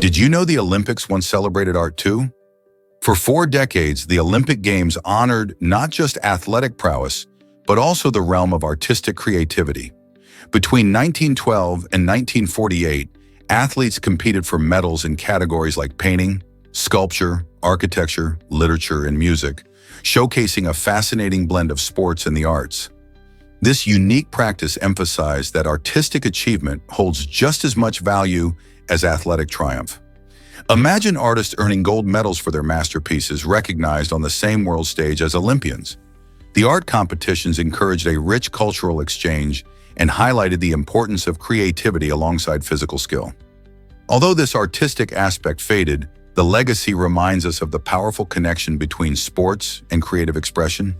Did you know the Olympics once celebrated art too? For 4 decades, the Olympic Games honored not just athletic prowess, but also the realm of artistic creativity. Between 1912 and 1948, athletes competed for medals in categories like painting, sculpture, architecture, literature, and music, showcasing a fascinating blend of sports and the arts. This unique practice emphasized that artistic achievement holds just as much value as athletic triumph. Imagine artists earning gold medals for their masterpieces recognized on the same world stage as Olympians. The art competitions encouraged a rich cultural exchange and highlighted the importance of creativity alongside physical skill. Although this artistic aspect faded, the legacy reminds us of the powerful connection between sports and creative expression.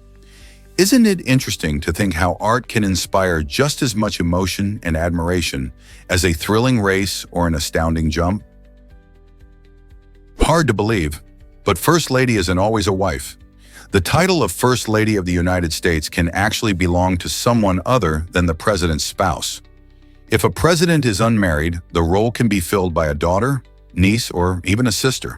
Isn't it interesting to think how art can inspire just as much emotion and admiration as a thrilling race or an astounding jump? Hard to believe, but First Lady isn't always a wife. The title of First Lady of the United States can actually belong to someone other than the president's spouse. If a president is unmarried, the role can be filled by a daughter, niece, or even a sister.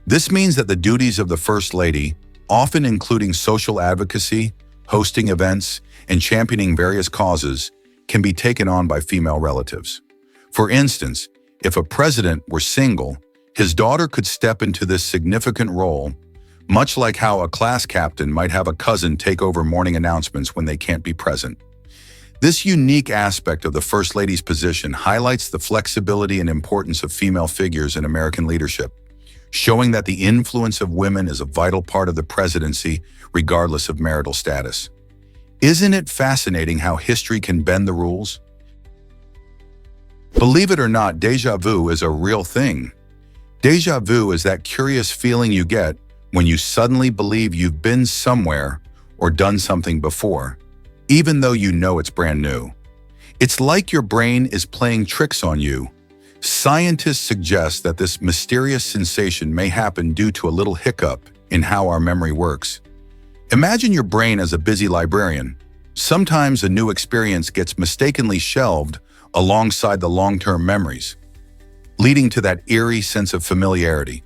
This means that the duties of the First Lady, often including social advocacy, hosting events, and championing various causes, can be taken on by female relatives. For instance, if a president were single, his daughter could step into this significant role, much like how a class captain might have a cousin take over morning announcements when they can't be present. This unique aspect of the First Lady's position highlights the flexibility and importance of female figures in American leadership, showing that the influence of women is a vital part of the presidency, regardless of marital status. Isn't it fascinating how history can bend the rules? Believe it or not, déjà vu is a real thing. Déjà vu is that curious feeling you get when you suddenly believe you've been somewhere or done something before, even though you know it's brand new. It's like your brain is playing tricks on you. Scientists suggest that this mysterious sensation may happen due to a little hiccup in how our memory works. Imagine your brain as a busy librarian. Sometimes a new experience gets mistakenly shelved alongside the long-term memories, leading to that eerie sense of familiarity.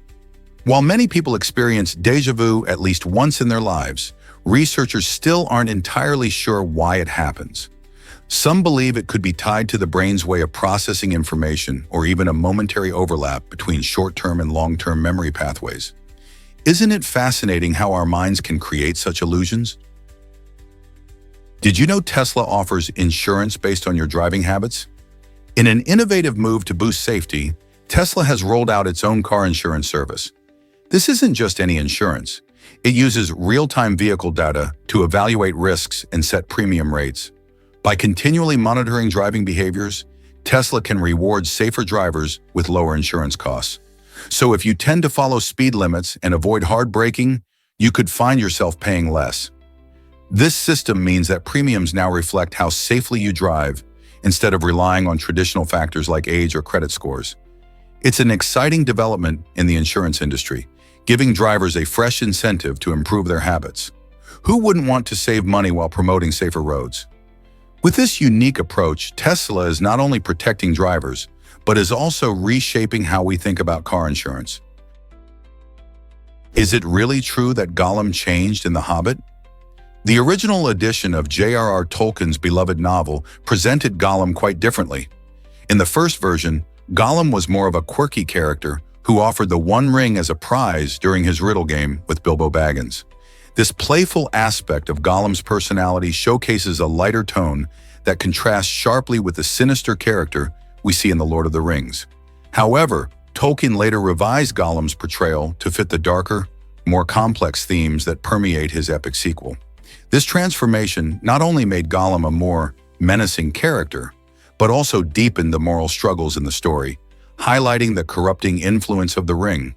While many people experience déjà vu at least once in their lives, researchers still aren't entirely sure why it happens. Some believe it could be tied to the brain's way of processing information or even a momentary overlap between short-term and long-term memory pathways. Isn't it fascinating how our minds can create such illusions? Did you know Tesla offers insurance based on your driving habits? In an innovative move to boost safety, Tesla has rolled out its own car insurance service. This isn't just any insurance. It uses real-time vehicle data to evaluate risks and set premium rates. By continually monitoring driving behaviors, Tesla can reward safer drivers with lower insurance costs. So if you tend to follow speed limits and avoid hard braking, you could find yourself paying less. This system means that premiums now reflect how safely you drive instead of relying on traditional factors like age or credit scores. It's an exciting development in the insurance industry, giving drivers a fresh incentive to improve their habits. Who wouldn't want to save money while promoting safer roads? With this unique approach, Tesla is not only protecting drivers, but is also reshaping how we think about car insurance. Is it really true that Gollum changed in The Hobbit? The original edition of J.R.R. Tolkien's beloved novel presented Gollum quite differently. In the first version, Gollum was more of a quirky character who offered the One Ring as a prize during his riddle game with Bilbo Baggins. This playful aspect of Gollum's personality showcases a lighter tone that contrasts sharply with the sinister character we see in The Lord of the Rings. However, Tolkien later revised Gollum's portrayal to fit the darker, more complex themes that permeate his epic sequel. This transformation not only made Gollum a more menacing character, but also deepened the moral struggles in the story, highlighting the corrupting influence of the ring.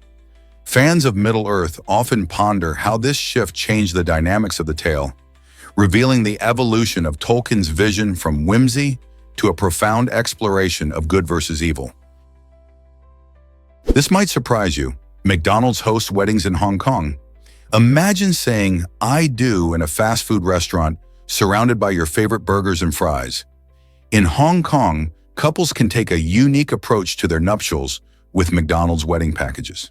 Fans of Middle-earth often ponder how this shift changed the dynamics of the tale, revealing the evolution of Tolkien's vision from whimsy to a profound exploration of good versus evil. This might surprise you. McDonald's hosts weddings in Hong Kong. Imagine saying, "I do" in a fast food restaurant surrounded by your favorite burgers and fries. In Hong Kong, couples can take a unique approach to their nuptials with McDonald's wedding packages.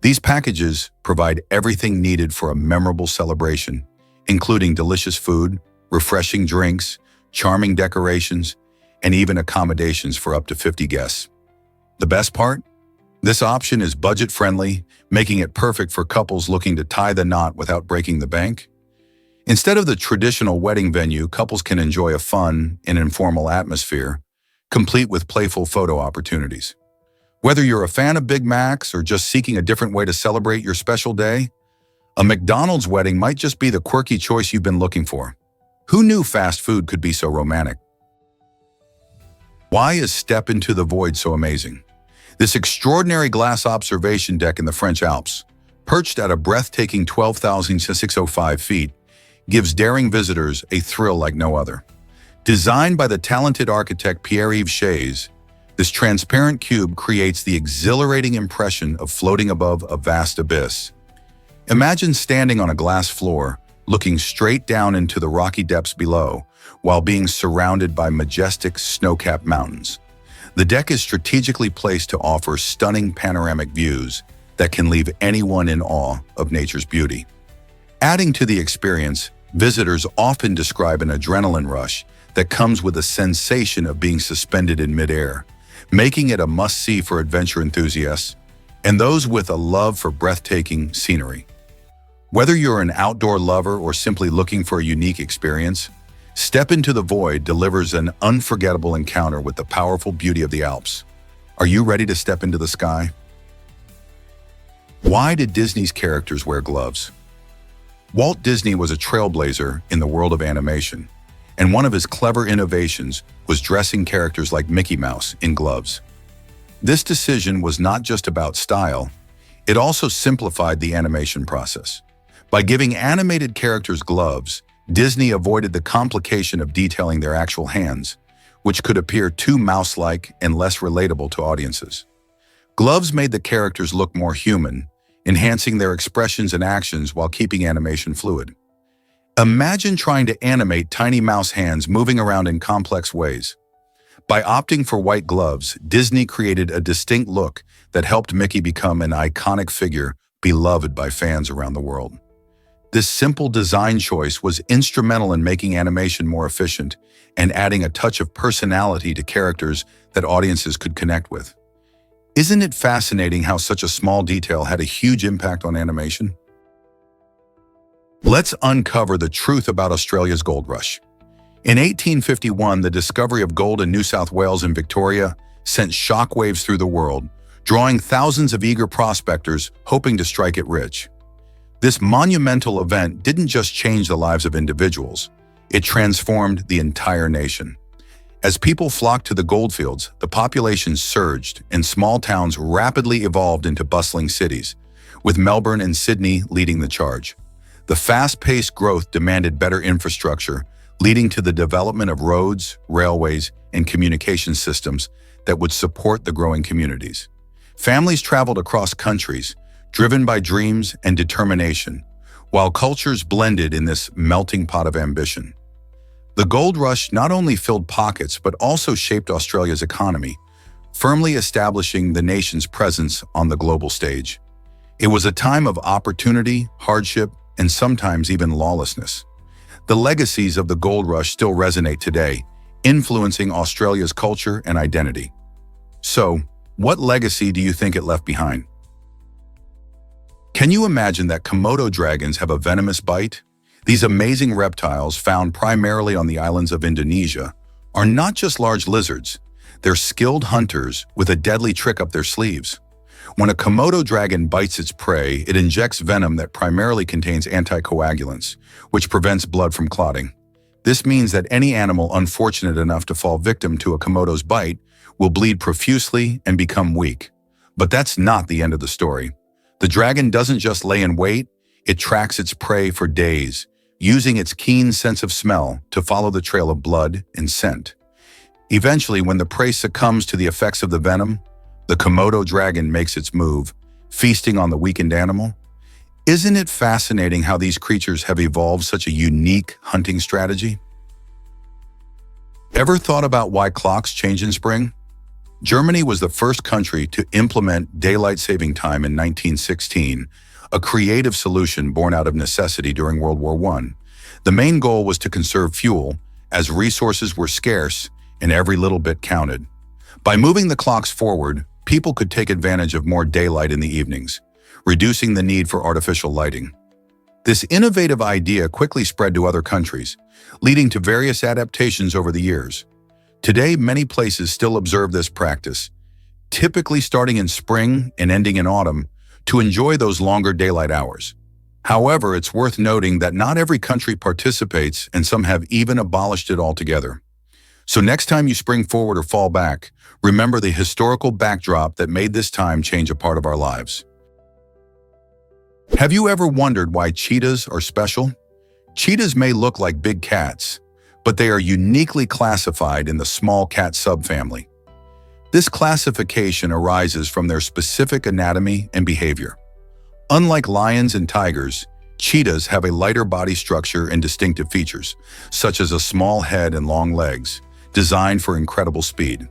These packages provide everything needed for a memorable celebration, including delicious food, refreshing drinks, charming decorations, and even accommodations for up to 50 guests. The best part? This option is budget-friendly, making it perfect for couples looking to tie the knot without breaking the bank. Instead of the traditional wedding venue, couples can enjoy a fun and informal atmosphere, complete with playful photo opportunities. Whether you're a fan of Big Macs or just seeking a different way to celebrate your special day, a McDonald's wedding might just be the quirky choice you've been looking for. Who knew fast food could be so romantic? Why is Step into the Void so amazing? This extraordinary glass observation deck in the French Alps, perched at a breathtaking 12,605 feet, gives daring visitors a thrill like no other. Designed by the talented architect Pierre-Yves Chaise, this transparent cube creates the exhilarating impression of floating above a vast abyss. Imagine standing on a glass floor, looking straight down into the rocky depths below, while being surrounded by majestic snow-capped mountains. The deck is strategically placed to offer stunning panoramic views that can leave anyone in awe of nature's beauty. Adding to the experience, visitors often describe an adrenaline rush that comes with a sensation of being suspended in midair, making it a must-see for adventure enthusiasts and those with a love for breathtaking scenery. Whether you're an outdoor lover or simply looking for a unique experience, Step into the Void delivers an unforgettable encounter with the powerful beauty of the Alps. Are you ready to step into the sky? Why did Disney's characters wear gloves? Walt Disney was a trailblazer in the world of animation, and one of his clever innovations was dressing characters like Mickey Mouse in gloves. This decision was not just about style, it also simplified the animation process. By giving animated characters gloves, Disney avoided the complication of detailing their actual hands, which could appear too mouse-like and less relatable to audiences. Gloves made the characters look more human, enhancing their expressions and actions while keeping animation fluid. Imagine trying to animate tiny mouse hands moving around in complex ways. By opting for white gloves, Disney created a distinct look that helped Mickey become an iconic figure beloved by fans around the world. This simple design choice was instrumental in making animation more efficient and adding a touch of personality to characters that audiences could connect with. Isn't it fascinating how such a small detail had a huge impact on animation? Let's uncover the truth about Australia's gold rush. In 1851, the discovery of gold in New South Wales and Victoria sent shockwaves through the world, drawing thousands of eager prospectors hoping to strike it rich. This monumental event didn't just change the lives of individuals, it transformed the entire nation. As people flocked to the goldfields, the population surged and small towns rapidly evolved into bustling cities, with Melbourne and Sydney leading the charge. The fast-paced growth demanded better infrastructure, leading to the development of roads, railways, and communication systems that would support the growing communities. Families traveled across countries, driven by dreams and determination, while cultures blended in this melting pot of ambition. The gold rush not only filled pockets but also shaped Australia's economy, firmly establishing the nation's presence on the global stage. It was a time of opportunity, hardship, and sometimes even lawlessness. The legacies of the gold rush still resonate today, influencing Australia's culture and identity. So, what legacy do you think it left behind? Can you imagine that Komodo dragons have a venomous bite? These amazing reptiles, found primarily on the islands of Indonesia, are not just large lizards. They're skilled hunters with a deadly trick up their sleeves. When a Komodo dragon bites its prey, it injects venom that primarily contains anticoagulants, which prevents blood from clotting. This means that any animal unfortunate enough to fall victim to a Komodo's bite will bleed profusely and become weak. But that's not the end of the story. The dragon doesn't just lay in wait, it tracks its prey for days, using its keen sense of smell to follow the trail of blood and scent. Eventually, when the prey succumbs to the effects of the venom, the Komodo dragon makes its move, feasting on the weakened animal. Isn't it fascinating how these creatures have evolved such a unique hunting strategy? Ever thought about why clocks change in spring? Germany was the first country to implement daylight saving time in 1916, a creative solution born out of necessity during World War I. The main goal was to conserve fuel, as resources were scarce and every little bit counted. By moving the clocks forward, people could take advantage of more daylight in the evenings, reducing the need for artificial lighting. This innovative idea quickly spread to other countries, leading to various adaptations over the years. Today, many places still observe this practice, typically starting in spring and ending in autumn, to enjoy those longer daylight hours. However, it's worth noting that not every country participates, and some have even abolished it altogether. So next time you spring forward or fall back, remember the historical backdrop that made this time change a part of our lives. Have you ever wondered why cheetahs are special? Cheetahs may look like big cats, but they are uniquely classified in the small cat subfamily. This classification arises from their specific anatomy and behavior. Unlike lions and tigers, cheetahs have a lighter body structure and distinctive features, such as a small head and long legs, designed for incredible speed.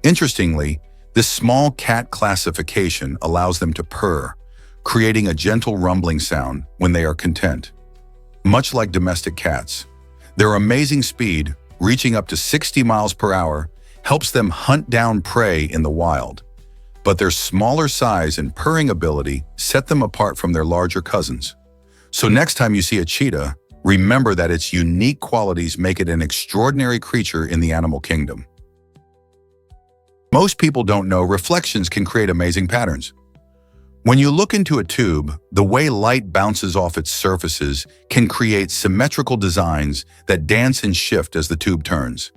Interestingly, this small cat classification allows them to purr, creating a gentle rumbling sound when they are content. Much like domestic cats, their amazing speed, reaching up to 60 miles per hour, helps them hunt down prey in the wild. But their smaller size and purring ability set them apart from their larger cousins. So next time you see a cheetah, remember that its unique qualities make it an extraordinary creature in the animal kingdom. Most people don't know reflections can create amazing patterns. When you look into a tube, the way light bounces off its surfaces can create symmetrical designs that dance and shift as the tube turns.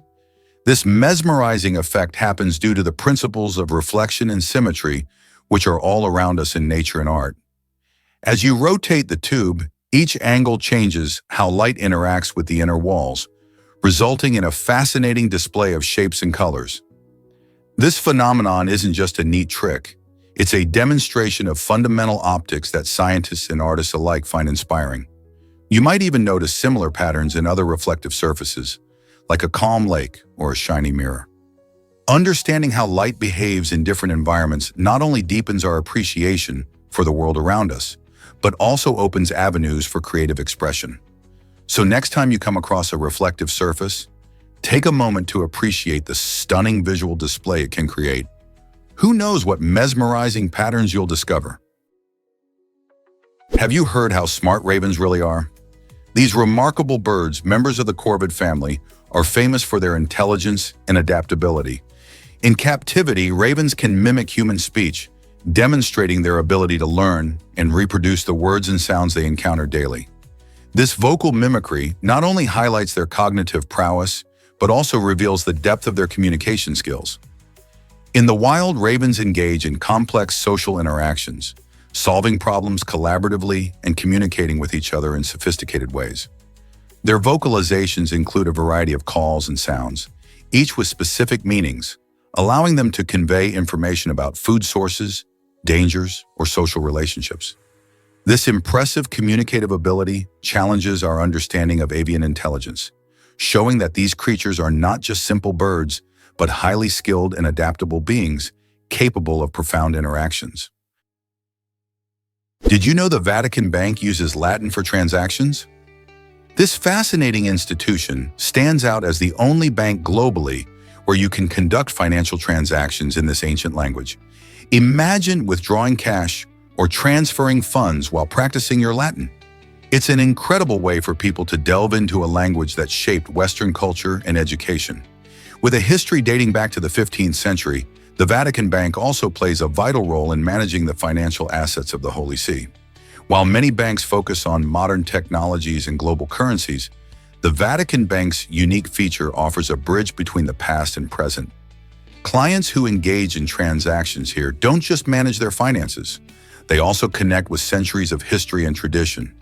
This mesmerizing effect happens due to the principles of reflection and symmetry, which are all around us in nature and art. As you rotate the tube, each angle changes how light interacts with the inner walls, resulting in a fascinating display of shapes and colors. This phenomenon isn't just a neat trick. It's a demonstration of fundamental optics that scientists and artists alike find inspiring. You might even notice similar patterns in other reflective surfaces, like a calm lake or a shiny mirror. Understanding how light behaves in different environments not only deepens our appreciation for the world around us, but also opens avenues for creative expression. So next time you come across a reflective surface, take a moment to appreciate the stunning visual display it can create. Who knows what mesmerizing patterns you'll discover? Have you heard how smart ravens really are? These remarkable birds, members of the corvid family, are famous for their intelligence and adaptability. In captivity, ravens can mimic human speech, demonstrating their ability to learn and reproduce the words and sounds they encounter daily. This vocal mimicry not only highlights their cognitive prowess, but also reveals the depth of their communication skills. In the wild, ravens engage in complex social interactions, solving problems collaboratively and communicating with each other in sophisticated ways. Their vocalizations include a variety of calls and sounds, each with specific meanings, allowing them to convey information about food sources, dangers, or social relationships. This impressive communicative ability challenges our understanding of avian intelligence, showing that these creatures are not just simple birds, but highly skilled and adaptable beings capable of profound interactions. Did you know the Vatican Bank uses Latin for transactions? This fascinating institution stands out as the only bank globally where you can conduct financial transactions in this ancient language. Imagine withdrawing cash or transferring funds while practicing your Latin. It's an incredible way for people to delve into a language that shaped Western culture and education. With a history dating back to the 15th century, the Vatican Bank also plays a vital role in managing the financial assets of the Holy See. While many banks focus on modern technologies and global currencies, the Vatican Bank's unique feature offers a bridge between the past and present. Clients who engage in transactions here don't just manage their finances, they also connect with centuries of history and tradition.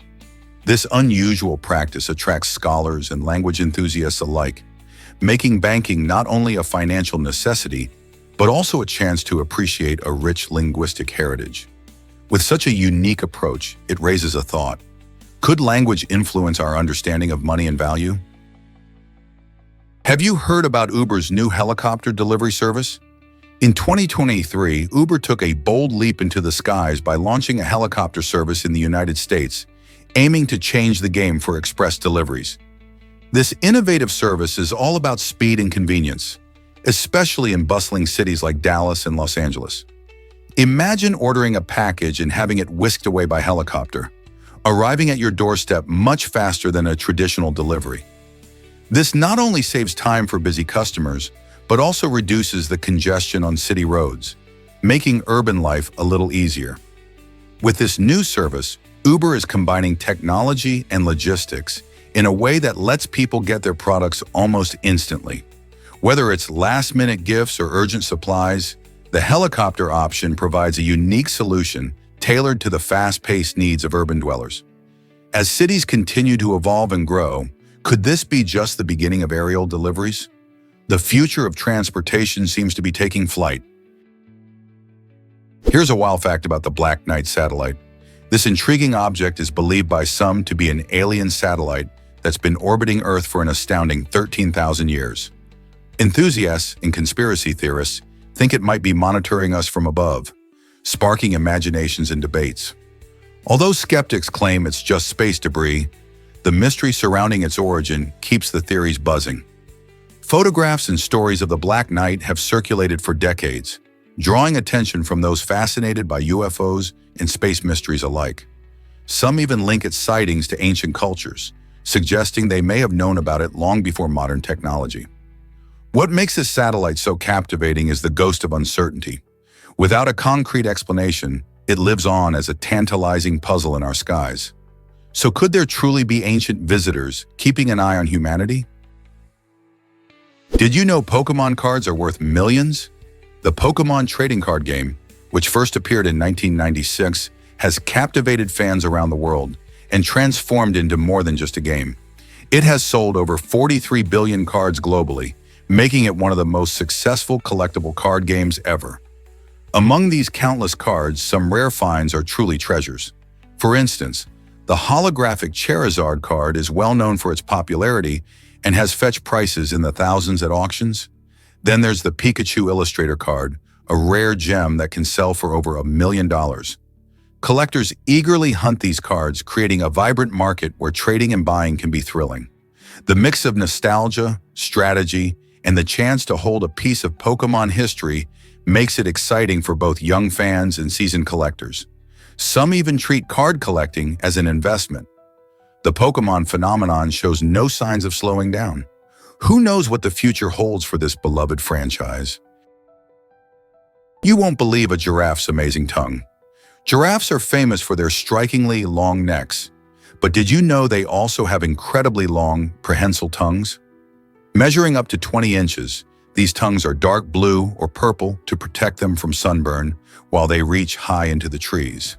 This unusual practice attracts scholars and language enthusiasts alike, making banking not only a financial necessity, but also a chance to appreciate a rich linguistic heritage. With such a unique approach, it raises a thought. Could language influence our understanding of money and value? Have you heard about Uber's new helicopter delivery service? In 2023, Uber took a bold leap into the skies by launching a helicopter service in the United States, aiming to change the game for express deliveries. This innovative service is all about speed and convenience, especially in bustling cities like Dallas and Los Angeles. Imagine ordering a package and having it whisked away by helicopter, arriving at your doorstep much faster than a traditional delivery. This not only saves time for busy customers, but also reduces the congestion on city roads, making urban life a little easier. With this new service, Uber is combining technology and logistics in a way that lets people get their products almost instantly. Whether it's last-minute gifts or urgent supplies, the helicopter option provides a unique solution tailored to the fast-paced needs of urban dwellers. As cities continue to evolve and grow, could this be just the beginning of aerial deliveries? The future of transportation seems to be taking flight. Here's a wild fact about the Black Knight satellite. This intriguing object is believed by some to be an alien satellite that's been orbiting Earth for an astounding 13,000 years. Enthusiasts and conspiracy theorists think it might be monitoring us from above, sparking imaginations and debates. Although skeptics claim it's just space debris, the mystery surrounding its origin keeps the theories buzzing. Photographs and stories of the Black Knight have circulated for decades, drawing attention from those fascinated by UFOs and space mysteries alike. Some even link its sightings to ancient cultures, suggesting they may have known about it long before modern technology. What makes this satellite so captivating is the ghost of uncertainty. Without a concrete explanation, it lives on as a tantalizing puzzle in our skies. So could there truly be ancient visitors keeping an eye on humanity? Did you know Pokemon cards are worth millions? The Pokemon trading card game, which first appeared in 1996, has captivated fans around the world and transformed into more than just a game. It has sold over 43 billion cards globally, making it one of the most successful collectible card games ever. Among these countless cards, some rare finds are truly treasures. For instance, the holographic Charizard card is well known for its popularity and has fetched prices in the thousands at auctions. Then there's the Pikachu Illustrator card, a rare gem that can sell for over $1 million. Collectors eagerly hunt these cards, creating a vibrant market where trading and buying can be thrilling. The mix of nostalgia, strategy, and the chance to hold a piece of Pokemon history makes it exciting for both young fans and seasoned collectors. Some even treat card collecting as an investment. The Pokemon phenomenon shows no signs of slowing down. Who knows what the future holds for this beloved franchise? You won't believe a giraffe's amazing tongue. Giraffes are famous for their strikingly long necks, but did you know they also have incredibly long, prehensile tongues? Measuring up to 20 inches, these tongues are dark blue or purple to protect them from sunburn while they reach high into the trees.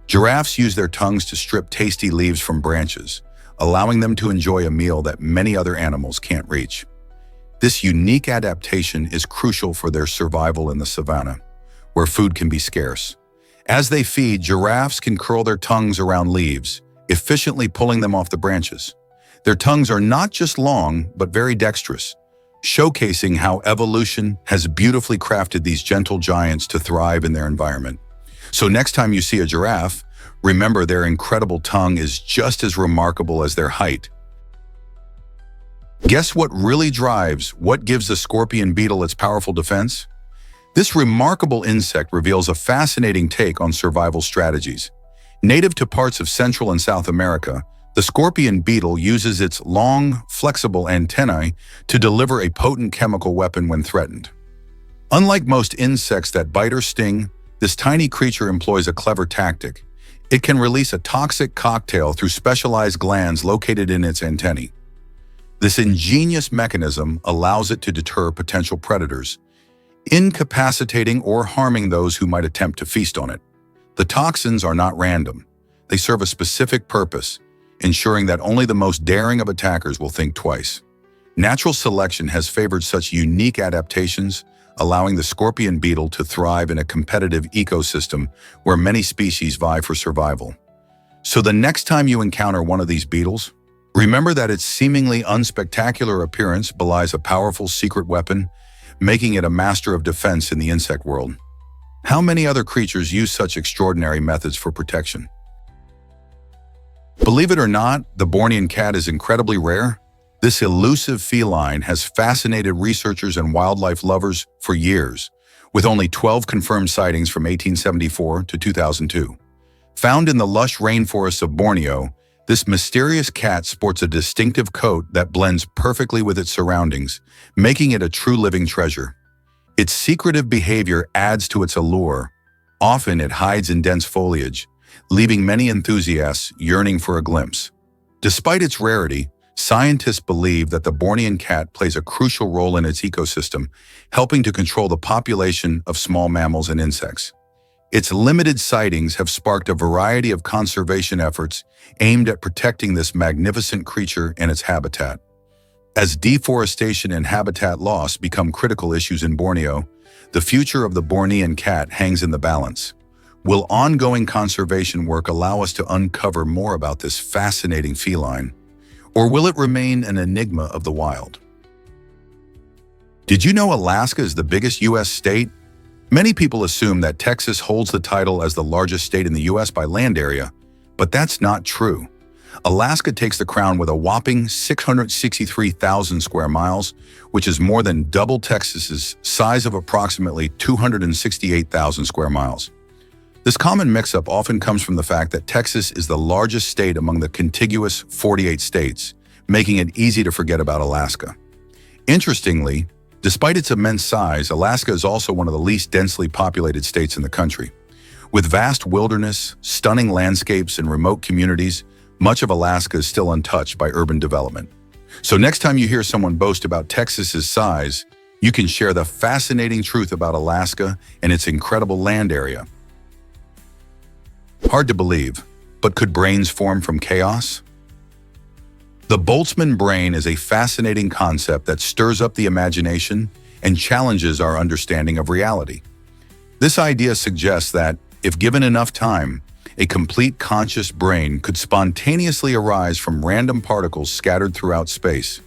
Giraffes use their tongues to strip tasty leaves from branches, allowing them to enjoy a meal that many other animals can't reach. This unique adaptation is crucial for their survival in the savanna, where food can be scarce. As they feed, giraffes can curl their tongues around leaves, efficiently pulling them off the branches. Their tongues are not just long, but very dexterous, showcasing how evolution has beautifully crafted these gentle giants to thrive in their environment. So next time you see a giraffe, remember their incredible tongue is just as remarkable as their height. Guess what gives the scorpion beetle its powerful defense? This remarkable insect reveals a fascinating take on survival strategies. Native to parts of Central and South America, the scorpion beetle uses its long, flexible antennae to deliver a potent chemical weapon when threatened. Unlike most insects that bite or sting, this tiny creature employs a clever tactic. It can release a toxic cocktail through specialized glands located in its antennae. This ingenious mechanism allows it to deter potential predators, incapacitating or harming those who might attempt to feast on it. The toxins are not random. They serve a specific purpose, ensuring that only the most daring of attackers will think twice. Natural selection has favored such unique adaptations, allowing the scorpion beetle to thrive in a competitive ecosystem where many species vie for survival. So the next time you encounter one of these beetles, remember that its seemingly unspectacular appearance belies a powerful secret weapon making it a master of defense in the insect world. How many other creatures use such extraordinary methods for protection? Believe it or not, the Bornean cat is incredibly rare. This elusive feline has fascinated researchers and wildlife lovers for years, with only 12 confirmed sightings from 1874 to 2002. Found in the lush rainforests of Borneo, this mysterious cat sports a distinctive coat that blends perfectly with its surroundings, making it a true living treasure. Its secretive behavior adds to its allure. Often it hides in dense foliage, leaving many enthusiasts yearning for a glimpse. Despite its rarity, scientists believe that the Bornean cat plays a crucial role in its ecosystem, helping to control the population of small mammals and insects. Its limited sightings have sparked a variety of conservation efforts aimed at protecting this magnificent creature and its habitat. As deforestation and habitat loss become critical issues in Borneo, the future of the Bornean cat hangs in the balance. Will ongoing conservation work allow us to uncover more about this fascinating feline? Or will it remain an enigma of the wild? Did you know Alaska is the biggest U.S. state? Many people assume that Texas holds the title as the largest state in the U.S. by land area, but that's not true. Alaska takes the crown with a whopping 663,000 square miles, which is more than double Texas's size of approximately 268,000 square miles. This common mix-up often comes from the fact that Texas is the largest state among the contiguous 48 states, making it easy to forget about Alaska. Interestingly, despite its immense size, Alaska is also one of the least densely populated states in the country. With vast wilderness, stunning landscapes, and remote communities, much of Alaska is still untouched by urban development. So next time you hear someone boast about Texas's size, you can share the fascinating truth about Alaska and its incredible land area. Hard to believe, but could brains form from chaos? The Boltzmann brain is a fascinating concept that stirs up the imagination and challenges our understanding of reality. This idea suggests that, if given enough time, a complete conscious brain could spontaneously arise from random particles scattered throughout space.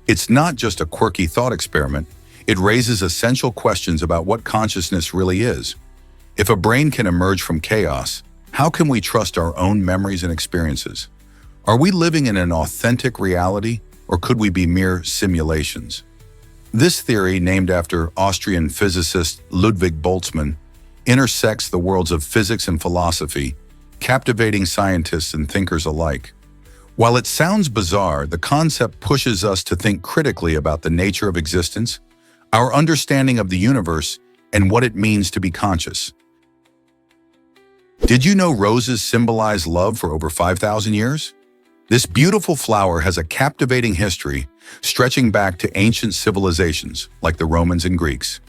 It's not just a quirky thought experiment, it raises essential questions about what consciousness really is. If a brain can emerge from chaos, how can we trust our own memories and experiences? Are we living in an authentic reality, or could we be mere simulations? This theory, named after Austrian physicist Ludwig Boltzmann, intersects the worlds of physics and philosophy, captivating scientists and thinkers alike. While it sounds bizarre, the concept pushes us to think critically about the nature of existence, our understanding of the universe, and what it means to be conscious. Did you know roses symbolize love for over 5,000 years? This beautiful flower has a captivating history stretching back to ancient civilizations like the Romans and Greeks.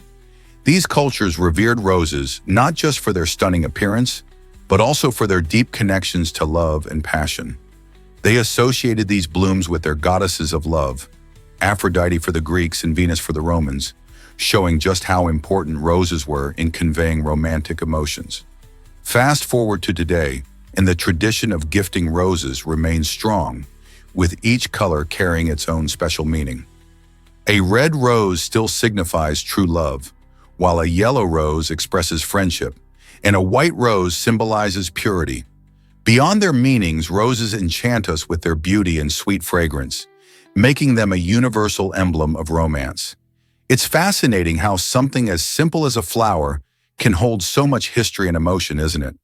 These cultures revered roses not just for their stunning appearance, but also for their deep connections to love and passion. They associated these blooms with their goddesses of love, Aphrodite for the Greeks and Venus for the Romans, showing just how important roses were in conveying romantic emotions. Fast forward to today, and the tradition of gifting roses remains strong, with each color carrying its own special meaning. A red rose still signifies true love, while a yellow rose expresses friendship, and a white rose symbolizes purity. Beyond their meanings, roses enchant us with their beauty and sweet fragrance, making them a universal emblem of romance. It's fascinating how something as simple as a flower can hold so much history and emotion, isn't it?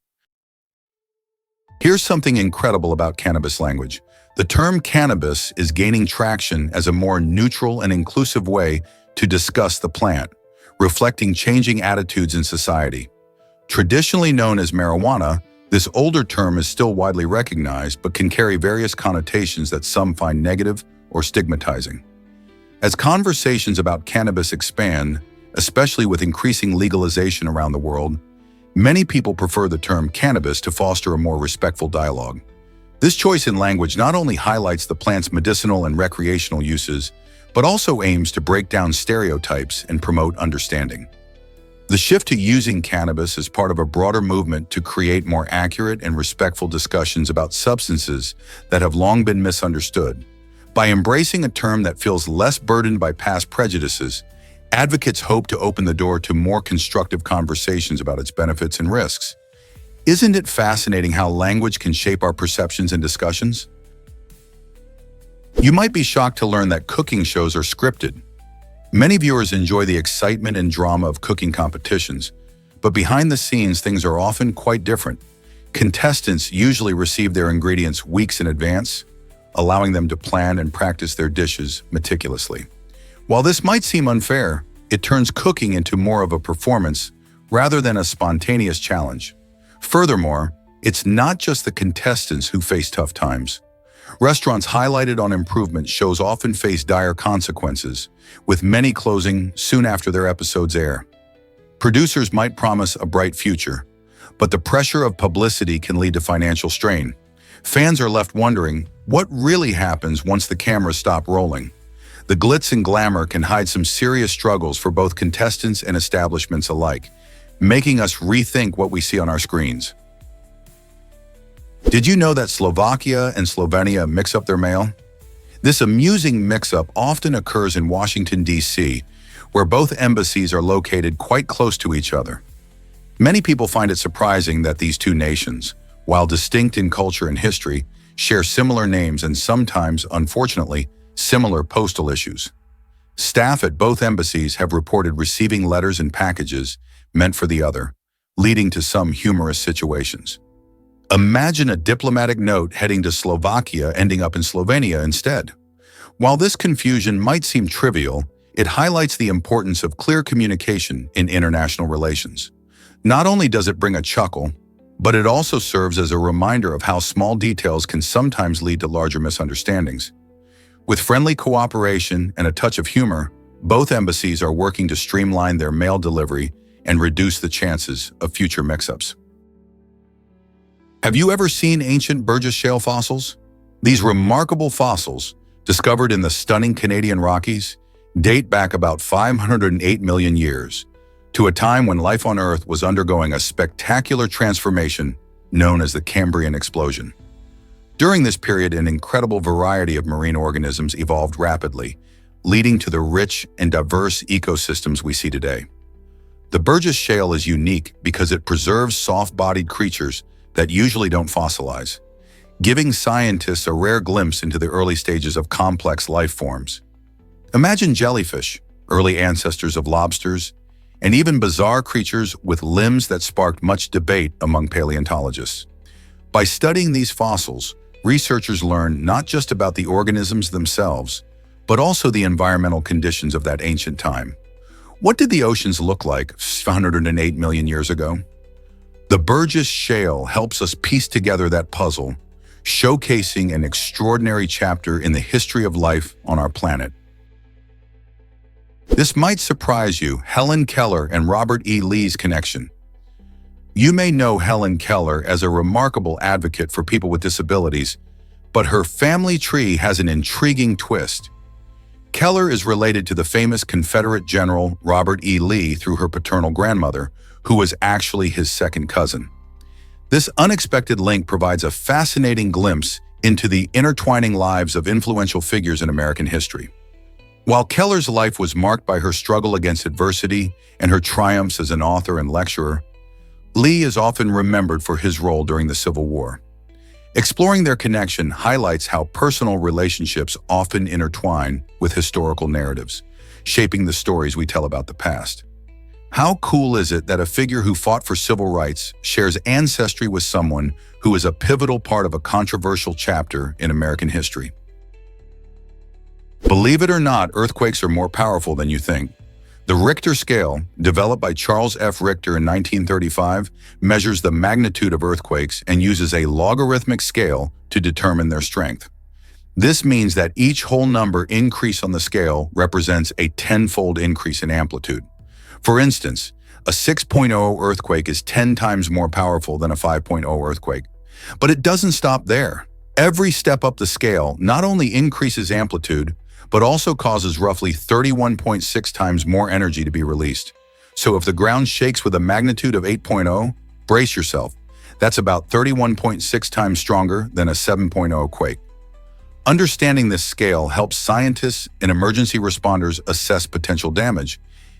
Here's something incredible about cannabis language. The term cannabis is gaining traction as a more neutral and inclusive way to discuss the plant, reflecting changing attitudes in society. Traditionally known as marijuana, this older term is still widely recognized but can carry various connotations that some find negative or stigmatizing. As conversations about cannabis expand, especially with increasing legalization around the world, many people prefer the term cannabis to foster a more respectful dialogue. This choice in language not only highlights the plant's medicinal and recreational uses, but also aims to break down stereotypes and promote understanding. The shift to using cannabis is part of a broader movement to create more accurate and respectful discussions about substances that have long been misunderstood. By embracing a term that feels less burdened by past prejudices, Advocates hope to open the door to more constructive conversations about its benefits and risks. Isn't it fascinating how language can shape our perceptions and discussions? You might be shocked to learn that cooking shows are scripted. Many viewers enjoy the excitement and drama of cooking competitions, but behind the scenes things are often quite different. Contestants usually receive their ingredients weeks in advance, allowing them to plan and practice their dishes meticulously. While this might seem unfair, it turns cooking into more of a performance rather than a spontaneous challenge. Furthermore, it's not just the contestants who face tough times. Restaurants highlighted on improvement shows often face dire consequences, with many closing soon after their episodes air. Producers might promise a bright future, but the pressure of publicity can lead to financial strain. Fans are left wondering what really happens once the cameras stop rolling. The glitz and glamour can hide some serious struggles for both contestants and establishments alike, making us rethink what we see on our screens. Did you know that Slovakia and Slovenia mix up their mail? This amusing mix-up often occurs in Washington, D.C., where both embassies are located quite close to each other. Many people find it surprising that these two nations, while distinct in culture and history, share similar names and sometimes, unfortunately, similar postal issues. Staff at both embassies have reported receiving letters and packages meant for the other, leading to some humorous situations. Imagine a diplomatic note heading to Slovakia ending up in Slovenia instead. While this confusion might seem trivial, it highlights the importance of clear communication in international relations. Not only does it bring a chuckle, but it also serves as a reminder of how small details can sometimes lead to larger misunderstandings. With friendly cooperation and a touch of humor, both embassies are working to streamline their mail delivery and reduce the chances of future mix-ups. Have you ever seen ancient Burgess Shale fossils? These remarkable fossils, discovered in the stunning Canadian Rockies, date back about 508 million years, to a time when life on Earth was undergoing a spectacular transformation known as the Cambrian explosion. During this period, an incredible variety of marine organisms evolved rapidly, leading to the rich and diverse ecosystems we see today. The Burgess Shale is unique because it preserves soft-bodied creatures that usually don't fossilize, giving scientists a rare glimpse into the early stages of complex life forms. Imagine jellyfish, early ancestors of lobsters, and even bizarre creatures with limbs that sparked much debate among paleontologists. By studying these fossils, researchers learn not just about the organisms themselves, but also the environmental conditions of that ancient time. What did the oceans look like 508 million years ago? The Burgess Shale helps us piece together that puzzle, showcasing an extraordinary chapter in the history of life on our planet. This might surprise you, Helen Keller and Robert E. Lee's connection. You may know Helen Keller as a remarkable advocate for people with disabilities, but her family tree has an intriguing twist. Keller is related to the famous Confederate General Robert E. Lee through her paternal grandmother, who was actually his second cousin. This unexpected link provides a fascinating glimpse into the intertwining lives of influential figures in American history. While Keller's life was marked by her struggle against adversity and her triumphs as an author and lecturer, Lee is often remembered for his role during the Civil War. Exploring their connection highlights how personal relationships often intertwine with historical narratives, shaping the stories we tell about the past. How cool is it that a figure who fought for civil rights shares ancestry with someone who is a pivotal part of a controversial chapter in American history? Believe it or not, earthquakes are more powerful than you think. The Richter scale, developed by Charles F. Richter in 1935, measures the magnitude of earthquakes and uses a logarithmic scale to determine their strength. This means that each whole number increase on the scale represents a 10-fold increase in amplitude. For instance, a 6.0 earthquake is 10 times more powerful than a 5.0 earthquake. But it doesn't stop there. Every step up the scale not only increases amplitude, but also causes roughly 31.6 times more energy to be released. So if the ground shakes with a magnitude of 8.0, brace yourself. That's about 31.6 times stronger than a 7.0 quake. Understanding this scale helps scientists and emergency responders assess potential damage,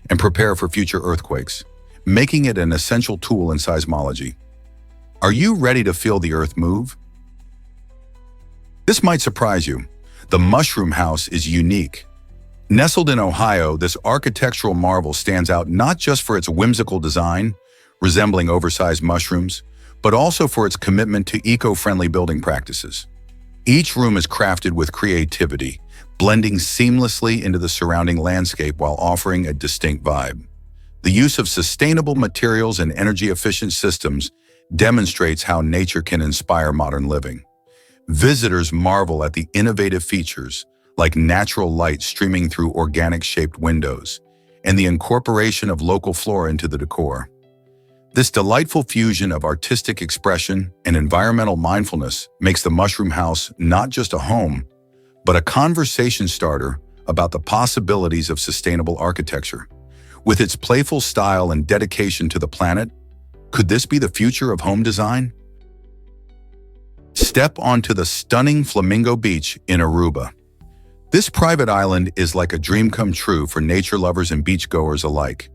and prepare for future earthquakes, making it an essential tool in seismology. Are you ready to feel the earth move? This might surprise you. The mushroom house is unique. Nestled in Ohio, this architectural marvel stands out not just for its whimsical design, resembling oversized mushrooms, but also for its commitment to eco-friendly building practices. Each room is crafted with creativity, blending seamlessly into the surrounding landscape while offering a distinct vibe. The use of sustainable materials and energy-efficient systems demonstrates how nature can inspire modern living. Visitors marvel at the innovative features, like natural light streaming through organic-shaped windows, and the incorporation of local flora into the decor. This delightful fusion of artistic expression and environmental mindfulness makes the mushroom house not just a home, but a conversation starter about the possibilities of sustainable architecture. With its playful style and dedication to the planet, could this be the future of home design? Step onto the stunning Flamingo Beach in Aruba. This private island is like a dream come true for nature lovers and beachgoers alike.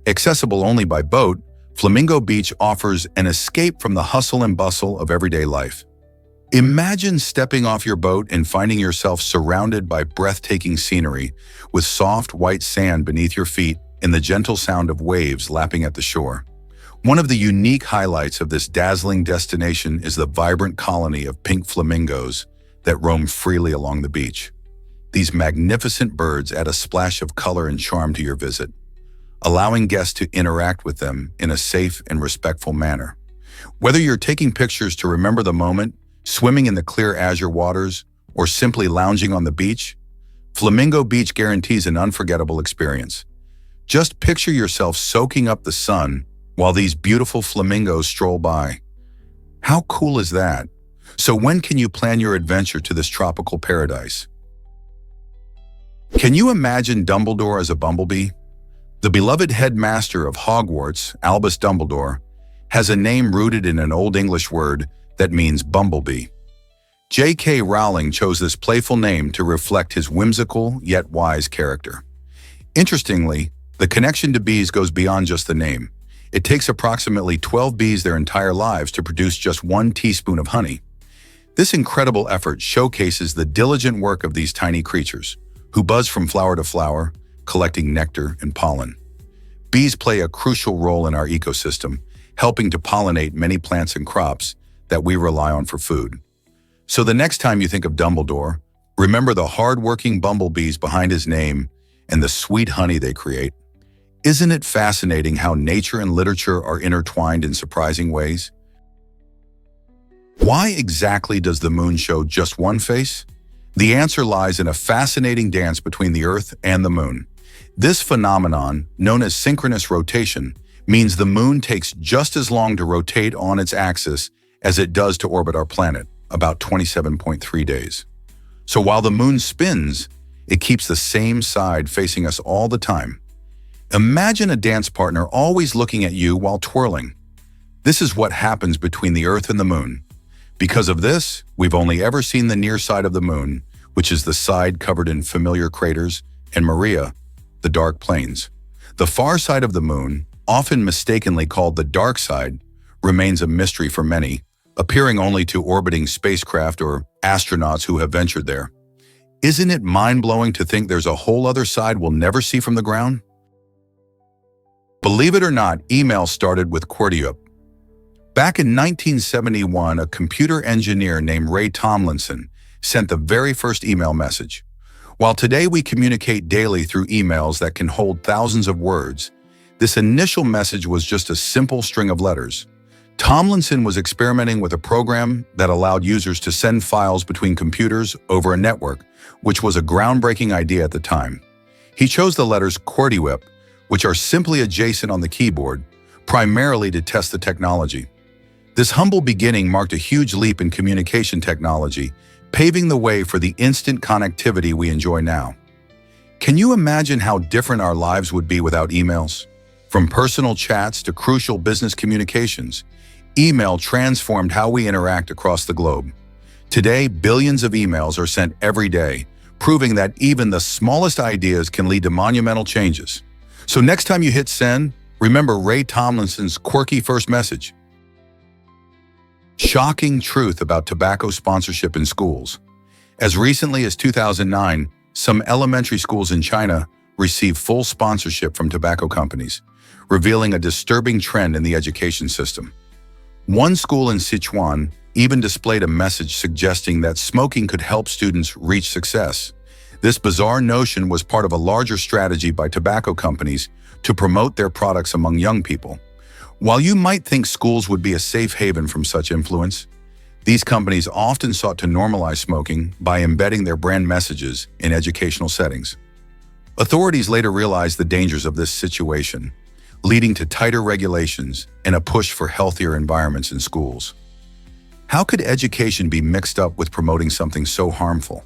Accessible only by boat, Flamingo Beach offers an escape from the hustle and bustle of everyday life. Imagine stepping off your boat and finding yourself surrounded by breathtaking scenery, with soft white sand beneath your feet and the gentle sound of waves lapping at the shore. One of the unique highlights of this dazzling destination is the vibrant colony of pink flamingos that roam freely along the beach. These magnificent birds add a splash of color and charm to your visit, allowing guests to interact with them in a safe and respectful manner. Whether you're taking pictures to remember the moment, swimming in the clear azure waters, or simply lounging on the beach, Flamingo Beach guarantees an unforgettable experience. Just picture yourself soaking up the sun while these beautiful flamingos stroll by. How cool is that? So when can you plan your adventure to this tropical paradise? Can you imagine Dumbledore as a bumblebee? The beloved headmaster of Hogwarts, Albus Dumbledore, has a name rooted in an Old English word that means bumblebee. J.K. Rowling chose this playful name to reflect his whimsical yet wise character. Interestingly, the connection to bees goes beyond just the name. It takes approximately 12 bees their entire lives to produce just 1 teaspoon of honey. This incredible effort showcases the diligent work of these tiny creatures, who buzz from flower to flower, collecting nectar and pollen. Bees play a crucial role in our ecosystem, helping to pollinate many plants and crops that we rely on for food. So the next time you think of Dumbledore, remember the hard-working bumblebees behind his name and the sweet honey they create. Isn't it fascinating how nature and literature are intertwined in surprising ways? Why exactly does the moon show just one face? The answer lies in a fascinating dance between the Earth and the moon. This phenomenon, known as synchronous rotation, means the moon takes just as long to rotate on its axis as it does to orbit our planet, about 27.3 days. So while the moon spins, it keeps the same side facing us all the time. Imagine a dance partner always looking at you while twirling. This is what happens between the Earth and the moon. Because of this, we've only ever seen the near side of the moon, which is the side covered in familiar craters, and Maria, the dark plains. The far side of the moon, often mistakenly called the dark side, remains a mystery for many, appearing only to orbiting spacecraft or astronauts who have ventured there. Isn't it mind-blowing to think there's a whole other side we'll never see from the ground? Believe it or not, email started with QWERTY. Back in 1971, a computer engineer named Ray Tomlinson sent the very first email message. While today we communicate daily through emails that can hold thousands of words, this initial message was just a simple string of letters. Tomlinson was experimenting with a program that allowed users to send files between computers over a network, which was a groundbreaking idea at the time. He chose the letters QWERTY, which are simply adjacent on the keyboard, primarily to test the technology. This humble beginning marked a huge leap in communication technology, paving the way for the instant connectivity we enjoy now. Can you imagine how different our lives would be without emails? From personal chats to crucial business communications, email transformed how we interact across the globe. Today, billions of emails are sent every day, proving that even the smallest ideas can lead to monumental changes. So next time you hit send, remember Ray Tomlinson's quirky first message. Shocking truth about tobacco sponsorship in schools. As recently as 2009, some elementary schools in China received full sponsorship from tobacco companies, revealing a disturbing trend in the education system. One school in Sichuan even displayed a message suggesting that smoking could help students reach success. This bizarre notion was part of a larger strategy by tobacco companies to promote their products among young people. While you might think schools would be a safe haven from such influence, these companies often sought to normalize smoking by embedding their brand messages in educational settings. Authorities later realized the dangers of this situation, leading to tighter regulations and a push for healthier environments in schools. How could education be mixed up with promoting something so harmful?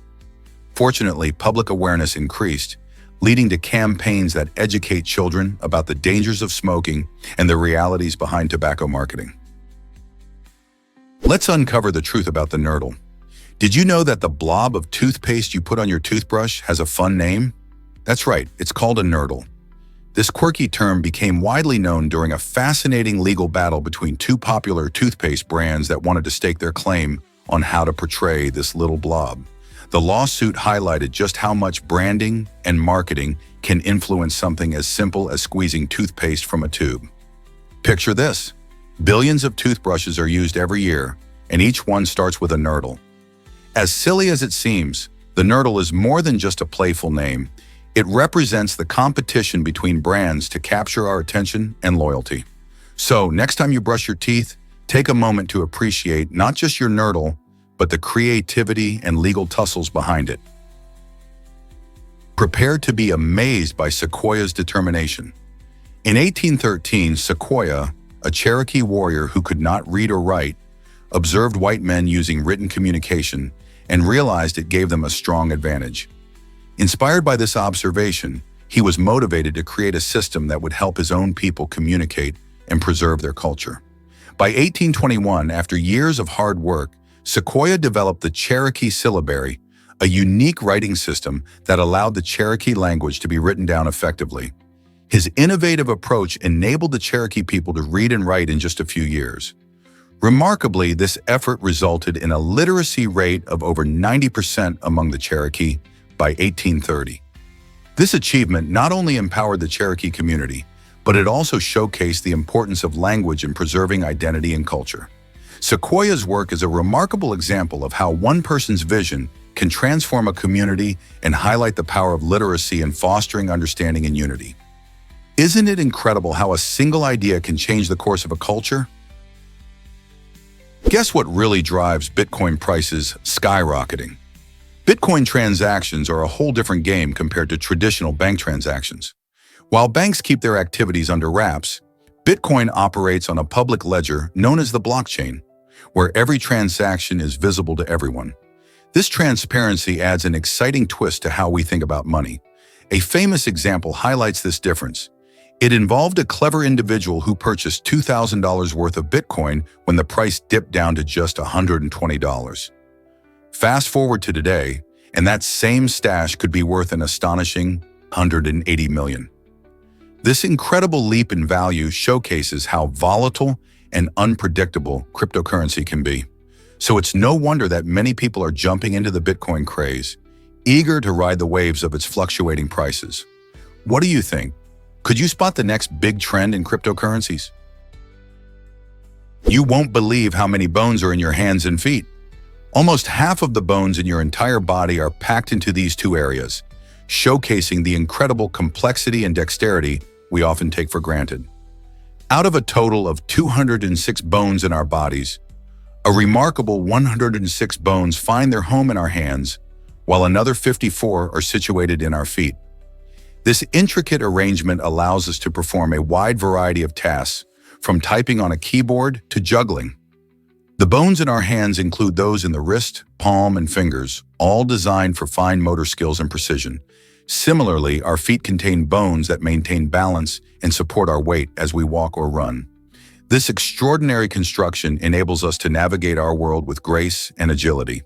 Fortunately, public awareness increased, leading to campaigns that educate children about the dangers of smoking and the realities behind tobacco marketing. Let's uncover the truth about the nurdle. Did you know that the blob of toothpaste you put on your toothbrush has a fun name? That's right, it's called a nurdle. This quirky term became widely known during a fascinating legal battle between two popular toothpaste brands that wanted to stake their claim on how to portray this little blob. The lawsuit highlighted just how much branding and marketing can influence something as simple as squeezing toothpaste from a tube. Picture this. Billions of toothbrushes are used every year, and each one starts with a nurdle. As silly as it seems, the nurdle is more than just a playful name. It represents the competition between brands to capture our attention and loyalty. So, next time you brush your teeth, take a moment to appreciate not just your nurdle, but the creativity and legal tussles behind it. Prepare to be amazed by Sequoia's determination. In 1813, Sequoia, a Cherokee warrior who could not read or write, observed white men using written communication and realized it gave them a strong advantage. Inspired by this observation, he was motivated to create a system that would help his own people communicate and preserve their culture. By 1821, after years of hard work, Sequoia developed the Cherokee syllabary, a unique writing system that allowed the Cherokee language to be written down effectively. His innovative approach enabled the Cherokee people to read and write in just a few years. Remarkably, this effort resulted in a literacy rate of over 90% among the Cherokee by 1830. This achievement not only empowered the Cherokee community, but it also showcased the importance of language in preserving identity and culture. Sequoia's work is a remarkable example of how one person's vision can transform a community and highlight the power of literacy in fostering understanding and unity. Isn't it incredible how a single idea can change the course of a culture? Guess what really drives Bitcoin prices skyrocketing? Bitcoin transactions are a whole different game compared to traditional bank transactions. While banks keep their activities under wraps, Bitcoin operates on a public ledger known as the blockchain, where every transaction is visible to everyone. This transparency adds an exciting twist to how we think about money. A famous example highlights this difference. It involved a clever individual who purchased $2,000 worth of Bitcoin when the price dipped down to just $120. Fast forward to today, and that same stash could be worth an astonishing $180 million. This incredible leap in value showcases how volatile and unpredictable cryptocurrency can be. So it's no wonder that many people are jumping into the Bitcoin craze, eager to ride the waves of its fluctuating prices. What do you think? Could you spot the next big trend in cryptocurrencies? You won't believe how many bones are in your hands and feet. Almost half of the bones in your entire body are packed into these two areas, showcasing the incredible complexity and dexterity we often take for granted. Out of a total of 206 bones in our bodies, a remarkable 106 bones find their home in our hands, while another 54 are situated in our feet. This intricate arrangement allows us to perform a wide variety of tasks, from typing on a keyboard to juggling. The bones in our hands include those in the wrist, palm, and fingers, all designed for fine motor skills and precision. Similarly, our feet contain bones that maintain balance and support our weight as we walk or run. This extraordinary construction enables us to navigate our world with grace and agility.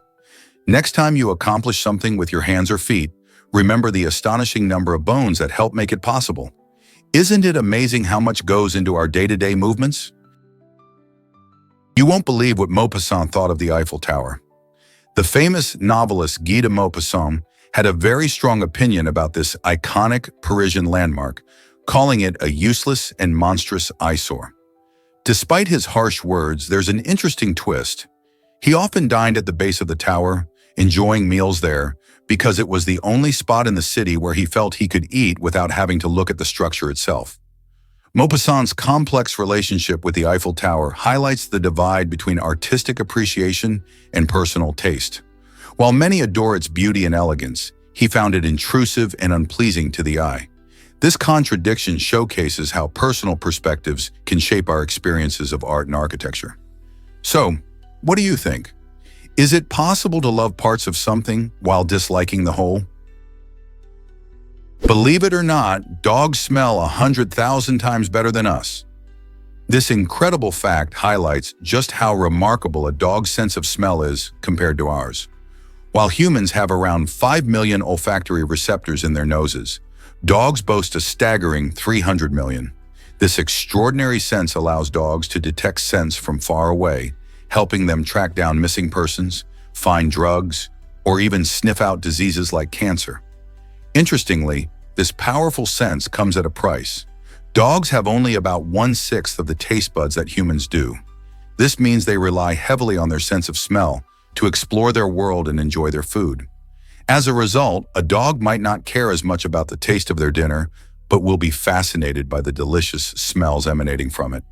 Next time you accomplish something with your hands or feet, remember the astonishing number of bones that help make it possible. Isn't it amazing how much goes into our day-to-day movements? You won't believe what Maupassant thought of the Eiffel Tower. The famous novelist Guy de Maupassant had a very strong opinion about this iconic Parisian landmark, calling it a useless and monstrous eyesore. Despite his harsh words, there's an interesting twist. He often dined at the base of the tower, enjoying meals there, because it was the only spot in the city where he felt he could eat without having to look at the structure itself. Maupassant's complex relationship with the Eiffel Tower highlights the divide between artistic appreciation and personal taste. While many adore its beauty and elegance, he found it intrusive and unpleasing to the eye. This contradiction showcases how personal perspectives can shape our experiences of art and architecture. So, what do you think? Is it possible to love parts of something while disliking the whole? Believe it or not, dogs smell 100,000 times better than us. This incredible fact highlights just how remarkable a dog's sense of smell is compared to ours. While humans have around 5 million olfactory receptors in their noses, dogs boast a staggering 300 million. This extraordinary sense allows dogs to detect scents from far away, helping them track down missing persons, find drugs, or even sniff out diseases like cancer. Interestingly, this powerful sense comes at a price. Dogs have only about 1/6 of the taste buds that humans do. This means they rely heavily on their sense of smell to explore their world and enjoy their food. As a result, a dog might not care as much about the taste of their dinner, but will be fascinated by the delicious smells emanating from it.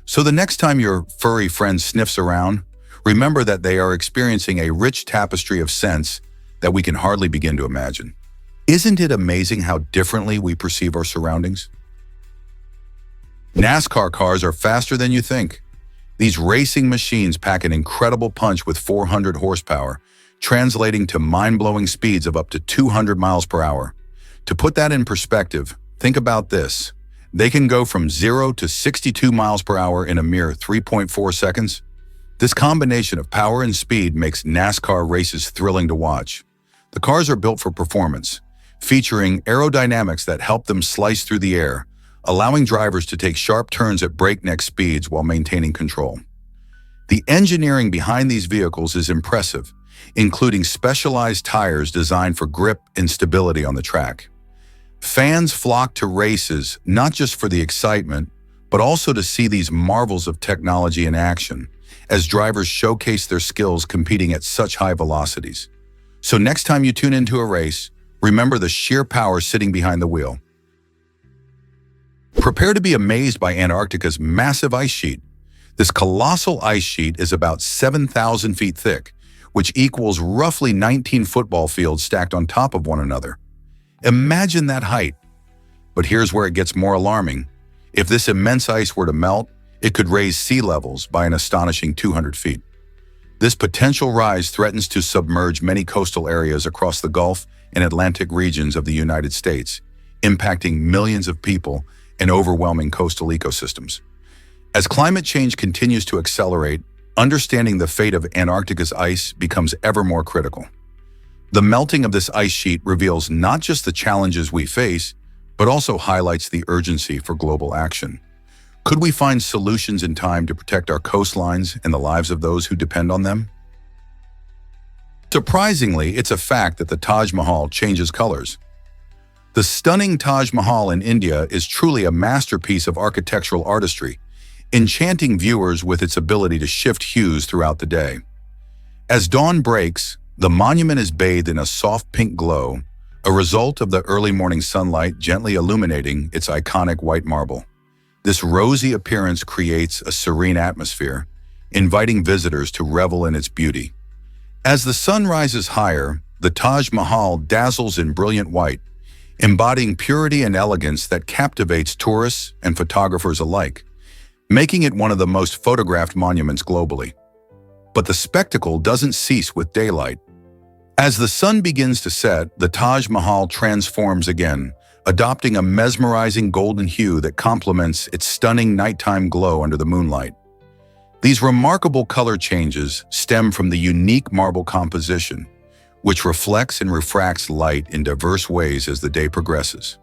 So the next time your furry friend sniffs around, remember that they are experiencing a rich tapestry of scents that we can hardly begin to imagine. Isn't it amazing how differently we perceive our surroundings? NASCAR cars are faster than you think. These racing machines pack an incredible punch with 400 horsepower, translating to mind-blowing speeds of up to 200 miles per hour. To put that in perspective, think about this. They can go from 0 to 62 miles per hour in a mere 3.4 seconds. This combination of power and speed makes NASCAR races thrilling to watch. The cars are built for performance, featuring aerodynamics that help them slice through the air, allowing drivers to take sharp turns at breakneck speeds while maintaining control. The engineering behind these vehicles is impressive, including specialized tires designed for grip and stability on the track. Fans flock to races not just for the excitement, but also to see these marvels of technology in action, as drivers showcase their skills competing at such high velocities. So next time you tune into a race, remember the sheer power sitting behind the wheel. Prepare to be amazed by Antarctica's massive ice sheet. This colossal ice sheet is about 7,000 feet thick, which equals roughly 19 football fields stacked on top of one another. Imagine that height. But here's where it gets more alarming. If this immense ice were to melt, it could raise sea levels by an astonishing 200 feet. This potential rise threatens to submerge many coastal areas across the Gulf and Atlantic regions of the United States, impacting millions of people and overwhelming coastal ecosystems. As climate change continues to accelerate, understanding the fate of Antarctica's ice becomes ever more critical. The melting of this ice sheet reveals not just the challenges we face, but also highlights the urgency for global action. Could we find solutions in time to protect our coastlines and the lives of those who depend on them? Surprisingly, it's a fact that the Taj Mahal changes colors. The stunning Taj Mahal in India is truly a masterpiece of architectural artistry, enchanting viewers with its ability to shift hues throughout the day. As dawn breaks, the monument is bathed in a soft pink glow, a result of the early morning sunlight gently illuminating its iconic white marble. This rosy appearance creates a serene atmosphere, inviting visitors to revel in its beauty. As the sun rises higher, the Taj Mahal dazzles in brilliant white, embodying purity and elegance that captivates tourists and photographers alike, making it one of the most photographed monuments globally. But the spectacle doesn't cease with daylight. As the sun begins to set, the Taj Mahal transforms again, adopting a mesmerizing golden hue that complements its stunning nighttime glow under the moonlight. These remarkable color changes stem from the unique marble composition, which reflects and refracts light in diverse ways as the day progresses.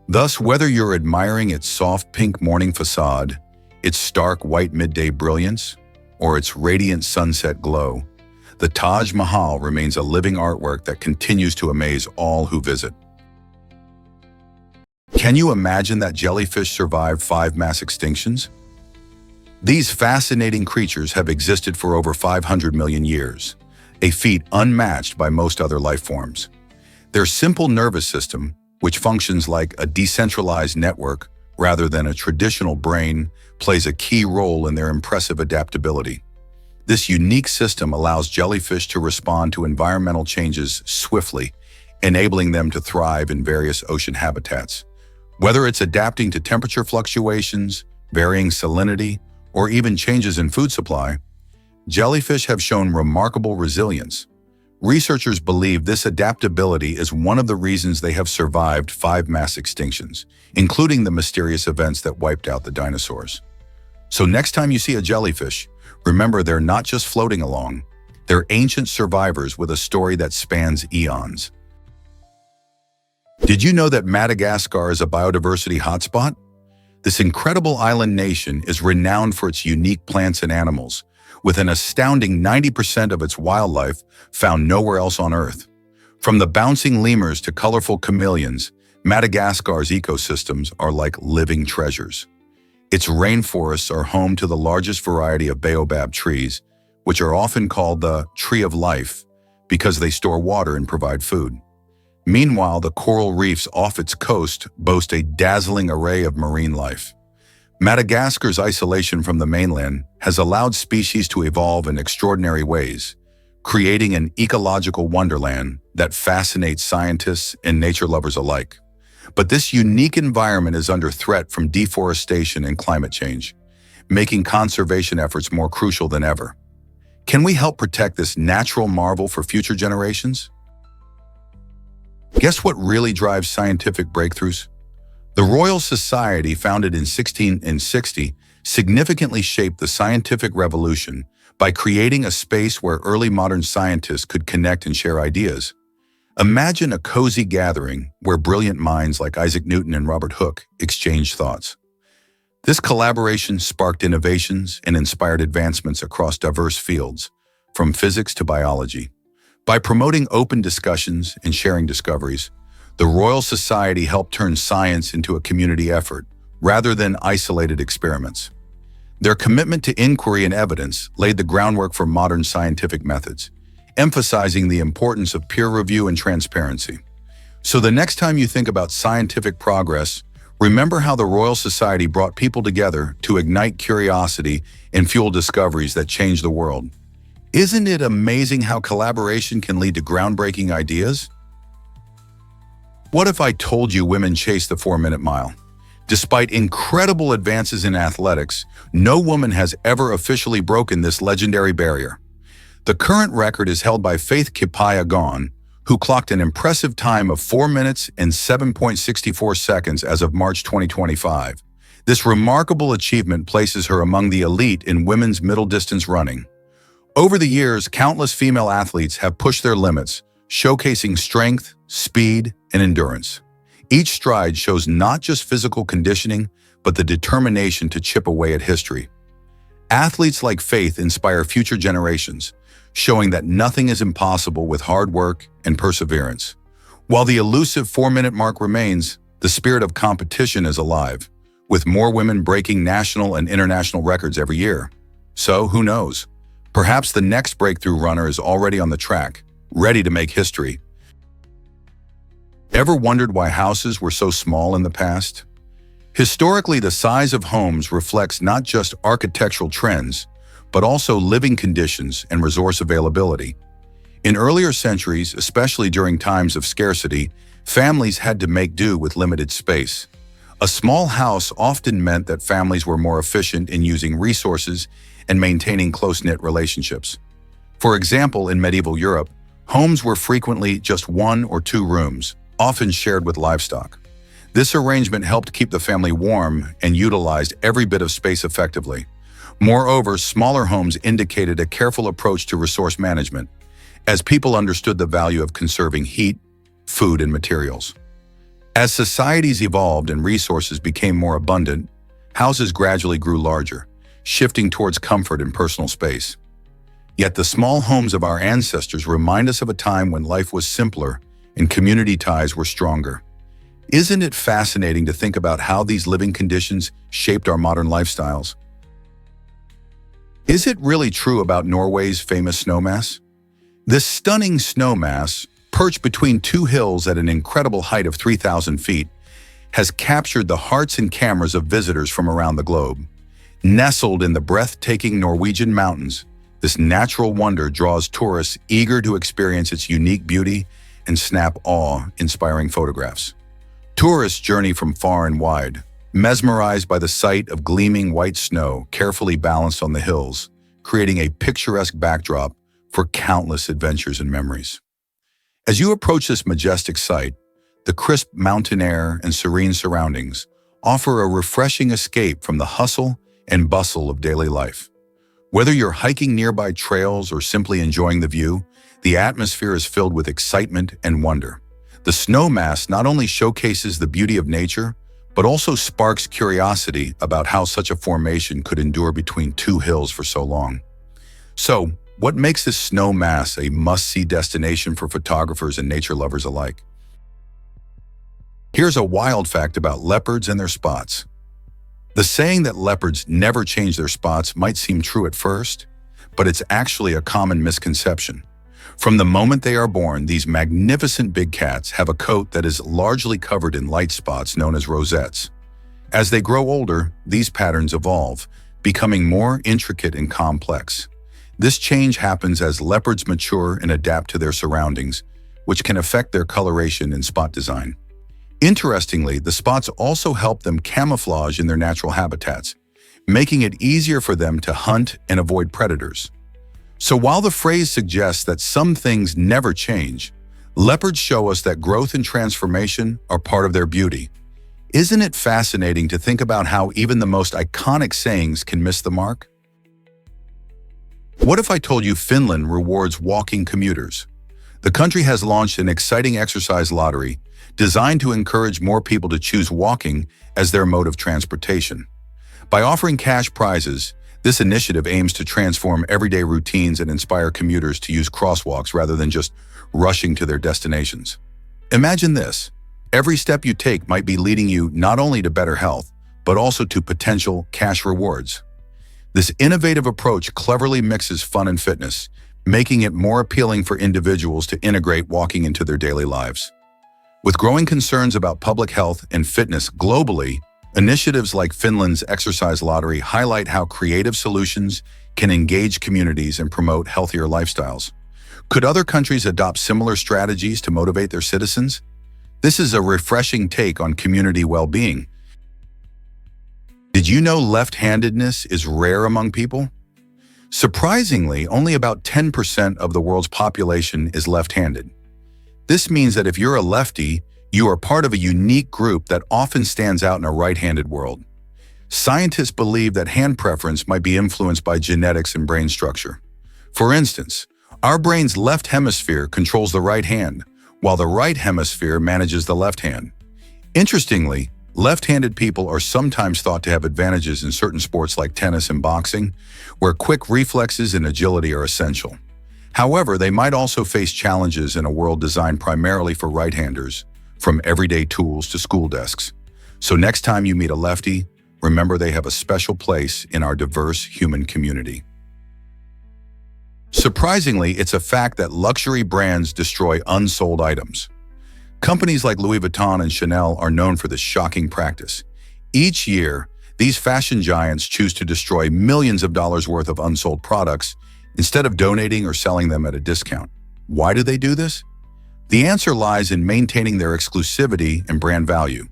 Thus, whether you're admiring its soft pink morning facade, its stark white midday brilliance, or its radiant sunset glow, the Taj Mahal remains a living artwork that continues to amaze all who visit. Can you imagine that jellyfish survived 5 mass extinctions? These fascinating creatures have existed for over 500 million years, a feat unmatched by most other life forms. Their simple nervous system, which functions like a decentralized network rather than a traditional brain, plays a key role in their impressive adaptability. This unique system allows jellyfish to respond to environmental changes swiftly, enabling them to thrive in various ocean habitats. Whether it's adapting to temperature fluctuations, varying salinity, or even changes in food supply, jellyfish have shown remarkable resilience. Researchers believe this adaptability is one of the reasons they have survived 5 mass extinctions, including the mysterious events that wiped out the dinosaurs. So next time you see a jellyfish, remember they're not just floating along, they're ancient survivors with a story that spans eons. Did you know that Madagascar is a biodiversity hotspot? This incredible island nation is renowned for its unique plants and animals, with an astounding 90% of its wildlife found nowhere else on Earth. From the bouncing lemurs to colorful chameleons, Madagascar's ecosystems are like living treasures. Its rainforests are home to the largest variety of baobab trees, which are often called the tree of life because they store water and provide food. Meanwhile, the coral reefs off its coast boast a dazzling array of marine life. Madagascar's isolation from the mainland has allowed species to evolve in extraordinary ways, creating an ecological wonderland that fascinates scientists and nature lovers alike. But this unique environment is under threat from deforestation and climate change, making conservation efforts more crucial than ever. Can we help protect this natural marvel for future generations? Guess what really drives scientific breakthroughs? The Royal Society, founded in 1660, significantly shaped the scientific revolution by creating a space where early modern scientists could connect and share ideas. Imagine a cozy gathering where brilliant minds like Isaac Newton and Robert Hooke exchanged thoughts. This collaboration sparked innovations and inspired advancements across diverse fields, from physics to biology. By promoting open discussions and sharing discoveries, the Royal Society helped turn science into a community effort, rather than isolated experiments. Their commitment to inquiry and evidence laid the groundwork for modern scientific methods, emphasizing the importance of peer review and transparency. So the next time you think about scientific progress, remember how the Royal Society brought people together to ignite curiosity and fuel discoveries that change the world. Isn't it amazing how collaboration can lead to groundbreaking ideas? What if I told you women chase the 4-minute mile? Despite incredible advances in athletics, no woman has ever officially broken this legendary barrier. The current record is held by Faith Kipyegon, who clocked an impressive time of 4 minutes and 7.64 seconds as of March 2025. This remarkable achievement places her among the elite in women's middle distance running. Over the years, countless female athletes have pushed their limits, showcasing strength, speed, and endurance. Each stride shows not just physical conditioning, but the determination to chip away at history. Athletes like Faith inspire future generations, showing that nothing is impossible with hard work and perseverance. While the elusive 4-minute mark remains, the spirit of competition is alive, with more women breaking national and international records every year. So, who knows? Perhaps the next breakthrough runner is already on the track, ready to make history. Ever wondered why houses were so small in the past? Historically, the size of homes reflects not just architectural trends, but also living conditions and resource availability. In earlier centuries, especially during times of scarcity, families had to make do with limited space. A small house often meant that families were more efficient in using resources and maintaining close-knit relationships. For example, in medieval Europe, homes were frequently just 1 or 2 rooms, often shared with livestock. This arrangement helped keep the family warm and utilized every bit of space effectively. Moreover, smaller homes indicated a careful approach to resource management, as people understood the value of conserving heat, food, and materials. As societies evolved and resources became more abundant, houses gradually grew larger, shifting towards comfort and personal space. Yet the small homes of our ancestors remind us of a time when life was simpler and community ties were stronger. Isn't it fascinating to think about how these living conditions shaped our modern lifestyles? Is it really true about Norway's famous snowmass? This stunning snowmass, perched between two hills at an incredible height of 3,000 feet, has captured the hearts and cameras of visitors from around the globe. Nestled in the breathtaking Norwegian mountains, this natural wonder draws tourists eager to experience its unique beauty and snap awe-inspiring photographs. Tourists journey from far and wide, mesmerized by the sight of gleaming white snow carefully balanced on the hills, creating a picturesque backdrop for countless adventures and memories. As you approach this majestic sight, the crisp mountain air and serene surroundings offer a refreshing escape from the hustle and bustle of daily life. Whether you're hiking nearby trails or simply enjoying the view, the atmosphere is filled with excitement and wonder. The snowmass not only showcases the beauty of nature, but also sparks curiosity about how such a formation could endure between two hills for so long. So, what makes this snow mass a must-see destination for photographers and nature lovers alike? Here's a wild fact about leopards and their spots. The saying that leopards never change their spots might seem true at first, but it's actually a common misconception. From the moment they are born, these magnificent big cats have a coat that is largely covered in light spots known as rosettes. As they grow older, these patterns evolve, becoming more intricate and complex. This change happens as leopards mature and adapt to their surroundings, which can affect their coloration and spot design. Interestingly, the spots also help them camouflage in their natural habitats, making it easier for them to hunt and avoid predators. So while the phrase suggests that some things never change, leopards show us that growth and transformation are part of their beauty. Isn't it fascinating to think about how even the most iconic sayings can miss the mark? What if I told you Finland rewards walking commuters? The country has launched an exciting exercise lottery designed to encourage more people to choose walking as their mode of transportation. By offering cash prizes, this initiative aims to transform everyday routines and inspire commuters to use crosswalks rather than just rushing to their destinations. Imagine this. Every step you take might be leading you not only to better health, but also to potential cash rewards. This innovative approach cleverly mixes fun and fitness, making it more appealing for individuals to integrate walking into their daily lives. With growing concerns about public health and fitness globally, initiatives like Finland's exercise lottery highlight how creative solutions can engage communities and promote healthier lifestyles. Could other countries adopt similar strategies to motivate their citizens? This is a refreshing take on community well-being. Did you know left-handedness is rare among people? Surprisingly, only about 10% of the world's population is left-handed. This means that if you're a lefty, you are part of a unique group that often stands out in a right-handed world. Scientists believe that hand preference might be influenced by genetics and brain structure. For instance, our brain's left hemisphere controls the right hand, while the right hemisphere manages the left hand. Interestingly, left-handed people are sometimes thought to have advantages in certain sports like tennis and boxing, where quick reflexes and agility are essential. However, they might also face challenges in a world designed primarily for right-handers, from everyday tools to school desks. So next time you meet a lefty, remember they have a special place in our diverse human community. Surprisingly, it's a fact that luxury brands destroy unsold items. Companies like Louis Vuitton and Chanel are known for this shocking practice. Each year, these fashion giants choose to destroy millions of dollars worth of unsold products instead of donating or selling them at a discount. Why do they do this? The answer lies in maintaining their exclusivity and brand value.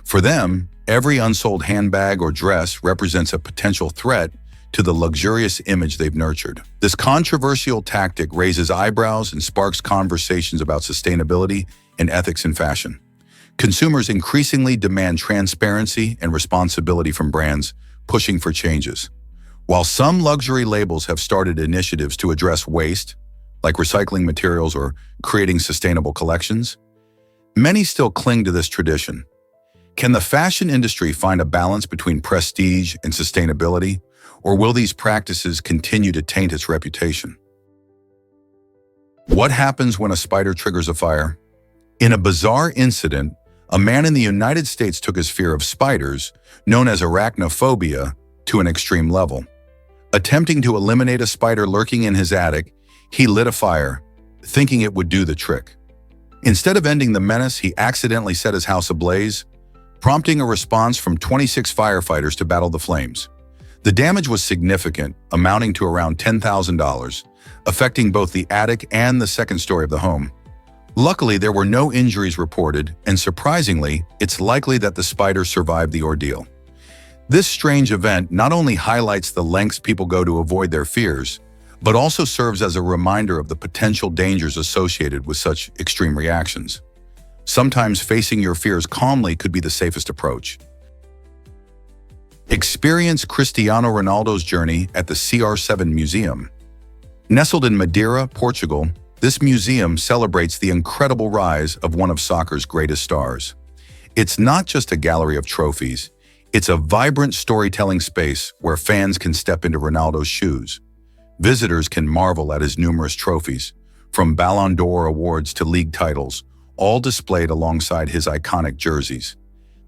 For them, every unsold handbag or dress represents a potential threat to the luxurious image they've nurtured. This controversial tactic raises eyebrows and sparks conversations about sustainability and ethics in fashion. Consumers increasingly demand transparency and responsibility from brands, pushing for changes. While some luxury labels have started initiatives to address waste, like recycling materials or creating sustainable collections, Many still cling to this tradition. Can the fashion industry find a balance between prestige and sustainability, or will these practices continue to taint its reputation? What happens when a spider triggers a fire? In a bizarre incident, a man in the United States took his fear of spiders, known as arachnophobia, to an extreme level. Attempting to eliminate a spider lurking in his attic, he lit a fire, thinking it would do the trick. Instead of ending the menace, he accidentally set his house ablaze, prompting a response from 26 firefighters to battle the flames. The damage was significant, amounting to around $10,000, affecting both the attic and the second story of the home. Luckily, there were no injuries reported, and surprisingly, it's likely that the spider survived the ordeal. This strange event not only highlights the lengths people go to avoid their fears, but also serves as a reminder of the potential dangers associated with such extreme reactions. Sometimes facing your fears calmly could be the safest approach. Experience Cristiano Ronaldo's journey at the CR7 Museum. Nestled in Madeira, Portugal, this museum celebrates the incredible rise of one of soccer's greatest stars. It's not just a gallery of trophies, it's a vibrant storytelling space where fans can step into Ronaldo's shoes. Visitors can marvel at his numerous trophies, from Ballon d'Or awards to league titles, all displayed alongside his iconic jerseys.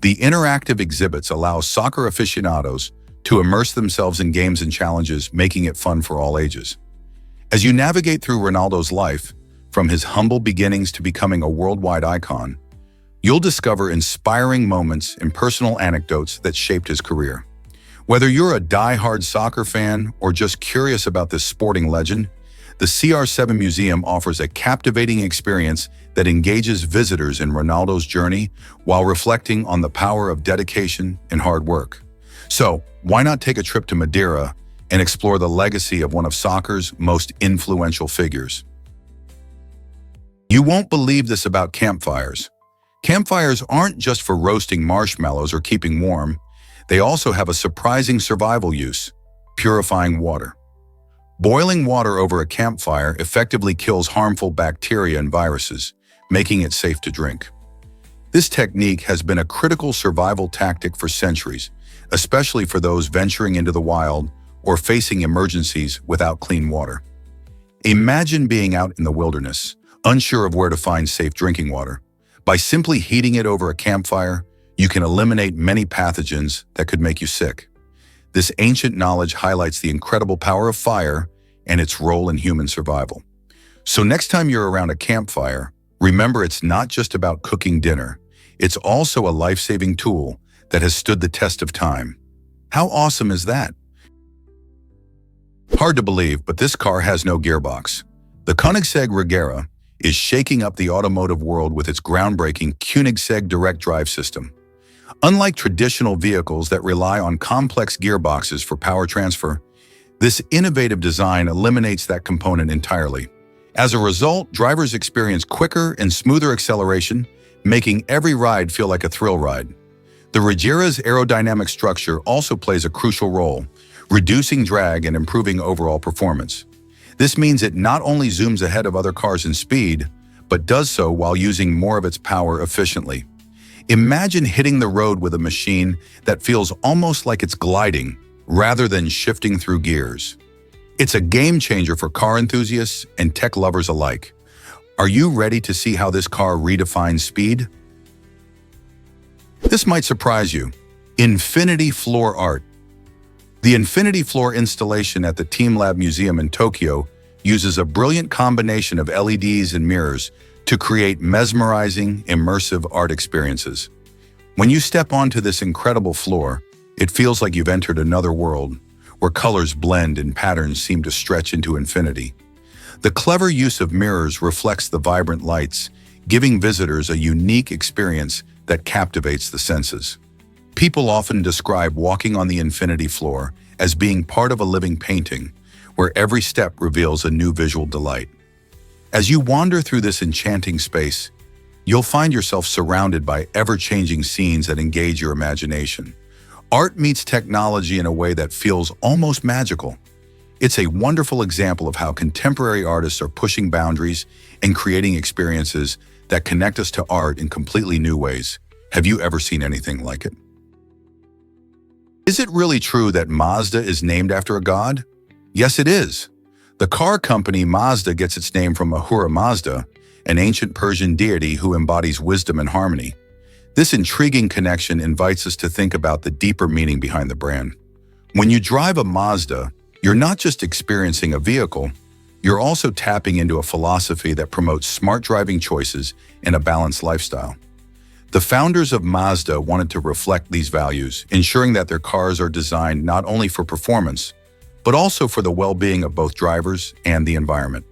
The interactive exhibits allow soccer aficionados to immerse themselves in games and challenges, making it fun for all ages. As you navigate through Ronaldo's life, from his humble beginnings to becoming a worldwide icon, you'll discover inspiring moments and personal anecdotes that shaped his career. Whether you're a die-hard soccer fan or just curious about this sporting legend, the CR7 Museum offers a captivating experience that engages visitors in Ronaldo's journey while reflecting on the power of dedication and hard work. So, why not take a trip to Madeira and explore the legacy of one of soccer's most influential figures? You won't believe this about campfires. Campfires aren't just for roasting marshmallows or keeping warm. They also have a surprising survival use: purifying water. Boiling water over a campfire effectively kills harmful bacteria and viruses, making it safe to drink. This technique has been a critical survival tactic for centuries, especially for those venturing into the wild or facing emergencies without clean water. Imagine being out in the wilderness, unsure of where to find safe drinking water. By simply heating it over a campfire, you can eliminate many pathogens that could make you sick. This ancient knowledge highlights the incredible power of fire and its role in human survival. So next time you're around a campfire, remember it's not just about cooking dinner. It's also a life-saving tool that has stood the test of time. How awesome is that? Hard to believe, but this car has no gearbox. The Koenigsegg Regera is shaking up the automotive world with its groundbreaking Koenigsegg direct drive system. Unlike traditional vehicles that rely on complex gearboxes for power transfer, this innovative design eliminates that component entirely. As a result, drivers experience quicker and smoother acceleration, making every ride feel like a thrill ride. The Regera's aerodynamic structure also plays a crucial role, reducing drag and improving overall performance. This means it not only zooms ahead of other cars in speed, but does so while using more of its power efficiently. Imagine hitting the road with a machine that feels almost like it's gliding rather than shifting through gears. It's a game changer for car enthusiasts and tech lovers alike. Are you ready to see how this car redefines speed? This might surprise you. Infinity Floor Art. The Infinity Floor installation at the TeamLab Museum in Tokyo uses a brilliant combination of LEDs and mirrors to create mesmerizing, immersive art experiences. When you step onto this incredible floor, it feels like you've entered another world, where colors blend and patterns seem to stretch into infinity. The clever use of mirrors reflects the vibrant lights, giving visitors a unique experience that captivates the senses. People often describe walking on the infinity floor as being part of a living painting, where every step reveals a new visual delight. As you wander through this enchanting space, you'll find yourself surrounded by ever-changing scenes that engage your imagination. Art meets technology in a way that feels almost magical. It's a wonderful example of how contemporary artists are pushing boundaries and creating experiences that connect us to art in completely new ways. Have you ever seen anything like it? Is it really true that Mazda is named after a god? Yes, it is. The car company Mazda gets its name from Ahura Mazda, an ancient Persian deity who embodies wisdom and harmony. This intriguing connection invites us to think about the deeper meaning behind the brand. When you drive a Mazda, you're not just experiencing a vehicle, you're also tapping into a philosophy that promotes smart driving choices and a balanced lifestyle. The founders of Mazda wanted to reflect these values, ensuring that their cars are designed not only for performance, but also for the well-being of both drivers and the environment.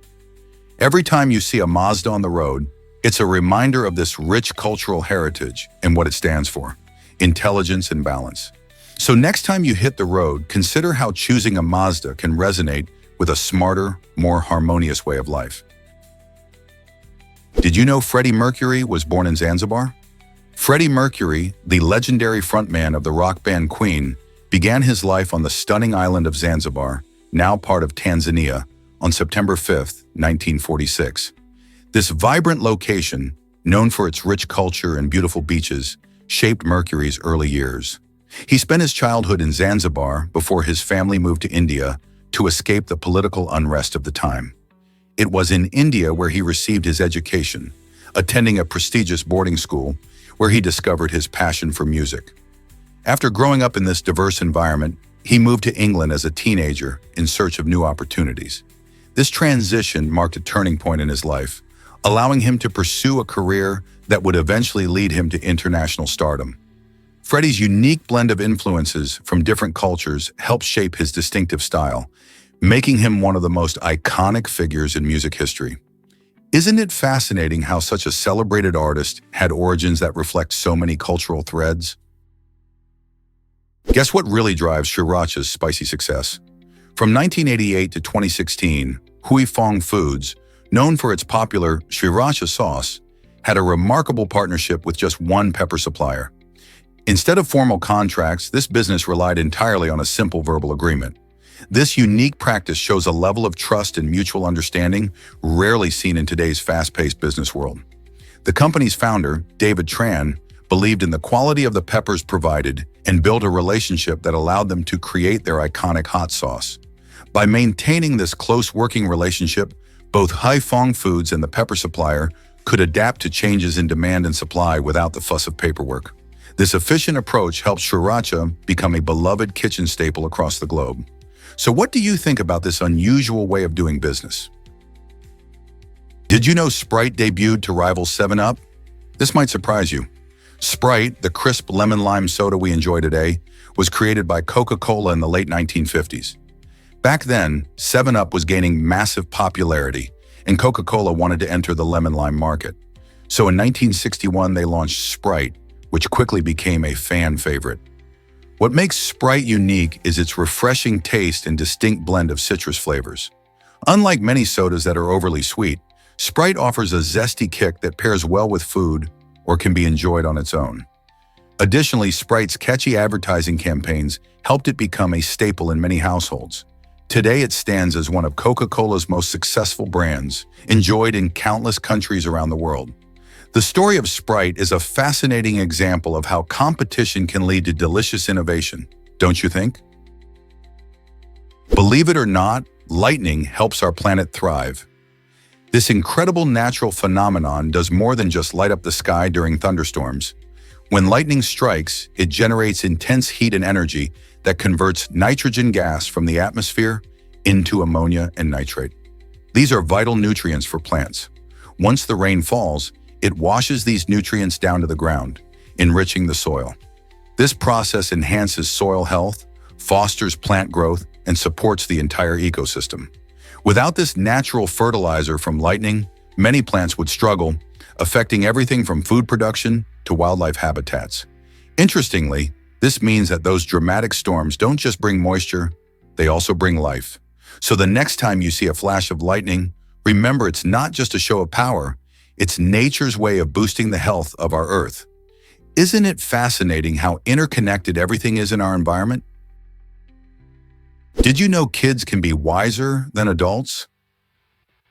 Every time you see a Mazda on the road, it's a reminder of this rich cultural heritage and what it stands for: intelligence and balance. So next time you hit the road, consider how choosing a Mazda can resonate with a smarter, more harmonious way of life. Did you know Freddie Mercury was born in Zanzibar? Freddie Mercury, the legendary frontman of the rock band Queen, began his life on the stunning island of Zanzibar, now part of Tanzania, on September 5, 1946. This vibrant location, known for its rich culture and beautiful beaches, shaped Mercury's early years. He spent his childhood in Zanzibar before his family moved to India to escape the political unrest of the time. It was in India where he received his education, attending a prestigious boarding school where he discovered his passion for music. After growing up in this diverse environment, he moved to England as a teenager in search of new opportunities. This transition marked a turning point in his life, allowing him to pursue a career that would eventually lead him to international stardom. Freddie's unique blend of influences from different cultures helped shape his distinctive style, making him one of the most iconic figures in music history. Isn't it fascinating how such a celebrated artist had origins that reflect so many cultural threads? Guess what really drives Sriracha's spicy success? From 1988 to 2016, Hui Fong Foods, known for its popular Sriracha sauce, had a remarkable partnership with just one pepper supplier. Instead of formal contracts, this business relied entirely on a simple verbal agreement. This unique practice shows a level of trust and mutual understanding rarely seen in today's fast-paced business world. The company's founder, David Tran, believed in the quality of the peppers provided and built a relationship that allowed them to create their iconic hot sauce. By maintaining this close working relationship, both Hai Fong Foods and the pepper supplier could adapt to changes in demand and supply without the fuss of paperwork. This efficient approach helped Sriracha become a beloved kitchen staple across the globe. So what do you think about this unusual way of doing business? Did you know Sprite debuted to rival 7-Up? This might surprise you. Sprite, the crisp lemon-lime soda we enjoy today, was created by Coca-Cola in the late 1950s. Back then, 7-Up was gaining massive popularity, and Coca-Cola wanted to enter the lemon-lime market. So in 1961, they launched Sprite, which quickly became a fan favorite. What makes Sprite unique is its refreshing taste and distinct blend of citrus flavors. Unlike many sodas that are overly sweet, Sprite offers a zesty kick that pairs well with food or can be enjoyed on its own. Additionally, Sprite's catchy advertising campaigns helped it become a staple in many households. Today, it stands as one of Coca-Cola's most successful brands, enjoyed in countless countries around the world. The story of Sprite is a fascinating example of how competition can lead to delicious innovation, don't you think? Believe it or not, lightning helps our planet thrive. This incredible natural phenomenon does more than just light up the sky during thunderstorms. When lightning strikes, it generates intense heat and energy that converts nitrogen gas from the atmosphere into ammonia and nitrate. These are vital nutrients for plants. Once the rain falls, it washes these nutrients down to the ground, enriching the soil. This process enhances soil health, fosters plant growth, and supports the entire ecosystem. Without this natural fertilizer from lightning, many plants would struggle, affecting everything from food production to wildlife habitats. Interestingly, this means that those dramatic storms don't just bring moisture, they also bring life. So the next time you see a flash of lightning, remember it's not just a show of power, it's nature's way of boosting the health of our Earth. Isn't it fascinating how interconnected everything is in our environment? Did you know kids can be wiser than adults?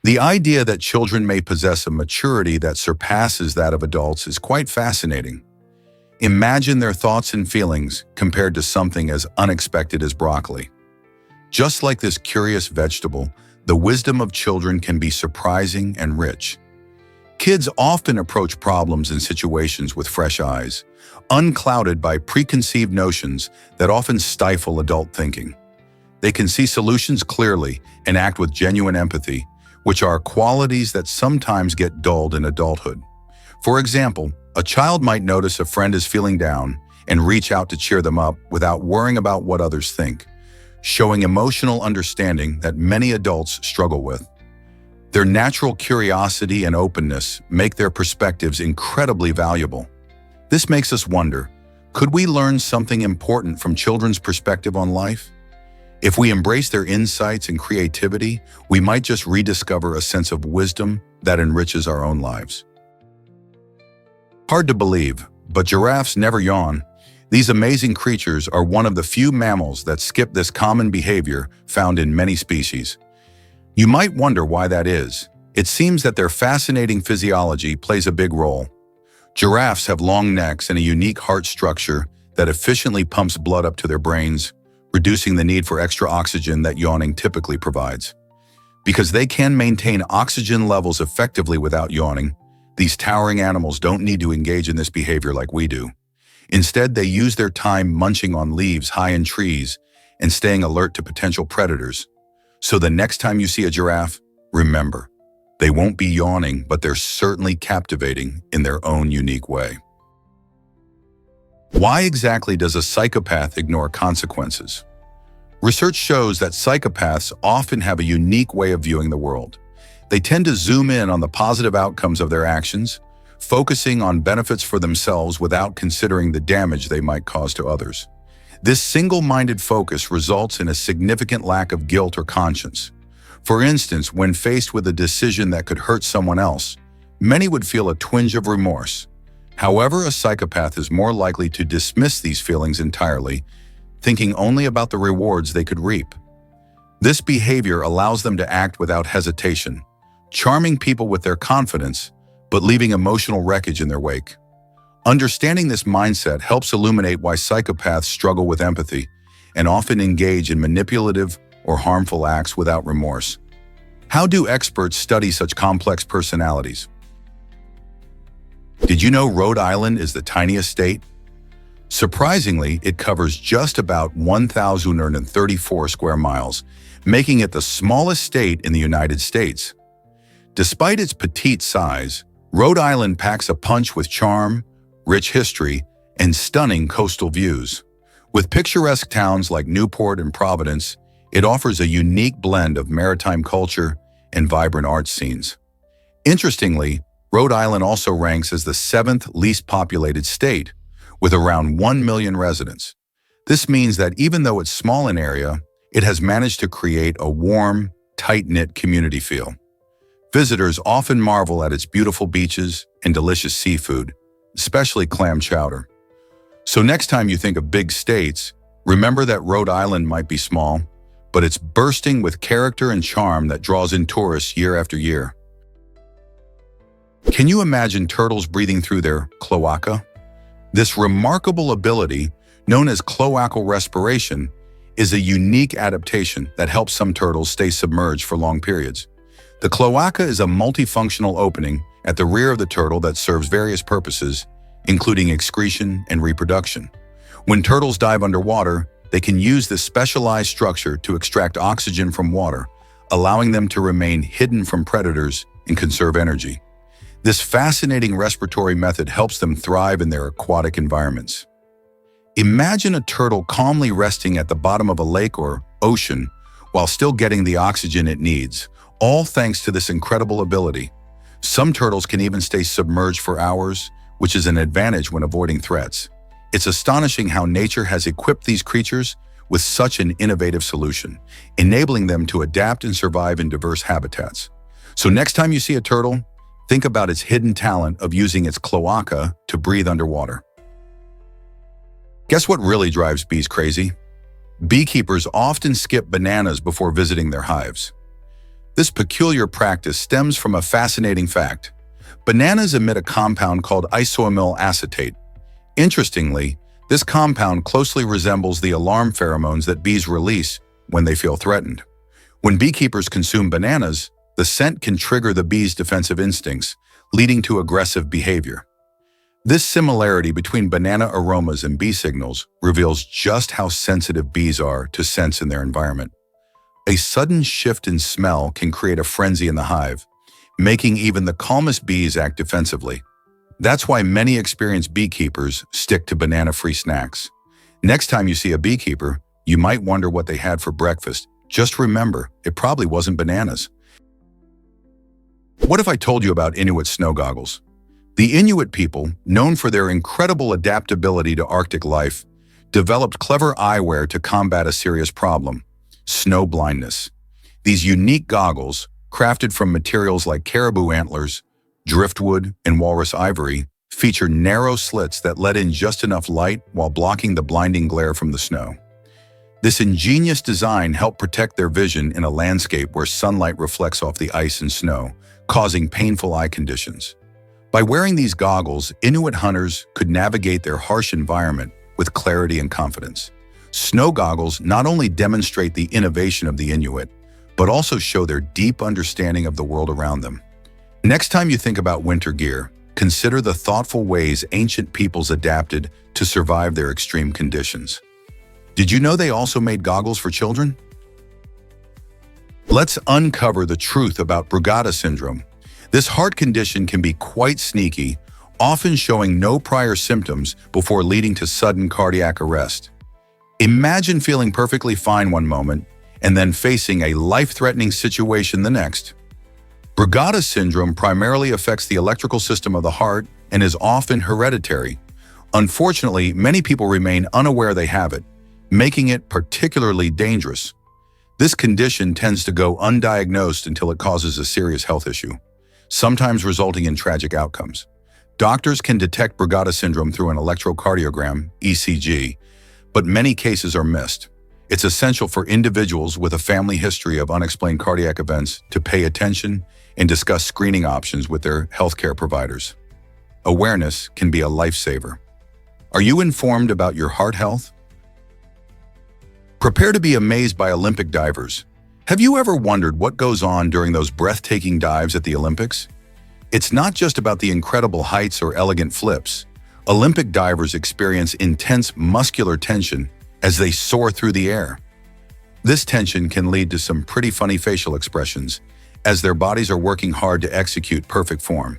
The idea that children may possess a maturity that surpasses that of adults is quite fascinating. Imagine their thoughts and feelings compared to something as unexpected as broccoli. Just like this curious vegetable, the wisdom of children can be surprising and rich. Kids often approach problems and situations with fresh eyes, unclouded by preconceived notions that often stifle adult thinking. They can see solutions clearly and act with genuine empathy, which are qualities that sometimes get dulled in adulthood. For example, a child might notice a friend is feeling down and reach out to cheer them up without worrying about what others think, showing emotional understanding that many adults struggle with. Their natural curiosity and openness make their perspectives incredibly valuable. This makes us wonder, could we learn something important from children's perspective on life? If we embrace their insights and creativity, we might just rediscover a sense of wisdom that enriches our own lives. Hard to believe, but giraffes never yawn. These amazing creatures are one of the few mammals that skip this common behavior found in many species. You might wonder why that is. It seems that their fascinating physiology plays a big role. Giraffes have long necks and a unique heart structure that efficiently pumps blood up to their brains, reducing the need for extra oxygen that yawning typically provides. Because they can maintain oxygen levels effectively without yawning, these towering animals don't need to engage in this behavior like we do. Instead, they use their time munching on leaves high in trees and staying alert to potential predators. So the next time you see a giraffe, remember, they won't be yawning, but they're certainly captivating in their own unique way. Why exactly does a psychopath ignore consequences? Research shows that psychopaths often have a unique way of viewing the world. They tend to zoom in on the positive outcomes of their actions, focusing on benefits for themselves without considering the damage they might cause to others. This single-minded focus results in a significant lack of guilt or conscience. For instance, when faced with a decision that could hurt someone else, many would feel a twinge of remorse. However, a psychopath is more likely to dismiss these feelings entirely, thinking only about the rewards they could reap. This behavior allows them to act without hesitation, charming people with their confidence, but leaving emotional wreckage in their wake. Understanding this mindset helps illuminate why psychopaths struggle with empathy and often engage in manipulative or harmful acts without remorse. How do experts study such complex personalities? Did you know Rhode Island is the tiniest state? Surprisingly, it covers just about 1,034 square miles, making it the smallest state in the United States. Despite its petite size, Rhode Island packs a punch with charm, rich history, and stunning coastal views. With picturesque towns like Newport and Providence, it offers a unique blend of maritime culture and vibrant art scenes. Interestingly, Rhode Island also ranks as the 7th least populated state, with around 1 million residents. This means that even though it's small in area, it has managed to create a warm, tight-knit community feel. Visitors often marvel at its beautiful beaches and delicious seafood, especially clam chowder. So next time you think of big states, remember that Rhode Island might be small, but it's bursting with character and charm that draws in tourists year after year. Can you imagine turtles breathing through their cloaca? This remarkable ability, known as cloacal respiration, is a unique adaptation that helps some turtles stay submerged for long periods. The cloaca is a multifunctional opening at the rear of the turtle that serves various purposes, including excretion and reproduction. When turtles dive underwater, they can use this specialized structure to extract oxygen from water, allowing them to remain hidden from predators and conserve energy. This fascinating respiratory method helps them thrive in their aquatic environments. Imagine a turtle calmly resting at the bottom of a lake or ocean while still getting the oxygen it needs, all thanks to this incredible ability. Some turtles can even stay submerged for hours, which is an advantage when avoiding threats. It's astonishing how nature has equipped these creatures with such an innovative solution, enabling them to adapt and survive in diverse habitats. So next time you see a turtle, think about its hidden talent of using its cloaca to breathe underwater. Guess what really drives bees crazy? Beekeepers often skip bananas before visiting their hives. This peculiar practice stems from a fascinating fact. Bananas emit a compound called isoamyl acetate. Interestingly, this compound closely resembles the alarm pheromones that bees release when they feel threatened. When beekeepers consume bananas, the scent can trigger the bees' defensive instincts, leading to aggressive behavior. This similarity between banana aromas and bee signals reveals just how sensitive bees are to scents in their environment. A sudden shift in smell can create a frenzy in the hive, making even the calmest bees act defensively. That's why many experienced beekeepers stick to banana-free snacks. Next time you see a beekeeper, you might wonder what they had for breakfast. Just remember, it probably wasn't bananas. What if I told you about Inuit snow goggles? The Inuit people, known for their incredible adaptability to Arctic life, developed clever eyewear to combat a serious problem: snow blindness. These unique goggles, crafted from materials like caribou antlers, driftwood, and walrus ivory, feature narrow slits that let in just enough light while blocking the blinding glare from the snow. This ingenious design helped protect their vision in a landscape where sunlight reflects off the ice and snow, causing painful eye conditions. By wearing these goggles, Inuit hunters could navigate their harsh environment with clarity and confidence. Snow goggles not only demonstrate the innovation of the Inuit, but also show their deep understanding of the world around them. Next time you think about winter gear, consider the thoughtful ways ancient peoples adapted to survive their extreme conditions. Did you know they also made goggles for children? Let's uncover the truth about Brugada syndrome. This heart condition can be quite sneaky, often showing no prior symptoms before leading to sudden cardiac arrest. Imagine feeling perfectly fine one moment and then facing a life-threatening situation the next. Brugada syndrome primarily affects the electrical system of the heart and is often hereditary. Unfortunately, many people remain unaware they have it, making it particularly dangerous. This condition tends to go undiagnosed until it causes a serious health issue, sometimes resulting in tragic outcomes. Doctors can detect Brugada syndrome through an electrocardiogram, ECG, but many cases are missed. It's essential for individuals with a family history of unexplained cardiac events to pay attention and discuss screening options with their healthcare providers. Awareness can be a lifesaver. Are you informed about your heart health? Prepare to be amazed by Olympic divers. Have you ever wondered what goes on during those breathtaking dives at the Olympics? It's not just about the incredible heights or elegant flips. Olympic divers experience intense muscular tension as they soar through the air. This tension can lead to some pretty funny facial expressions, as their bodies are working hard to execute perfect form.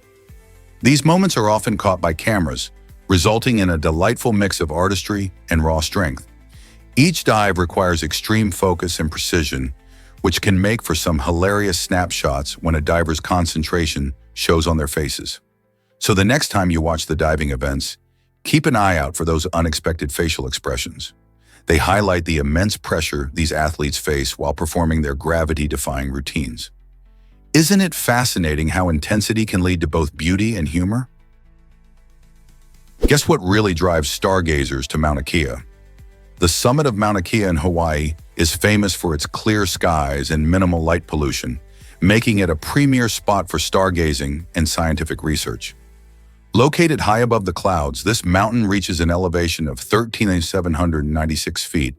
These moments are often caught by cameras, resulting in a delightful mix of artistry and raw strength. Each dive requires extreme focus and precision, which can make for some hilarious snapshots when a diver's concentration shows on their faces. So the next time you watch the diving events, keep an eye out for those unexpected facial expressions. They highlight the immense pressure these athletes face while performing their gravity-defying routines. Isn't it fascinating how intensity can lead to both beauty and humor? Guess what really drives stargazers to Mauna Kea? The summit of Mauna Kea in Hawaii is famous for its clear skies and minimal light pollution, making it a premier spot for stargazing and scientific research. Located high above the clouds, this mountain reaches an elevation of 13,796 feet,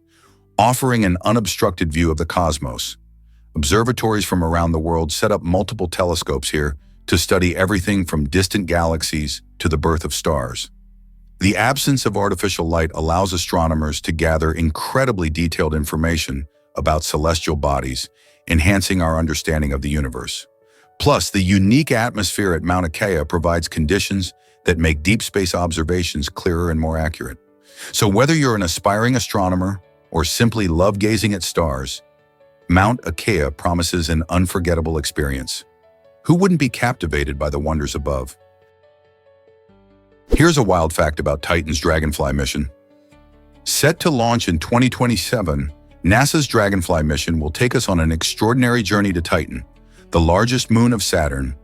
offering an unobstructed view of the cosmos. Observatories from around the world set up multiple telescopes here to study everything from distant galaxies to the birth of stars. The absence of artificial light allows astronomers to gather incredibly detailed information about celestial bodies, enhancing our understanding of the universe. Plus, the unique atmosphere at Mauna Kea provides conditions that make deep space observations clearer and more accurate. So whether you're an aspiring astronomer or simply love gazing at stars, Mount Akea promises an unforgettable experience. Who wouldn't be captivated by the wonders above? Here's a wild fact about Titan's Dragonfly mission. Set to launch in 2027, NASA's Dragonfly mission will take us on an extraordinary journey to Titan, the largest moon of Saturn.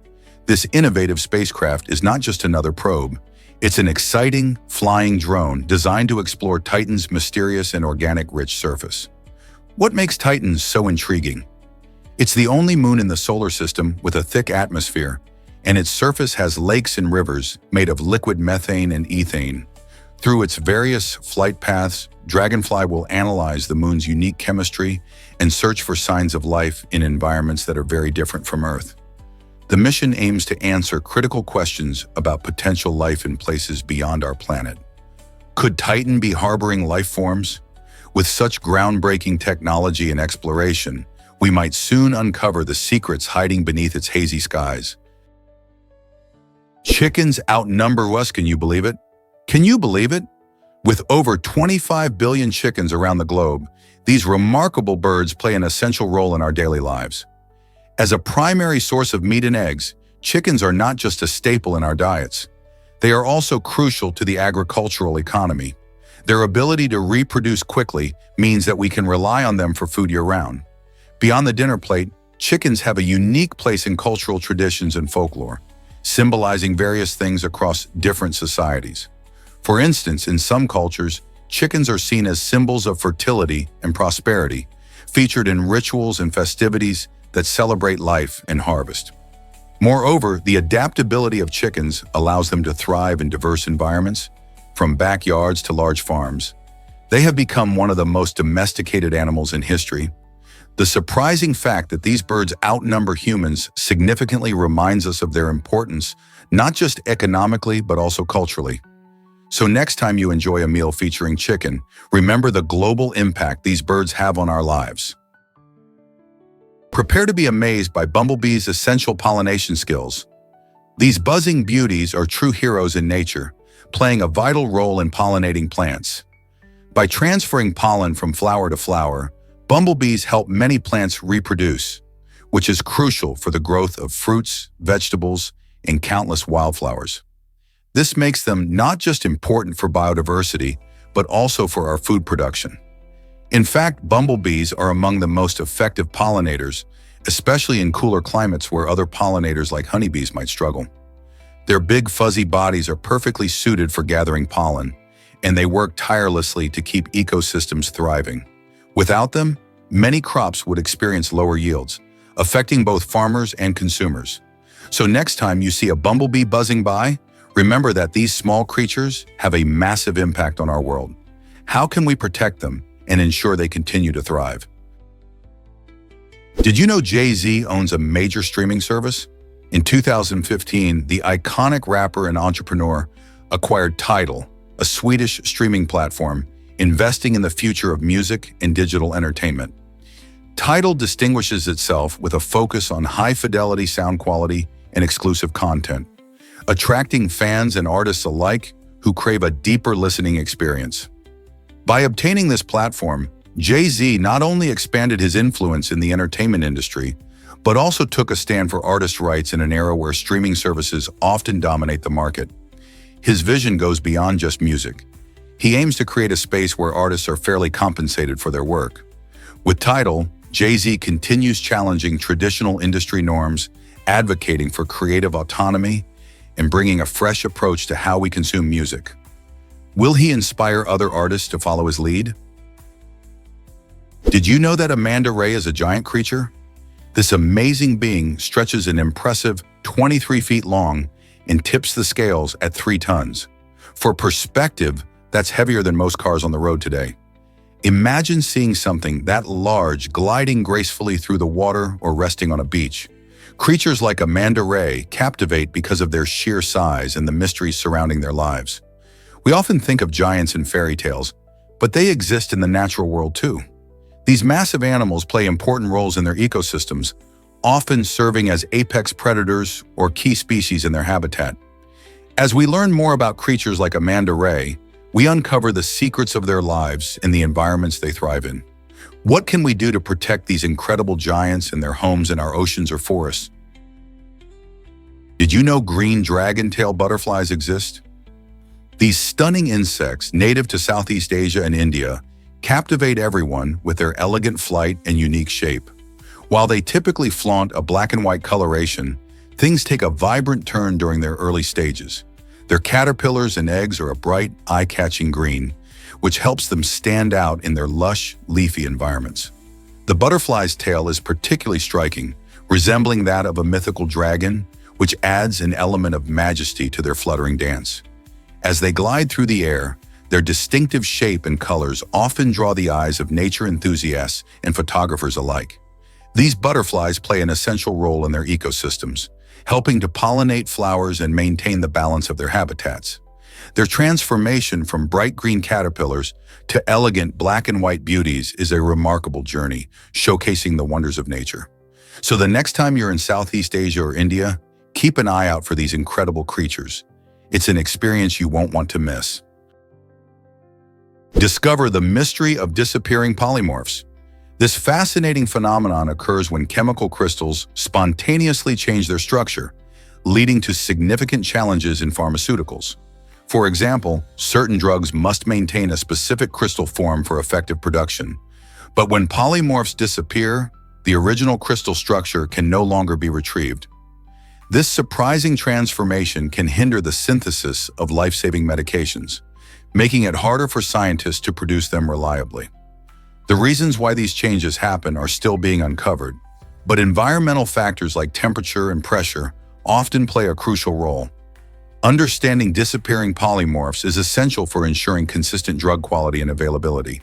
This innovative spacecraft is not just another probe. It's an exciting, flying drone designed to explore Titan's mysterious and organic-rich surface. What makes Titan so intriguing? It's the only moon in the solar system with a thick atmosphere, and its surface has lakes and rivers made of liquid methane and ethane. Through its various flight paths, Dragonfly will analyze the moon's unique chemistry and search for signs of life in environments that are very different from Earth. The mission aims to answer critical questions about potential life in places beyond our planet. Could Titan be harboring life forms? With such groundbreaking technology and exploration, we might soon uncover the secrets hiding beneath its hazy skies. Chickens outnumber us, can you believe it? Can you believe it? With over 25 billion chickens around the globe, these remarkable birds play an essential role in our daily lives. As a primary source of meat and eggs, chickens are not just a staple in our diets. They are also crucial to the agricultural economy. Their ability to reproduce quickly means that we can rely on them for food year-round. Beyond the dinner plate, chickens have a unique place in cultural traditions and folklore, symbolizing various things across different societies. For instance, in some cultures, chickens are seen as symbols of fertility and prosperity, featured in rituals and festivities that celebrate life and harvest. Moreover, the adaptability of chickens allows them to thrive in diverse environments, from backyards to large farms. They have become one of the most domesticated animals in history. The surprising fact that these birds outnumber humans significantly reminds us of their importance, not just economically, but also culturally. So next time you enjoy a meal featuring chicken, remember the global impact these birds have on our lives. Prepare to be amazed by bumblebees' essential pollination skills. These buzzing beauties are true heroes in nature, playing a vital role in pollinating plants. By transferring pollen from flower to flower, bumblebees help many plants reproduce, which is crucial for the growth of fruits, vegetables, and countless wildflowers. This makes them not just important for biodiversity, but also for our food production. In fact, bumblebees are among the most effective pollinators, especially in cooler climates where other pollinators like honeybees might struggle. Their big fuzzy bodies are perfectly suited for gathering pollen, and they work tirelessly to keep ecosystems thriving. Without them, many crops would experience lower yields, affecting both farmers and consumers. So next time you see a bumblebee buzzing by, remember that these small creatures have a massive impact on our world. How can we protect them and ensure they continue to thrive? Did you know Jay-Z owns a major streaming service? In 2015, the iconic rapper and entrepreneur acquired Tidal, a Swedish streaming platform, investing in the future of music and digital entertainment. Tidal distinguishes itself with a focus on high-fidelity sound quality and exclusive content, attracting fans and artists alike who crave a deeper listening experience. By obtaining this platform, Jay-Z not only expanded his influence in the entertainment industry, but also took a stand for artist rights in an era where streaming services often dominate the market. His vision goes beyond just music. He aims to create a space where artists are fairly compensated for their work. With Tidal, Jay-Z continues challenging traditional industry norms, advocating for creative autonomy, and bringing a fresh approach to how we consume music. Will he inspire other artists to follow his lead? Did you know that a manta ray is a giant creature? This amazing being stretches an impressive 23 feet long and tips the scales at 3 tons. For perspective, that's heavier than most cars on the road today. Imagine seeing something that large gliding gracefully through the water or resting on a beach. Creatures like a manta ray captivate because of their sheer size and the mysteries surrounding their lives. We often think of giants in fairy tales, but they exist in the natural world too. These massive animals play important roles in their ecosystems, often serving as apex predators or key species in their habitat. As we learn more about creatures like a manta ray, we uncover the secrets of their lives and the environments they thrive in. What can we do to protect these incredible giants and their homes in our oceans or forests? Did you know green dragon-tail butterflies exist? These stunning insects, native to Southeast Asia and India, captivate everyone with their elegant flight and unique shape. While they typically flaunt a black and white coloration, things take a vibrant turn during their early stages. Their caterpillars and eggs are a bright, eye-catching green, which helps them stand out in their lush, leafy environments. The butterfly's tail is particularly striking, resembling that of a mythical dragon, which adds an element of majesty to their fluttering dance. As they glide through the air, their distinctive shape and colors often draw the eyes of nature enthusiasts and photographers alike. These butterflies play an essential role in their ecosystems, helping to pollinate flowers and maintain the balance of their habitats. Their transformation from bright green caterpillars to elegant black and white beauties is a remarkable journey, showcasing the wonders of nature. So the next time you're in Southeast Asia or India, keep an eye out for these incredible creatures. It's an experience you won't want to miss. Discover the mystery of disappearing polymorphs. This fascinating phenomenon occurs when chemical crystals spontaneously change their structure, leading to significant challenges in pharmaceuticals. For example, certain drugs must maintain a specific crystal form for effective production. But when polymorphs disappear, the original crystal structure can no longer be retrieved. This surprising transformation can hinder the synthesis of life-saving medications, making it harder for scientists to produce them reliably. The reasons why these changes happen are still being uncovered, but environmental factors like temperature and pressure often play a crucial role. Understanding disappearing polymorphs is essential for ensuring consistent drug quality and availability.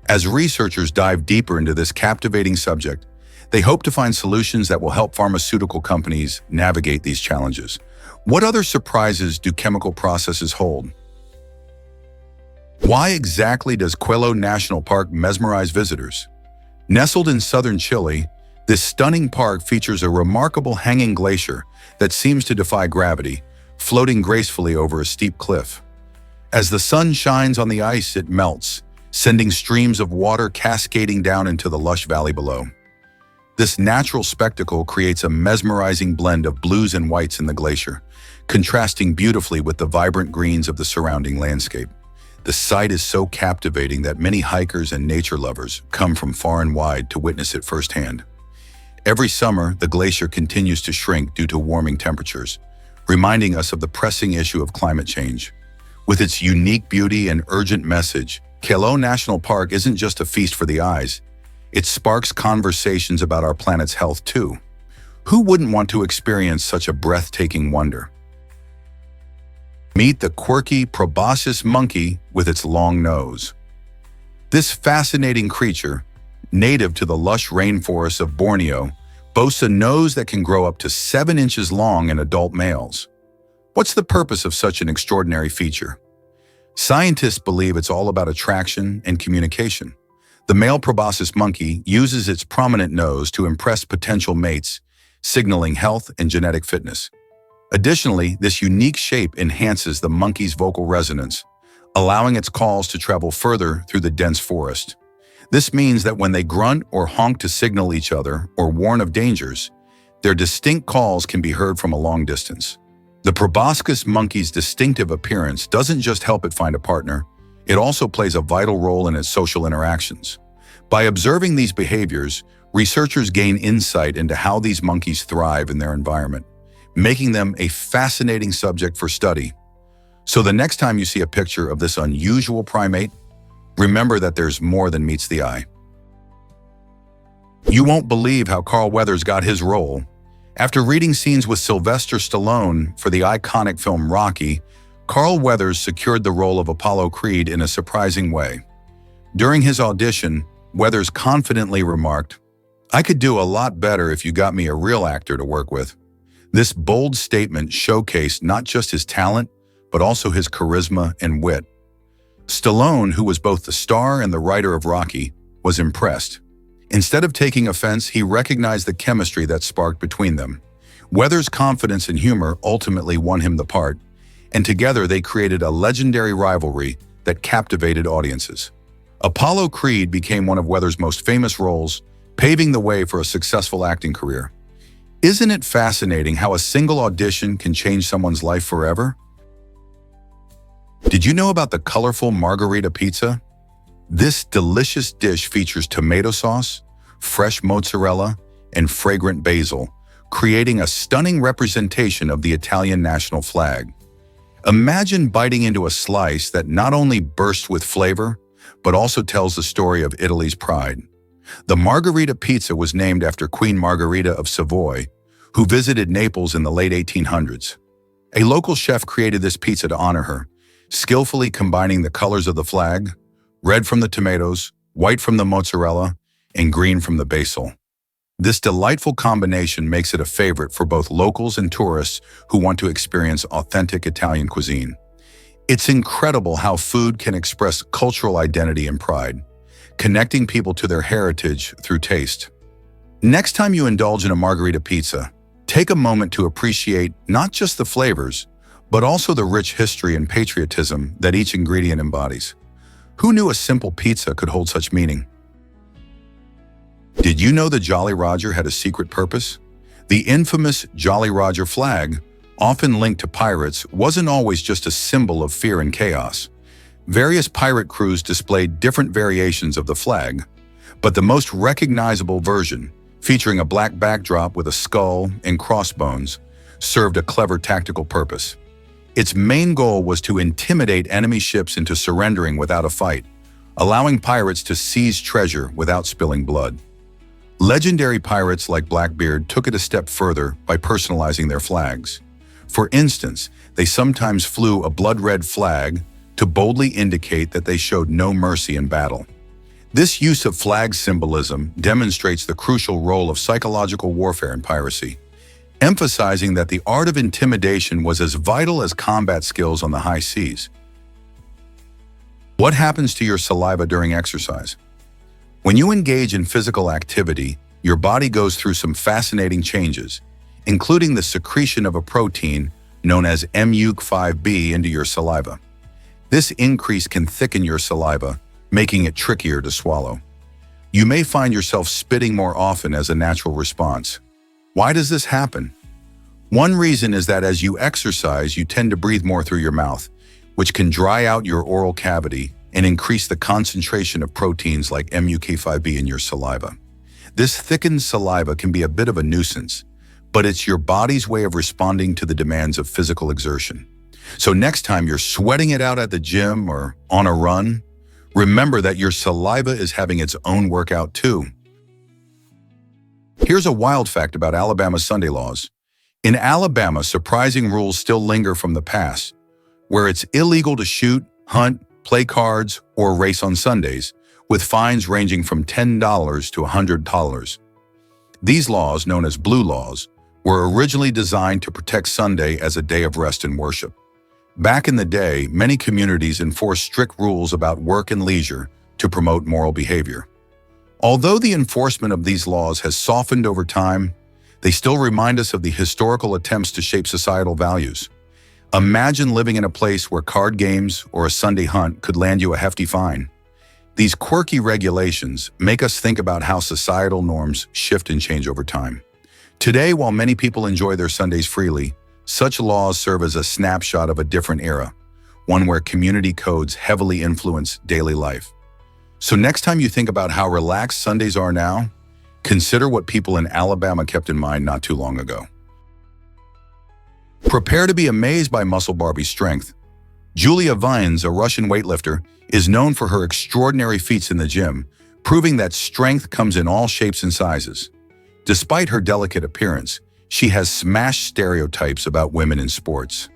As researchers dive deeper into this captivating subject, they hope to find solutions that will help pharmaceutical companies navigate these challenges. What other surprises do chemical processes hold? Why exactly does Quello National Park mesmerize visitors? Nestled in southern Chile, this stunning park features a remarkable hanging glacier that seems to defy gravity, floating gracefully over a steep cliff. As the sun shines on the ice, it melts, sending streams of water cascading down into the lush valley below. This natural spectacle creates a mesmerizing blend of blues and whites in the glacier, contrasting beautifully with the vibrant greens of the surrounding landscape. The sight is so captivating that many hikers and nature lovers come from far and wide to witness it firsthand. Every summer, the glacier continues to shrink due to warming temperatures, reminding us of the pressing issue of climate change. With its unique beauty and urgent message, Quello National Park isn't just a feast for the eyes. It sparks conversations about our planet's health too. Who wouldn't want to experience such a breathtaking wonder? Meet the quirky proboscis monkey with its long nose. This fascinating creature, native to the lush rainforests of Borneo, boasts a nose that can grow up to 7 inches long in adult males. What's the purpose of such an extraordinary feature? Scientists believe it's all about attraction and communication. The male proboscis monkey uses its prominent nose to impress potential mates, signaling health and genetic fitness. Additionally, this unique shape enhances the monkey's vocal resonance, allowing its calls to travel further through the dense forest. This means that when they grunt or honk to signal each other or warn of dangers, their distinct calls can be heard from a long distance. The proboscis monkey's distinctive appearance doesn't just help it find a partner, it also plays a vital role in its social interactions. By observing these behaviors, researchers gain insight into how these monkeys thrive in their environment, making them a fascinating subject for study. So the next time you see a picture of this unusual primate, remember that there's more than meets the eye. You won't believe how Carl Weathers got his role. After reading scenes with Sylvester Stallone for the iconic film Rocky, Carl Weathers secured the role of Apollo Creed in a surprising way. During his audition, Weathers confidently remarked, "I could do a lot better if you got me a real actor to work with." This bold statement showcased not just his talent, but also his charisma and wit. Stallone, who was both the star and the writer of Rocky, was impressed. Instead of taking offense, he recognized the chemistry that sparked between them. Weathers' confidence and humor ultimately won him the part, and together they created a legendary rivalry that captivated audiences. Apollo Creed became one of Weathers' most famous roles, paving the way for a successful acting career. Isn't it fascinating how a single audition can change someone's life forever? Did you know about the colorful margarita pizza? This delicious dish features tomato sauce, fresh mozzarella, and fragrant basil, creating a stunning representation of the Italian national flag. Imagine biting into a slice that not only bursts with flavor, but also tells the story of Italy's pride. The Margherita pizza was named after Queen Margherita of Savoy, who visited Naples in the late 1800s. A local chef created this pizza to honor her, skillfully combining the colors of the flag, red from the tomatoes, white from the mozzarella, and green from the basil. This delightful combination makes it a favorite for both locals and tourists who want to experience authentic Italian cuisine. It's incredible how food can express cultural identity and pride, connecting people to their heritage through taste. Next time you indulge in a margherita pizza, take a moment to appreciate not just the flavors, but also the rich history and patriotism that each ingredient embodies. Who knew a simple pizza could hold such meaning? Did you know the Jolly Roger had a secret purpose? The infamous Jolly Roger flag, often linked to pirates, wasn't always just a symbol of fear and chaos. Various pirate crews displayed different variations of the flag, but the most recognizable version, featuring a black backdrop with a skull and crossbones, served a clever tactical purpose. Its main goal was to intimidate enemy ships into surrendering without a fight, allowing pirates to seize treasure without spilling blood. Legendary pirates like Blackbeard took it a step further by personalizing their flags. For instance, they sometimes flew a blood-red flag to boldly indicate that they showed no mercy in battle. This use of flag symbolism demonstrates the crucial role of psychological warfare in piracy, emphasizing that the art of intimidation was as vital as combat skills on the high seas. What happens to your saliva during exercise? When you engage in physical activity, your body goes through some fascinating changes, including the secretion of a protein known as MUC5B into your saliva. This increase can thicken your saliva, making it trickier to swallow. You may find yourself spitting more often as a natural response. Why does this happen? One reason is that as you exercise, you tend to breathe more through your mouth, which can dry out your oral cavity and increase the concentration of proteins like MUC5B in your saliva. This thickened saliva can be a bit of a nuisance, but it's your body's way of responding to the demands of physical exertion. So next time you're sweating it out at the gym or on a run, remember that your saliva is having its own workout too. Here's a wild fact about Alabama's Sunday laws. In Alabama, surprising rules still linger from the past, where it's illegal to shoot, hunt, play cards, or race on Sundays, with fines ranging from $10 to $100. These laws, known as blue laws, were originally designed to protect Sunday as a day of rest and worship. Back in the day, many communities enforced strict rules about work and leisure to promote moral behavior. Although the enforcement of these laws has softened over time, they still remind us of the historical attempts to shape societal values. Imagine living in a place where card games or a Sunday hunt could land you a hefty fine. These quirky regulations make us think about how societal norms shift and change over time. Today, while many people enjoy their Sundays freely, such laws serve as a snapshot of a different era, one where community codes heavily influence daily life. So next time you think about how relaxed Sundays are now, consider what people in Alabama kept in mind not too long ago. Prepare to be amazed by Muscle Barbie's strength. Julia Vines, a Russian weightlifter, is known for her extraordinary feats in the gym, proving that strength comes in all shapes and sizes. Despite her delicate appearance, she has smashed stereotypes about women in sports.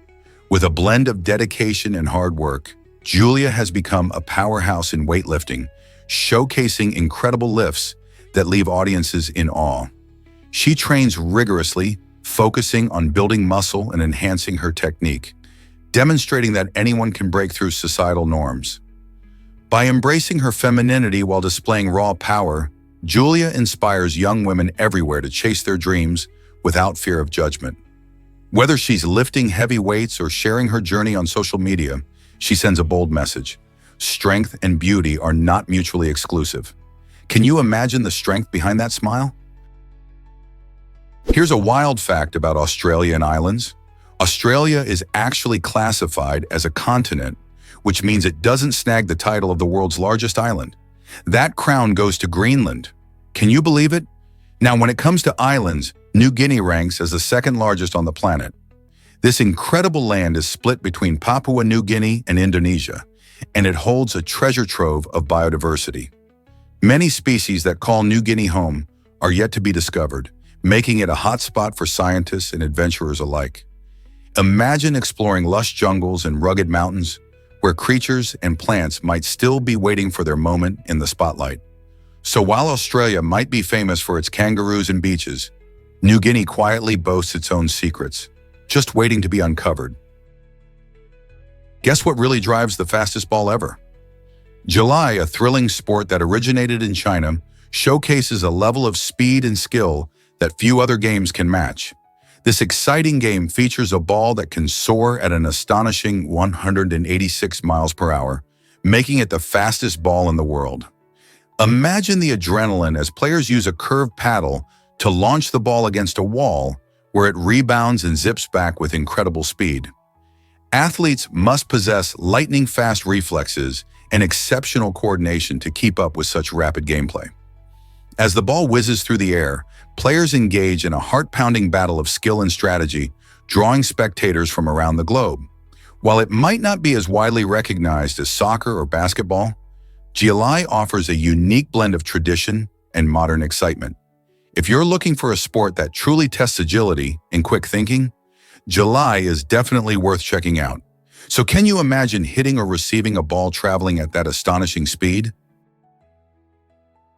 With a blend of dedication and hard work, Julia has become a powerhouse in weightlifting, showcasing incredible lifts that leave audiences in awe. She trains rigorously, focusing on building muscle and enhancing her technique, demonstrating that anyone can break through societal norms. By embracing her femininity while displaying raw power, Julia inspires young women everywhere to chase their dreams without fear of judgment. Whether she's lifting heavy weights or sharing her journey on social media, she sends a bold message. Strength and beauty are not mutually exclusive. Can you imagine the strength behind that smile? Here's a wild fact about Australia and islands. Australia is actually classified as a continent, which means it doesn't snag the title of the world's largest island. That crown goes to Greenland. Can you believe it? Now, when it comes to islands, New Guinea ranks as the second largest on the planet. This incredible land is split between Papua New Guinea and Indonesia, and it holds a treasure trove of biodiversity. Many species that call New Guinea home are yet to be discovered, making it a hotspot for scientists and adventurers alike. Imagine exploring lush jungles and rugged mountains where creatures and plants might still be waiting for their moment in the spotlight. So while Australia might be famous for its kangaroos and beaches, New Guinea quietly boasts its own secrets, just waiting to be uncovered. Guess what really drives the fastest ball ever? July, a thrilling sport that originated in China, showcases a level of speed and skill that few other games can match. This exciting game features a ball that can soar at an astonishing 186 miles per hour, making it the fastest ball in the world. Imagine the adrenaline as players use a curved paddle to launch the ball against a wall where it rebounds and zips back with incredible speed. Athletes must possess lightning-fast reflexes and exceptional coordination to keep up with such rapid gameplay. As the ball whizzes through the air, players engage in a heart-pounding battle of skill and strategy, drawing spectators from around the globe. While it might not be as widely recognized as soccer or basketball, GLI offers a unique blend of tradition and modern excitement. If you're looking for a sport that truly tests agility and quick thinking, GLI is definitely worth checking out. So can you imagine hitting or receiving a ball traveling at that astonishing speed?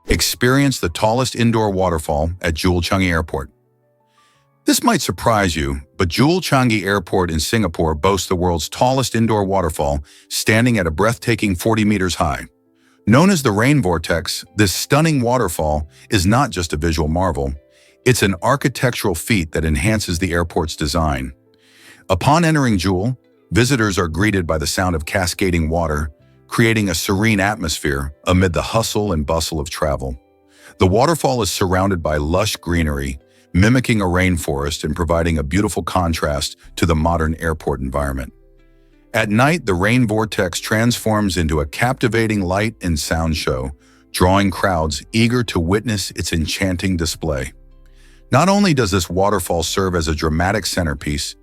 Experience the tallest indoor waterfall at Jewel Changi Airport. This might surprise you, but Jewel Changi Airport in Singapore boasts the world's tallest indoor waterfall, standing at a breathtaking 40 meters high. Known as the Rain Vortex, this stunning waterfall is not just a visual marvel. It's an architectural feat that enhances the airport's design. Upon entering Jewel, visitors are greeted by the sound of cascading water, creating a serene atmosphere amid the hustle and bustle of travel. The waterfall is surrounded by lush greenery, mimicking a rainforest and providing a beautiful contrast to the modern airport environment. At night, the Rain Vortex transforms into a captivating light and sound show, drawing crowds eager to witness its enchanting display. Not only does this waterfall serve as a dramatic centerpiece,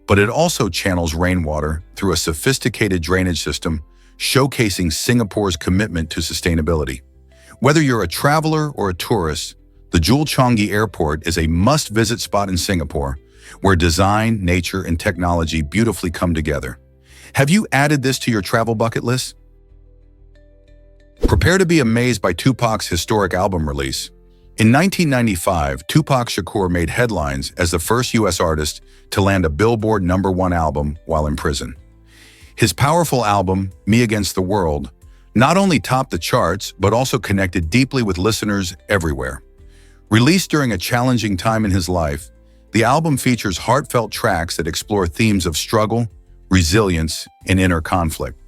but it also channels rainwater through a sophisticated drainage system, showcasing Singapore's commitment to sustainability. Whether you're a traveler or a tourist, the Jewel Changi Airport is a must-visit spot in Singapore, where design, nature, and technology beautifully come together. Have you added this to your travel bucket list? Prepare to be amazed by Tupac's historic album release. In 1995, Tupac Shakur made headlines as the first U.S. artist to land a Billboard #1 album while in prison. His powerful album, Me Against the World, not only topped the charts, but also connected deeply with listeners everywhere. Released during a challenging time in his life, the album features heartfelt tracks that explore themes of struggle, resilience, and inner conflict.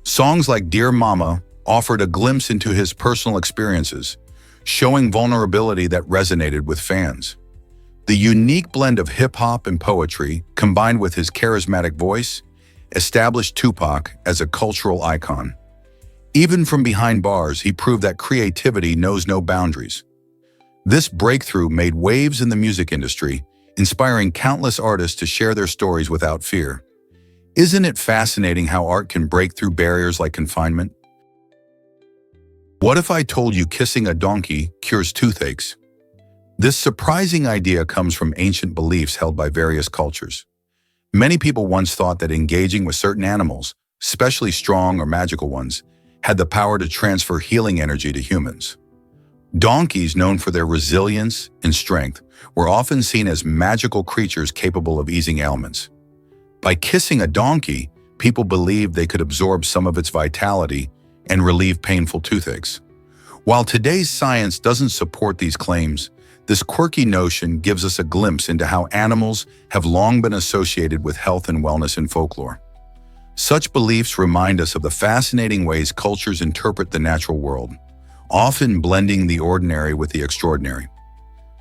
Songs like Dear Mama offered a glimpse into his personal experiences, showing vulnerability that resonated with fans. The unique blend of hip-hop and poetry, combined with his charismatic voice, established Tupac as a cultural icon. Even from behind bars, he proved that creativity knows no boundaries. This breakthrough made waves in the music industry, inspiring countless artists to share their stories without fear. Isn't it fascinating how art can break through barriers like confinement? What if I told you kissing a donkey cures toothaches? This surprising idea comes from ancient beliefs held by various cultures. Many people once thought that engaging with certain animals, especially strong or magical ones, had the power to transfer healing energy to humans. Donkeys, known for their resilience and strength, were often seen as magical creatures capable of easing ailments. By kissing a donkey, people believed they could absorb some of its vitality and relieve painful toothaches. While today's science doesn't support these claims, this quirky notion gives us a glimpse into how animals have long been associated with health and wellness in folklore. Such beliefs remind us of the fascinating ways cultures interpret the natural world, often blending the ordinary with the extraordinary.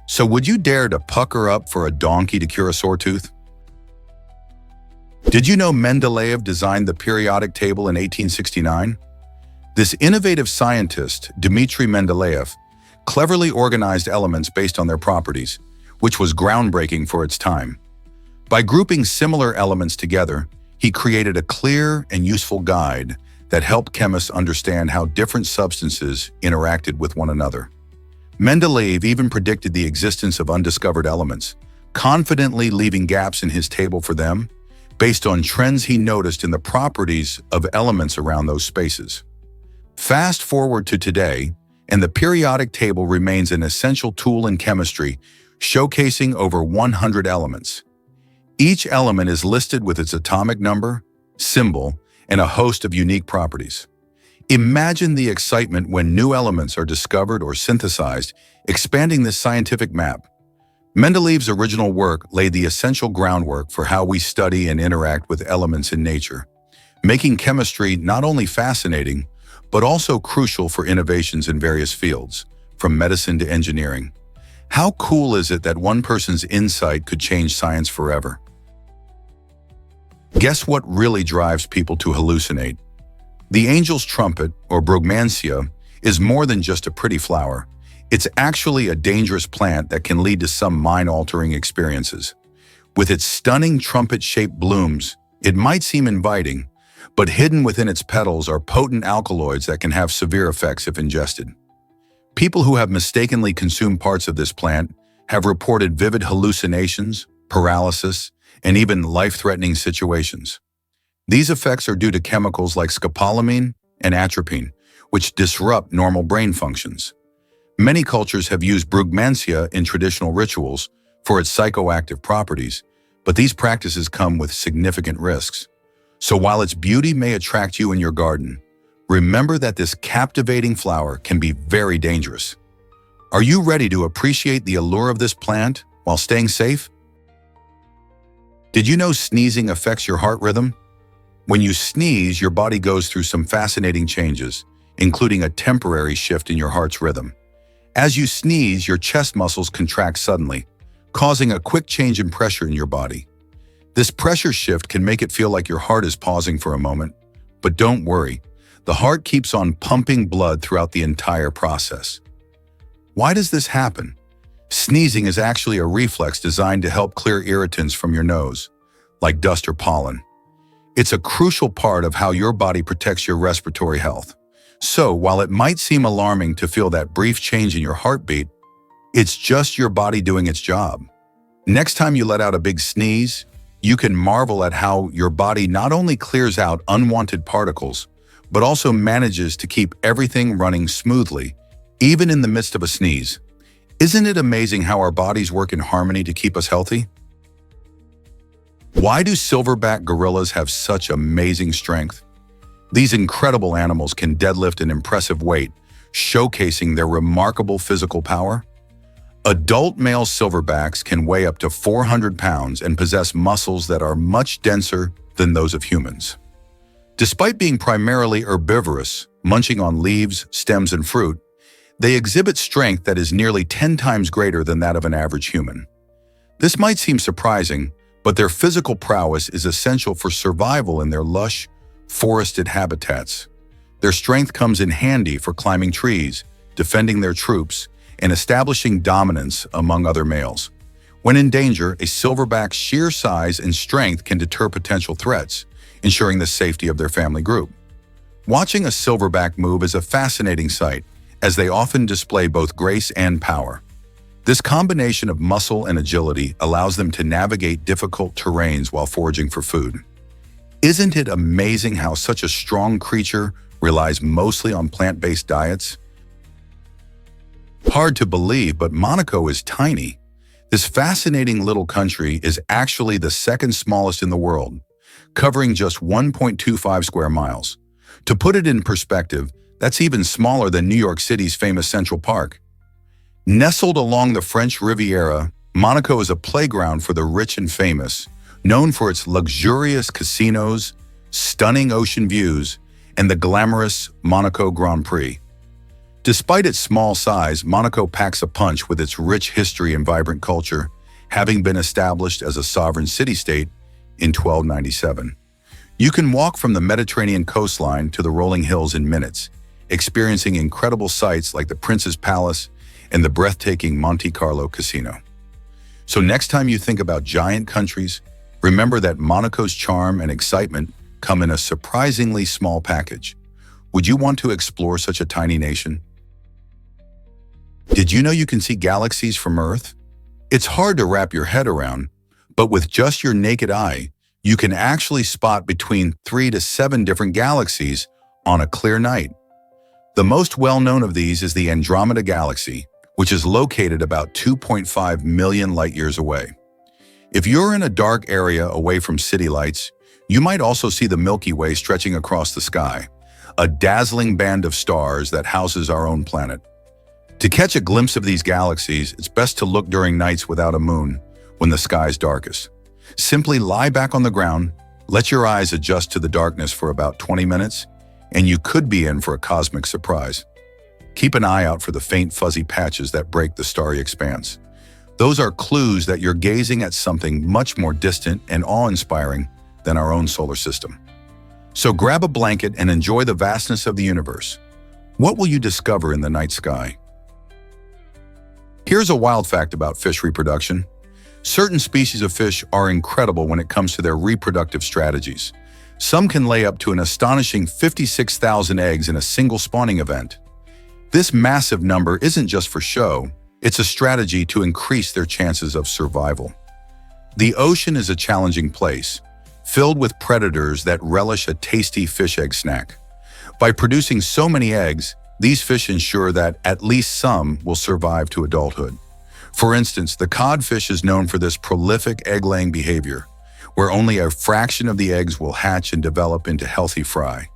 So would you dare to pucker up for a donkey to cure a sore tooth? Did you know Mendeleev designed the periodic table in 1869? This innovative scientist, Dmitry Mendeleev, cleverly organized elements based on their properties, which was groundbreaking for its time. By grouping similar elements together, he created a clear and useful guide that helped chemists understand how different substances interacted with one another. Mendeleev even predicted the existence of undiscovered elements, confidently leaving gaps in his table for them, based on trends he noticed in the properties of elements around those spaces. Fast forward to today, and the periodic table remains an essential tool in chemistry, showcasing over 100 elements. Each element is listed with its atomic number, symbol, and a host of unique properties. Imagine the excitement when new elements are discovered or synthesized, expanding this scientific map. Mendeleev's original work laid the essential groundwork for how we study and interact with elements in nature, making chemistry not only fascinating, but also crucial for innovations in various fields, from medicine to engineering. How cool is it that one person's insight could change science forever? Guess what really drives people to hallucinate? The angel's trumpet, or brugmansia, is more than just a pretty flower. It's actually a dangerous plant that can lead to some mind-altering experiences. With its stunning trumpet-shaped blooms, it might seem inviting, but hidden within its petals are potent alkaloids that can have severe effects if ingested. People who have mistakenly consumed parts of this plant have reported vivid hallucinations, paralysis, and even life-threatening situations. These effects are due to chemicals like scopolamine and atropine, which disrupt normal brain functions. Many cultures have used brugmansia in traditional rituals for its psychoactive properties, but these practices come with significant risks. So while its beauty may attract you in your garden, remember that this captivating flower can be very dangerous. Are you ready to appreciate the allure of this plant while staying safe? Did you know sneezing affects your heart rhythm? When you sneeze, your body goes through some fascinating changes, including a temporary shift in your heart's rhythm. As you sneeze, your chest muscles contract suddenly, causing a quick change in pressure in your body. This pressure shift can make it feel like your heart is pausing for a moment, but don't worry, the heart keeps on pumping blood throughout the entire process. Why does this happen? Sneezing is actually a reflex designed to help clear irritants from your nose, like dust or pollen. It's a crucial part of how your body protects your respiratory health. So, while it might seem alarming to feel that brief change in your heartbeat, it's just your body doing its job. Next time you let out a big sneeze, you can marvel at how your body not only clears out unwanted particles, but also manages to keep everything running smoothly, even in the midst of a sneeze. Isn't it amazing how our bodies work in harmony to keep us healthy? Why do silverback gorillas have such amazing strength? These incredible animals can deadlift an impressive weight, showcasing their remarkable physical power. Adult male silverbacks can weigh up to 400 pounds and possess muscles that are much denser than those of humans. Despite being primarily herbivorous, munching on leaves, stems, and fruit, they exhibit strength that is nearly 10 times greater than that of an average human. This might seem surprising, but their physical prowess is essential for survival in their lush, forested habitats. Their strength comes in handy for climbing trees, defending their troops, and establishing dominance among other males. When in danger, a silverback's sheer size and strength can deter potential threats, ensuring the safety of their family group. Watching a silverback move is a fascinating sight, as they often display both grace and power. This combination of muscle and agility allows them to navigate difficult terrains while foraging for food. Isn't it amazing how such a strong creature relies mostly on plant-based diets? Hard to believe, but Monaco is tiny. This fascinating little country is actually the second smallest in the world, covering just 1.25 square miles. To put it in perspective, that's even smaller than New York City's famous Central Park. Nestled along the French Riviera, Monaco is a playground for the rich and famous, known for its luxurious casinos, stunning ocean views, and the glamorous Monaco Grand Prix. Despite its small size, Monaco packs a punch with its rich history and vibrant culture, having been established as a sovereign city-state in 1297. You can walk from the Mediterranean coastline to the rolling hills in minutes, experiencing incredible sights like the Prince's Palace and the breathtaking Monte Carlo Casino. So next time you think about giant countries, remember that Monaco's charm and excitement come in a surprisingly small package. Would you want to explore such a tiny nation? Did you know you can see galaxies from Earth? It's hard to wrap your head around, but with just your naked eye, you can actually spot between 3 to 7 different galaxies on a clear night. The most well-known of these is the Andromeda Galaxy, which is located about 2.5 million light-years away. If you're in a dark area away from city lights, you might also see the Milky Way stretching across the sky, a dazzling band of stars that houses our own planet. To catch a glimpse of these galaxies, it's best to look during nights without a moon, when the sky's darkest. Simply lie back on the ground, let your eyes adjust to the darkness for about 20 minutes, and you could be in for a cosmic surprise. Keep an eye out for the faint fuzzy patches that break the starry expanse. Those are clues that you're gazing at something much more distant and awe-inspiring than our own solar system. So grab a blanket and enjoy the vastness of the universe. What will you discover in the night sky? Here's a wild fact about fish reproduction. Certain species of fish are incredible when it comes to their reproductive strategies. Some can lay up to an astonishing 56,000 eggs in a single spawning event. This massive number isn't just for show, it's a strategy to increase their chances of survival. The ocean is a challenging place, filled with predators that relish a tasty fish egg snack. By producing so many eggs, these fish ensure that at least some will survive to adulthood. For instance, the codfish is known for this prolific egg-laying behavior, where only a fraction of the eggs will hatch and develop into healthy fry.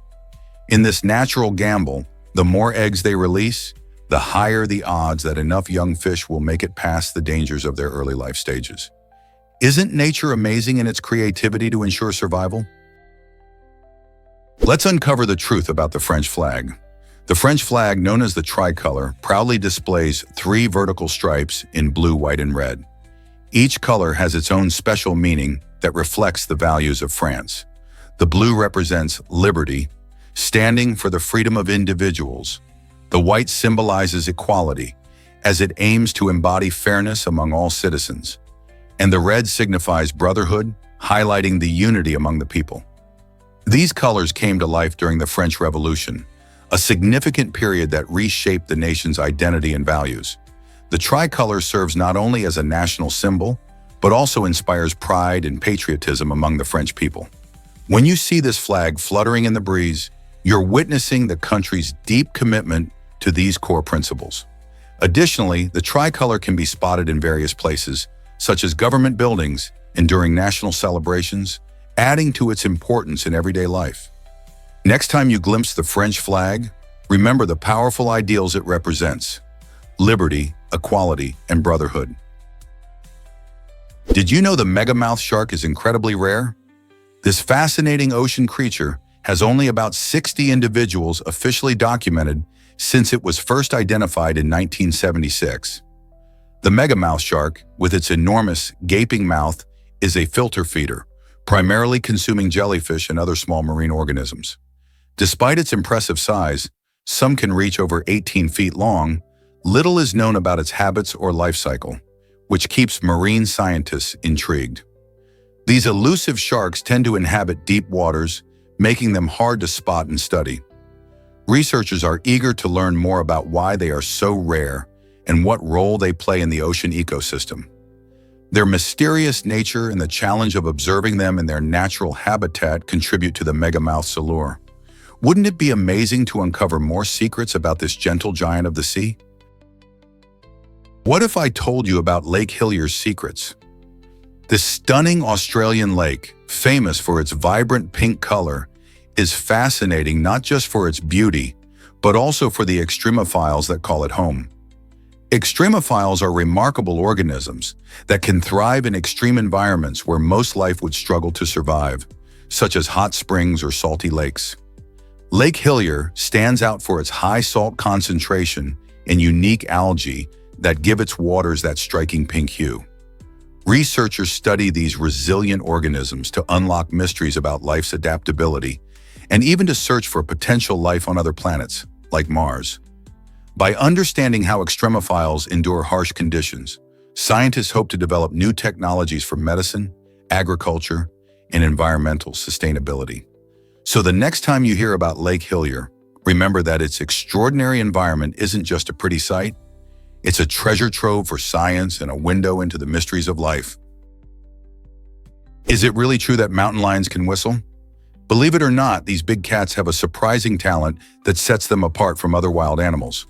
In this natural gamble, the more eggs they release, the higher the odds that enough young fish will make it past the dangers of their early life stages. Isn't nature amazing in its creativity to ensure survival? Let's uncover the truth about the French flag. The French flag, known as the tricolor, proudly displays 3 vertical stripes in blue, white, and red. Each color has its own special meaning that reflects the values of France. The blue represents liberty, standing for the freedom of individuals. The white symbolizes equality, as it aims to embody fairness among all citizens. And the red signifies brotherhood, highlighting the unity among the people. These colors came to life during the French Revolution, a significant period that reshaped the nation's identity and values. The tricolor serves not only as a national symbol, but also inspires pride and patriotism among the French people. When you see this flag fluttering in the breeze, you're witnessing the country's deep commitment to these core principles. Additionally, the tricolor can be spotted in various places, such as government buildings and during national celebrations, adding to its importance in everyday life. Next time you glimpse the French flag, remember the powerful ideals it represents: liberty, equality, and brotherhood. Did you know the megamouth shark is incredibly rare? This fascinating ocean creature has only about 60 individuals officially documented since it was first identified in 1976. The megamouth shark, with its enormous, gaping mouth, is a filter feeder, primarily consuming jellyfish and other small marine organisms. Despite its impressive size, some can reach over 18 feet long, little is known about its habits or life cycle, which keeps marine scientists intrigued. These elusive sharks tend to inhabit deep waters, making them hard to spot and study. Researchers are eager to learn more about why they are so rare and what role they play in the ocean ecosystem. Their mysterious nature and the challenge of observing them in their natural habitat contribute to the megamouth's allure. Wouldn't it be amazing to uncover more secrets about this gentle giant of the sea? What if I told you about Lake Hillier's secrets? This stunning Australian lake, famous for its vibrant pink color, is fascinating not just for its beauty, but also for the extremophiles that call it home. Extremophiles are remarkable organisms that can thrive in extreme environments where most life would struggle to survive, such as hot springs or salty lakes. Lake Hillier stands out for its high salt concentration and unique algae that give its waters that striking pink hue. Researchers study these resilient organisms to unlock mysteries about life's adaptability and even to search for potential life on other planets, like Mars. By understanding how extremophiles endure harsh conditions, scientists hope to develop new technologies for medicine, agriculture, and environmental sustainability. So the next time you hear about Lake Hillier, Remember that its extraordinary environment isn't just a pretty sight, it's a treasure trove for science and a window into the mysteries of life. Is it really true that mountain lions can whistle? Believe it or not, these big cats have a surprising talent that sets them apart from other wild animals.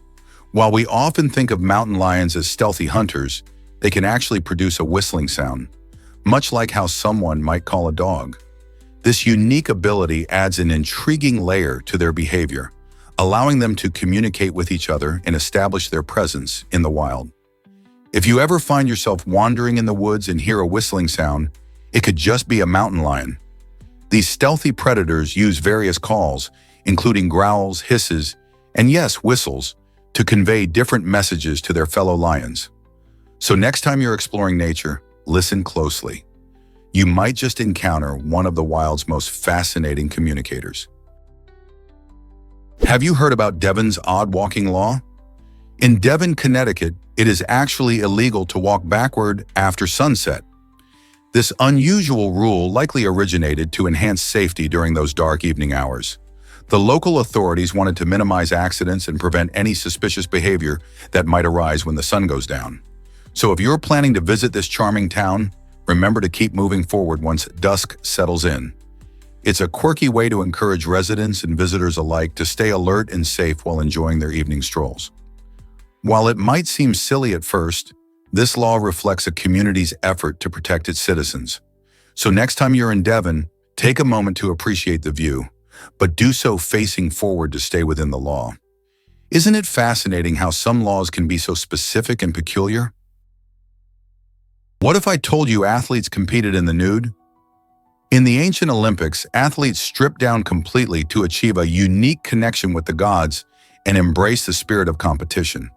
While we often think of mountain lions as stealthy hunters, they can actually produce a whistling sound, much like how someone might call a dog. This unique ability adds an intriguing layer to their behavior, allowing them to communicate with each other and establish their presence in the wild. If you ever find yourself wandering in the woods and hear a whistling sound, it could just be a mountain lion. These stealthy predators use various calls, including growls, hisses, and yes, whistles, to convey different messages to their fellow lions. So next time you're exploring nature, listen closely. You might just encounter one of the wild's most fascinating communicators. Have you heard about Devon's odd walking law? In Devon, Connecticut, it is actually illegal to walk backward after sunset. This unusual rule likely originated to enhance safety during those dark evening hours. The local authorities wanted to minimize accidents and prevent any suspicious behavior that might arise when the sun goes down. So if you're planning to visit this charming town, remember to keep moving forward once dusk settles in. It's a quirky way to encourage residents and visitors alike to stay alert and safe while enjoying their evening strolls. While it might seem silly at first, this law reflects a community's effort to protect its citizens. So next time you're in Devon, take a moment to appreciate the view, but do so facing forward to stay within the law. Isn't it fascinating how some laws can be so specific and peculiar? What if I told you athletes competed in the nude? In the ancient Olympics, athletes stripped down completely to achieve a unique connection with the gods and embrace the spirit of competition.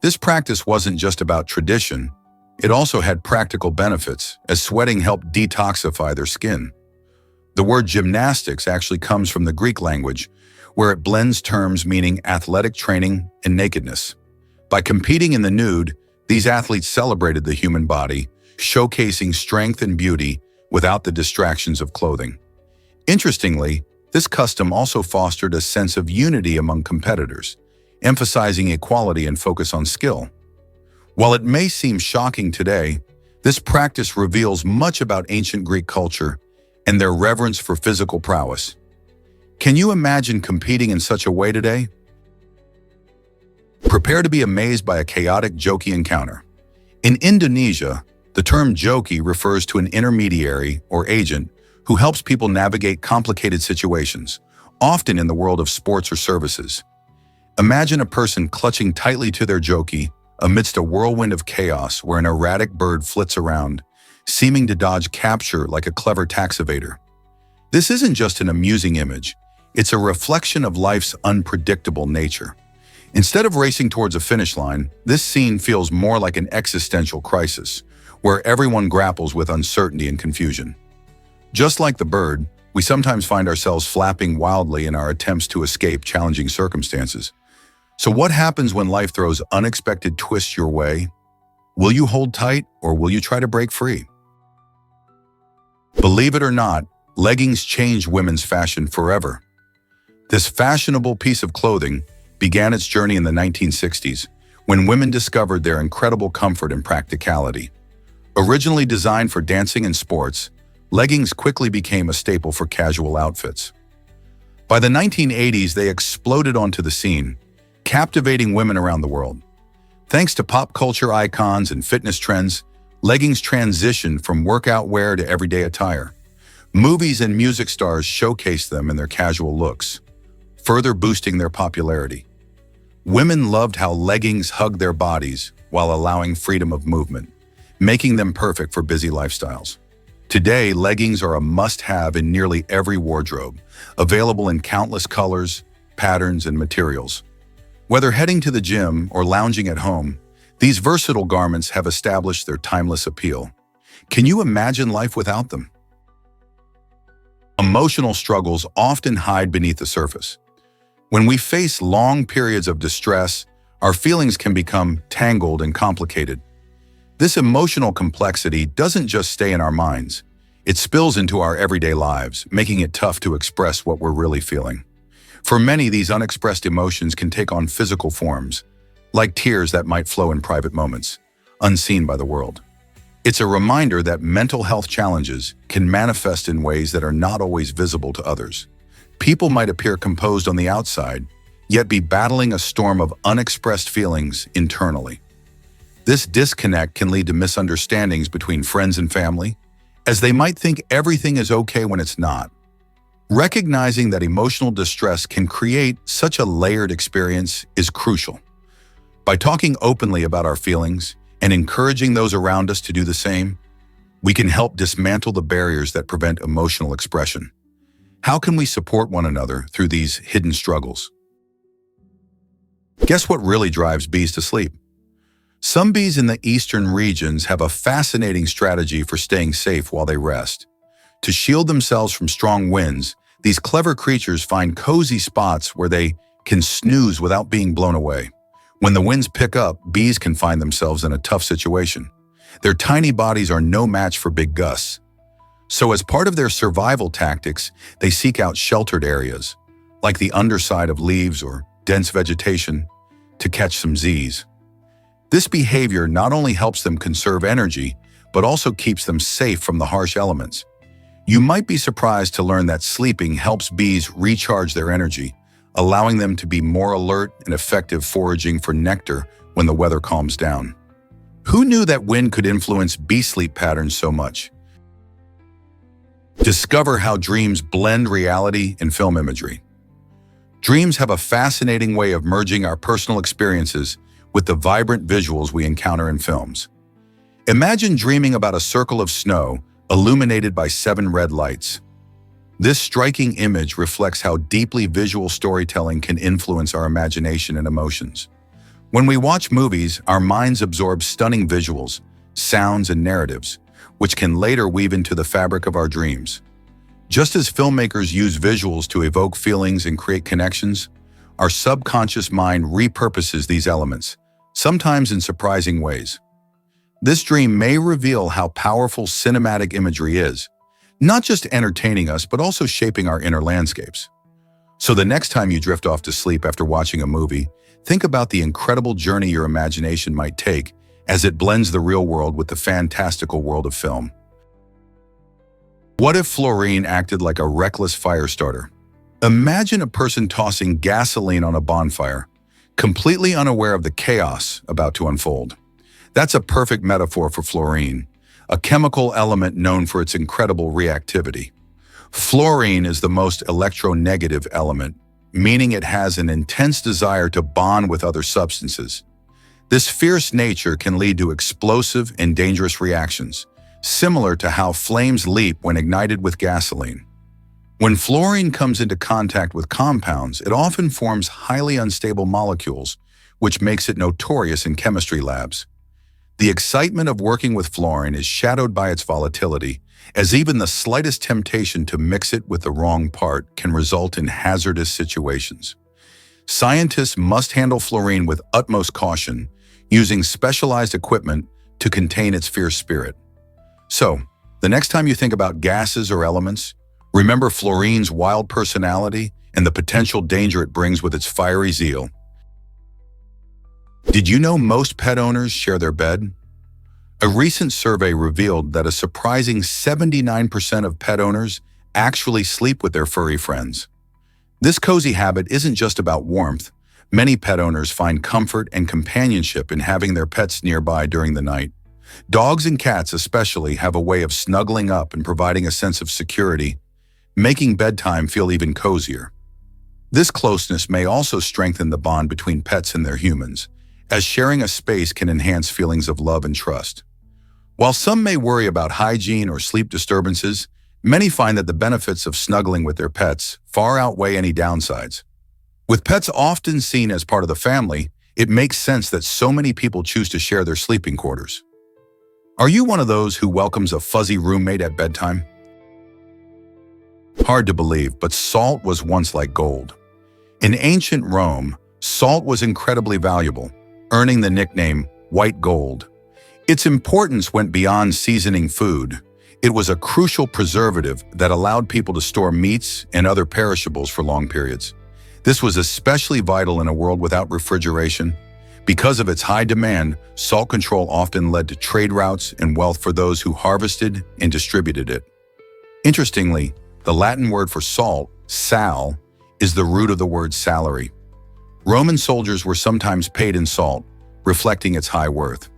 This practice wasn't just about tradition, it also had practical benefits, as sweating helped detoxify their skin. The word gymnastics actually comes from the Greek language, where it blends terms meaning athletic training and nakedness. By competing in the nude, these athletes celebrated the human body, showcasing strength and beauty without the distractions of clothing. Interestingly, this custom also fostered a sense of unity among competitors, emphasizing equality and focus on skill. While it may seem shocking today, this practice reveals much about ancient Greek culture and their reverence for physical prowess. Can you imagine competing in such a way today? Prepare to be amazed by a chaotic jockey encounter. In Indonesia, the term jockey refers to an intermediary or agent who helps people navigate complicated situations, often in the world of sports or services. Imagine a person clutching tightly to their jockey amidst a whirlwind of chaos where an erratic bird flits around, seeming to dodge capture like a clever tax evader. This isn't just an amusing image, it's a reflection of life's unpredictable nature. Instead of racing towards a finish line, this scene feels more like an existential crisis, where everyone grapples with uncertainty and confusion. Just like the bird, we sometimes find ourselves flapping wildly in our attempts to escape challenging circumstances. So what happens when life throws unexpected twists your way? Will you hold tight or will you try to break free? Believe it or not, leggings changed women's fashion forever. This fashionable piece of clothing began its journey in the 1960s when women discovered their incredible comfort and practicality. Originally designed for dancing and sports, leggings quickly became a staple for casual outfits. By the 1980s, they exploded onto the scene, captivating women around the world. Thanks to pop culture icons and fitness trends, leggings transitioned from workout wear to everyday attire. Movies and music stars showcased them in their casual looks, further boosting their popularity. Women loved how leggings hugged their bodies while allowing freedom of movement, making them perfect for busy lifestyles. Today, leggings are a must-have in nearly every wardrobe, available in countless colors, patterns, and materials. Whether heading to the gym or lounging at home, these versatile garments have established their timeless appeal. Can you imagine life without them? Emotional struggles often hide beneath the surface. When we face long periods of distress, our feelings can become tangled and complicated. This emotional complexity doesn't just stay in our minds. It spills into our everyday lives, making it tough to express what we're really feeling. For many, these unexpressed emotions can take on physical forms, like tears that might flow in private moments, unseen by the world. It's a reminder that mental health challenges can manifest in ways that are not always visible to others. People might appear composed on the outside, yet be battling a storm of unexpressed feelings internally. This disconnect can lead to misunderstandings between friends and family, as they might think everything is okay when it's not. Recognizing that emotional distress can create such a layered experience is crucial. By talking openly about our feelings and encouraging those around us to do the same, we can help dismantle the barriers that prevent emotional expression. How can we support one another through these hidden struggles? Guess what really drives bees to sleep? Some bees in the eastern regions have a fascinating strategy for staying safe while they rest. To shield themselves from strong winds, these clever creatures find cozy spots where they can snooze without being blown away. When the winds pick up, bees can find themselves in a tough situation. Their tiny bodies are no match for big gusts. So as part of their survival tactics, they seek out sheltered areas, like the underside of leaves or dense vegetation, to catch some Z's. This behavior not only helps them conserve energy, but also keeps them safe from the harsh elements. You might be surprised to learn that sleeping helps bees recharge their energy, allowing them to be more alert and effective foraging for nectar when the weather calms down. Who knew that wind could influence bee sleep patterns so much? Discover how dreams blend reality and film imagery. Dreams have a fascinating way of merging our personal experiences with the vibrant visuals we encounter in films. Imagine dreaming about a circle of snow illuminated by 7 red lights. This striking image reflects how deeply visual storytelling can influence our imagination and emotions. When we watch movies, our minds absorb stunning visuals, sounds, and narratives, which can later weave into the fabric of our dreams. Just as filmmakers use visuals to evoke feelings and create connections, our subconscious mind repurposes these elements, sometimes in surprising ways. This dream may reveal how powerful cinematic imagery is, not just entertaining us, but also shaping our inner landscapes. So the next time you drift off to sleep after watching a movie, think about the incredible journey your imagination might take as it blends the real world with the fantastical world of film. What if fluorine acted like a reckless fire starter? Imagine a person tossing gasoline on a bonfire, completely unaware of the chaos about to unfold. That's a perfect metaphor for fluorine, a chemical element known for its incredible reactivity. Fluorine is the most electronegative element, meaning it has an intense desire to bond with other substances. This fierce nature can lead to explosive and dangerous reactions, similar to how flames leap when ignited with gasoline. When fluorine comes into contact with compounds, it often forms highly unstable molecules, which makes it notorious in chemistry labs. The excitement of working with fluorine is shadowed by its volatility, as even the slightest temptation to mix it with the wrong part can result in hazardous situations. Scientists must handle fluorine with utmost caution, using specialized equipment to contain its fierce spirit. So, the next time you think about gases or elements, remember fluorine's wild personality and the potential danger it brings with its fiery zeal. Did you know most pet owners share their bed? A recent survey revealed that a surprising 79% of pet owners actually sleep with their furry friends. This cozy habit isn't just about warmth. Many pet owners find comfort and companionship in having their pets nearby during the night. Dogs and cats especially have a way of snuggling up and providing a sense of security, making bedtime feel even cozier. This closeness may also strengthen the bond between pets and their humans, as sharing a space can enhance feelings of love and trust. While some may worry about hygiene or sleep disturbances, many find that the benefits of snuggling with their pets far outweigh any downsides. With pets often seen as part of the family, it makes sense that so many people choose to share their sleeping quarters. Are you one of those who welcomes a fuzzy roommate at bedtime? Hard to believe, but salt was once like gold. In ancient Rome, salt was incredibly valuable, earning the nickname white gold. Its importance went beyond seasoning food. It was a crucial preservative that allowed people to store meats and other perishables for long periods. This was especially vital in a world without refrigeration. Because of its high demand, salt control often led to trade routes and wealth for those who harvested and distributed it. Interestingly, the Latin word for salt, sal, is the root of the word salary. Roman soldiers were sometimes paid in salt, reflecting its high worth.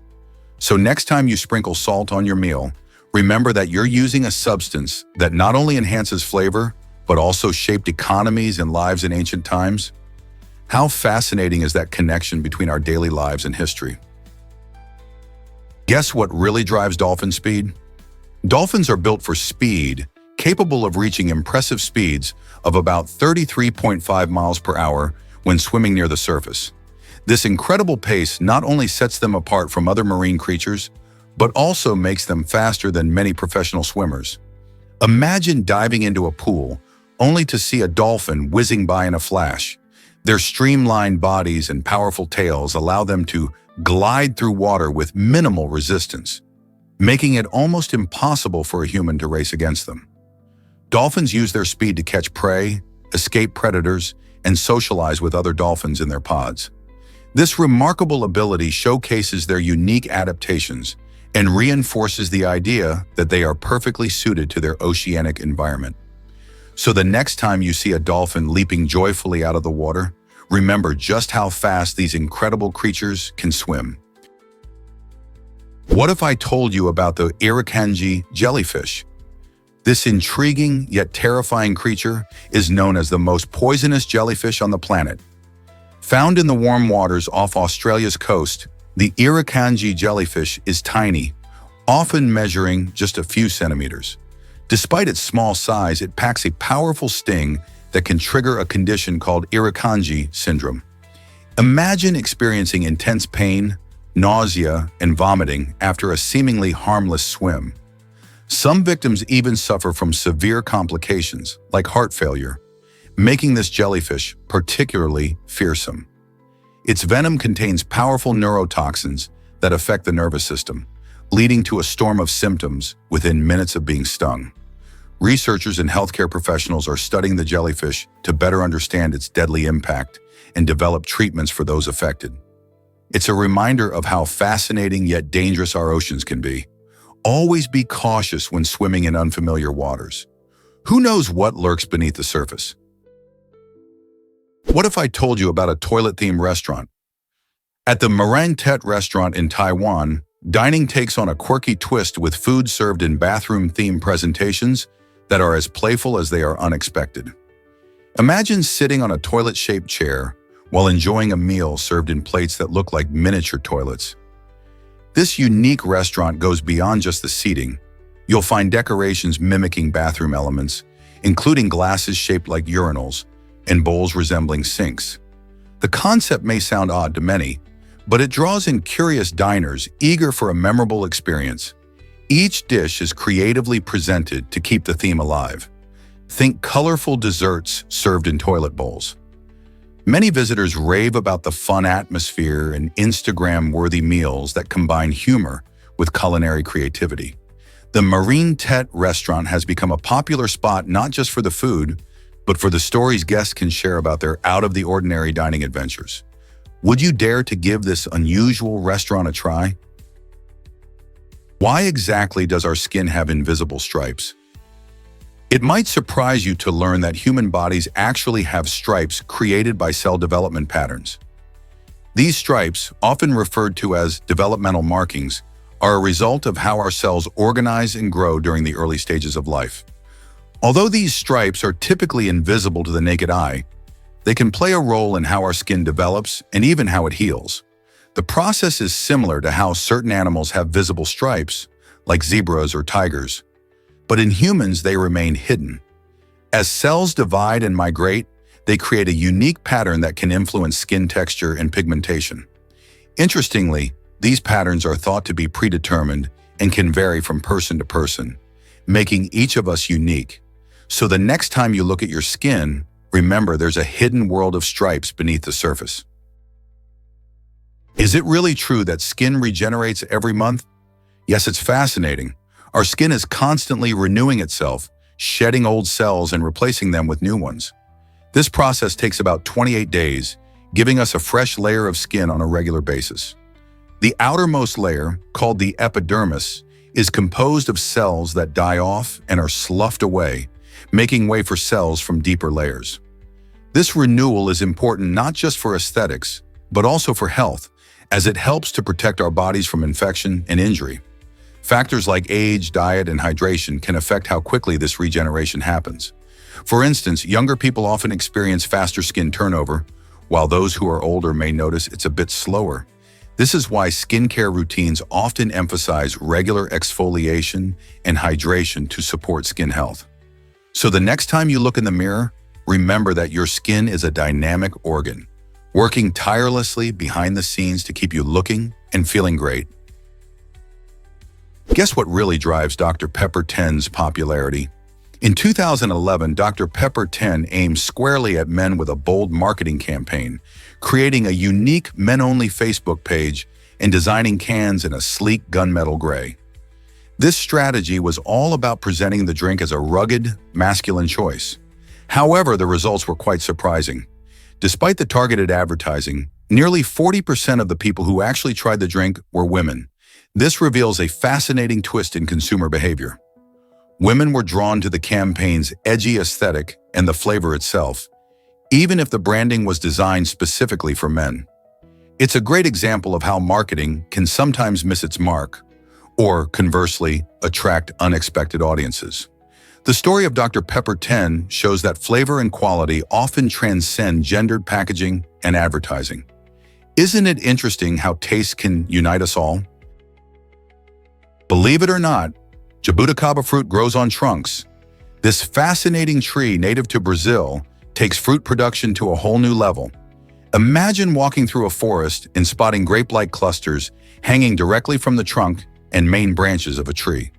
So next time you sprinkle salt on your meal, remember that you're using a substance that not only enhances flavor, but also shaped economies and lives in ancient times. How fascinating is that connection between our daily lives and history? Guess what really drives dolphin speed? Dolphins are built for speed, capable of reaching impressive speeds of about 33.5 miles per hour when swimming near the surface. This incredible pace not only sets them apart from other marine creatures, but also makes them faster than many professional swimmers. Imagine diving into a pool only to see a dolphin whizzing by in a flash. Their streamlined bodies and powerful tails allow them to glide through water with minimal resistance, making it almost impossible for a human to race against them. Dolphins use their speed to catch prey, escape predators, and socialize with other dolphins in their pods. This remarkable ability showcases their unique adaptations and reinforces the idea that they are perfectly suited to their oceanic environment. So the next time you see a dolphin leaping joyfully out of the water, remember just how fast these incredible creatures can swim. What if I told you about the irukandji jellyfish? This intriguing yet terrifying creature is known as the most poisonous jellyfish on the planet. Found in the warm waters off Australia's coast, the irukandji jellyfish is tiny, often measuring just a few centimeters. Despite its small size, it packs a powerful sting that can trigger a condition called irukandji syndrome. Imagine experiencing intense pain, nausea, and vomiting after a seemingly harmless swim. Some victims even suffer from severe complications, like heart failure, making this jellyfish particularly fearsome. Its venom contains powerful neurotoxins that affect the nervous system, leading to a storm of symptoms within minutes of being stung. Researchers and healthcare professionals are studying the jellyfish to better understand its deadly impact and develop treatments for those affected. It's a reminder of how fascinating yet dangerous our oceans can be. Always be cautious when swimming in unfamiliar waters. Who knows what lurks beneath the surface? What if I told you about a toilet-themed restaurant? At the Meringue Tet restaurant in Taiwan, dining takes on a quirky twist with food served in bathroom-themed presentations that are as playful as they are unexpected. Imagine sitting on a toilet-shaped chair while enjoying a meal served in plates that look like miniature toilets. This unique restaurant goes beyond just the seating. You'll find decorations mimicking bathroom elements, including glasses shaped like urinals and bowls resembling sinks. The concept may sound odd to many, but it draws in curious diners eager for a memorable experience. Each dish is creatively presented to keep the theme alive. Think colorful desserts served in toilet bowls. Many visitors rave about the fun atmosphere and Instagram-worthy meals that combine humor with culinary creativity. The Meringue Tet restaurant has become a popular spot not just for the food, but for the stories guests can share about their out-of-the-ordinary dining adventures. Would you dare to give this unusual restaurant a try? Why exactly does our skin have invisible stripes? It might surprise you to learn that human bodies actually have stripes created by cell development patterns. These stripes, often referred to as developmental markings, are a result of how our cells organize and grow during the early stages of life. Although these stripes are typically invisible to the naked eye, they can play a role in how our skin develops and even how it heals. The process is similar to how certain animals have visible stripes, like zebras or tigers, but in humans they remain hidden. As cells divide and migrate, they create a unique pattern that can influence skin texture and pigmentation. Interestingly, these patterns are thought to be predetermined and can vary from person to person, making each of us unique. So the next time you look at your skin, remember there's a hidden world of stripes beneath the surface. Is it really true that skin regenerates every month? Yes, it's fascinating. Our skin is constantly renewing itself, shedding old cells and replacing them with new ones. This process takes about 28 days, giving us a fresh layer of skin on a regular basis. The outermost layer, called the epidermis, is composed of cells that die off and are sloughed away, making way for cells from deeper layers. This renewal is important not just for aesthetics, but also for health, as it helps to protect our bodies from infection and injury. Factors like age, diet, and hydration can affect how quickly this regeneration happens. For instance, younger people often experience faster skin turnover, while those who are older may notice it's a bit slower. This is why skincare routines often emphasize regular exfoliation and hydration to support skin health. So the next time you look in the mirror, remember that your skin is a dynamic organ, working tirelessly behind the scenes to keep you looking and feeling great. Guess what really drives Dr. Pepper 10's popularity? In 2011, Dr. Pepper 10 aimed squarely at men with a bold marketing campaign, creating a unique men-only Facebook page and designing cans in a sleek gunmetal gray. This strategy was all about presenting the drink as a rugged, masculine choice. However, the results were quite surprising. Despite the targeted advertising, nearly 40% of the people who actually tried the drink were women. This reveals a fascinating twist in consumer behavior. Women were drawn to the campaign's edgy aesthetic and the flavor itself, even if the branding was designed specifically for men. It's a great example of how marketing can sometimes miss its mark, or conversely, attract unexpected audiences. The story of Dr. Pepper 10 shows that flavor and quality often transcend gendered packaging and advertising. Isn't it interesting how taste can unite us all? Believe it or not, jabuticaba fruit grows on trunks. This fascinating tree native to Brazil takes fruit production to a whole new level. Imagine walking through a forest and spotting grape-like clusters hanging directly from the trunk and main branches of a tree.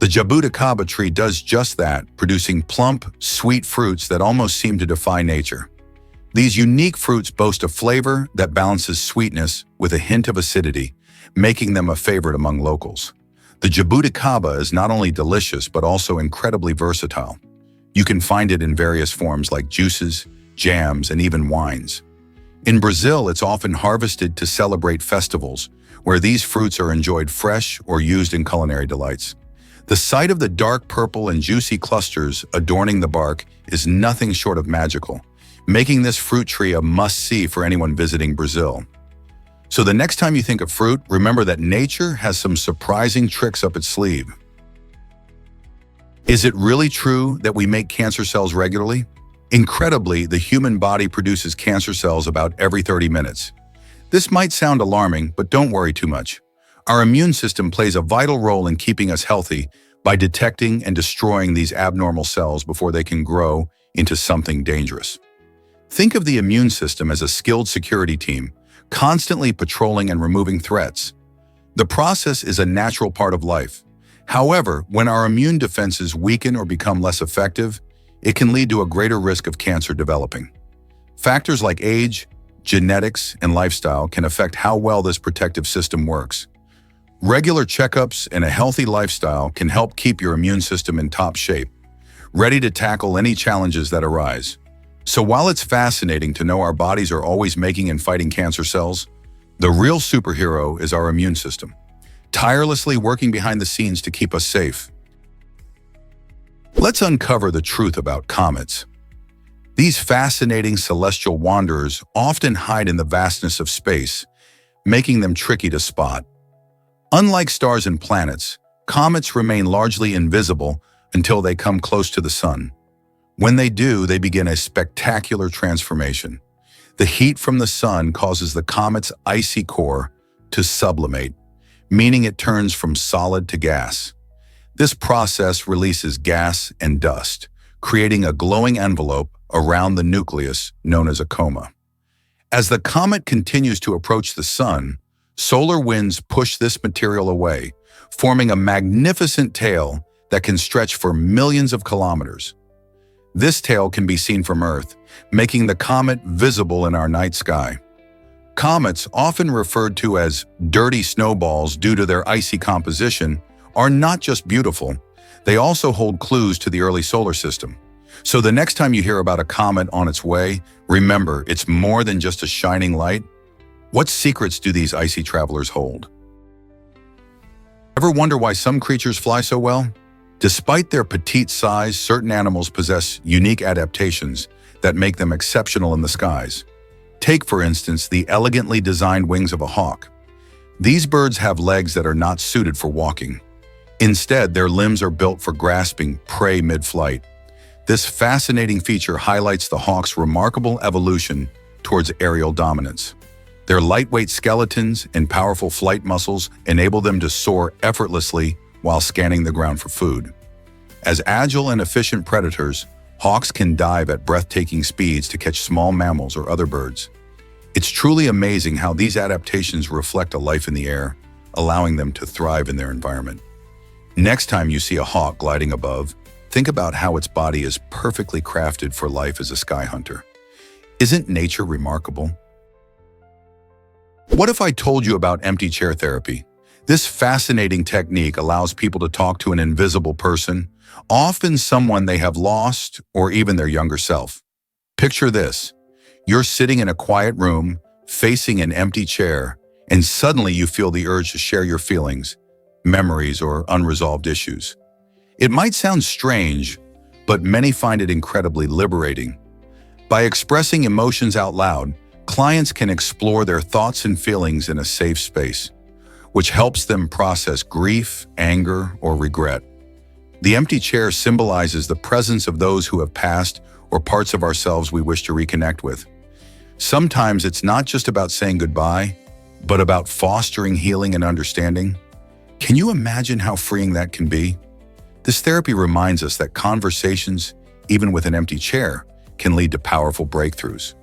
The jabuticaba tree does just that, producing plump, sweet fruits that almost seem to defy nature. These unique fruits boast a flavor that balances sweetness with a hint of acidity, making them a favorite among locals. The jabuticaba is not only delicious but also incredibly versatile. You can find it in various forms like juices, jams, and even wines. In Brazil, it's often harvested to celebrate festivals, where these fruits are enjoyed fresh or used in culinary delights. The sight of the dark purple and juicy clusters adorning the bark is nothing short of magical, making this fruit tree a must-see for anyone visiting Brazil. So the next time you think of fruit, remember that nature has some surprising tricks up its sleeve. Is it really true that we make cancer cells regularly? Incredibly, the human body produces cancer cells about every 30 minutes. This might sound alarming, but don't worry too much. Our immune system plays a vital role in keeping us healthy by detecting and destroying these abnormal cells before they can grow into something dangerous. Think of the immune system as a skilled security team, constantly patrolling and removing threats. The process is a natural part of life. However, when our immune defenses weaken or become less effective, it can lead to a greater risk of cancer developing. Factors like age, genetics, and lifestyle can affect how well this protective system works. Regular checkups and a healthy lifestyle can help keep your immune system in top shape, ready to tackle any challenges that arise. So while it's fascinating to know our bodies are always making and fighting cancer cells, the real superhero is our immune system, tirelessly working behind the scenes to keep us safe. Let's uncover the truth about comets. These fascinating celestial wanderers often hide in the vastness of space, making them tricky to spot. Unlike stars and planets, comets remain largely invisible until they come close to the sun. When they do, they begin a spectacular transformation. The heat from the sun causes the comet's icy core to sublimate, meaning it turns from solid to gas. This process releases gas and dust, creating a glowing envelope around the nucleus known as a coma. As the comet continues to approach the sun, solar winds push this material away, forming a magnificent tail that can stretch for millions of kilometers. This tail can be seen from Earth, making the comet visible in our night sky. Comets, often referred to as dirty snowballs due to their icy composition, are not just beautiful, they also hold clues to the early solar system. So the next time you hear about a comet on its way, remember, it's more than just a shining light. What secrets do these icy travelers hold? Ever wonder why some creatures fly so well? Despite their petite size, certain animals possess unique adaptations that make them exceptional in the skies. Take, for instance, the elegantly designed wings of a hawk. These birds have legs that are not suited for walking. Instead, their limbs are built for grasping prey mid-flight. This fascinating feature highlights the hawk's remarkable evolution towards aerial dominance. Their lightweight skeletons and powerful flight muscles enable them to soar effortlessly while scanning the ground for food. As agile and efficient predators, hawks can dive at breathtaking speeds to catch small mammals or other birds. It's truly amazing how these adaptations reflect a life in the air, allowing them to thrive in their environment. Next time you see a hawk gliding above, think about how its body is perfectly crafted for life as a sky hunter. Isn't nature remarkable? What if I told you about empty chair therapy? This fascinating technique allows people to talk to an invisible person, often someone they have lost or even their younger self. Picture this. You're sitting in a quiet room, facing an empty chair, and suddenly you feel the urge to share your feelings, memories, or unresolved issues. It might sound strange, but many find it incredibly liberating. By expressing emotions out loud, clients can explore their thoughts and feelings in a safe space, which helps them process grief, anger, or regret. The empty chair symbolizes the presence of those who have passed or parts of ourselves we wish to reconnect with. Sometimes it's not just about saying goodbye, but about fostering healing and understanding. Can you imagine how freeing that can be? This therapy reminds us that conversations, even with an empty chair, can lead to powerful breakthroughs.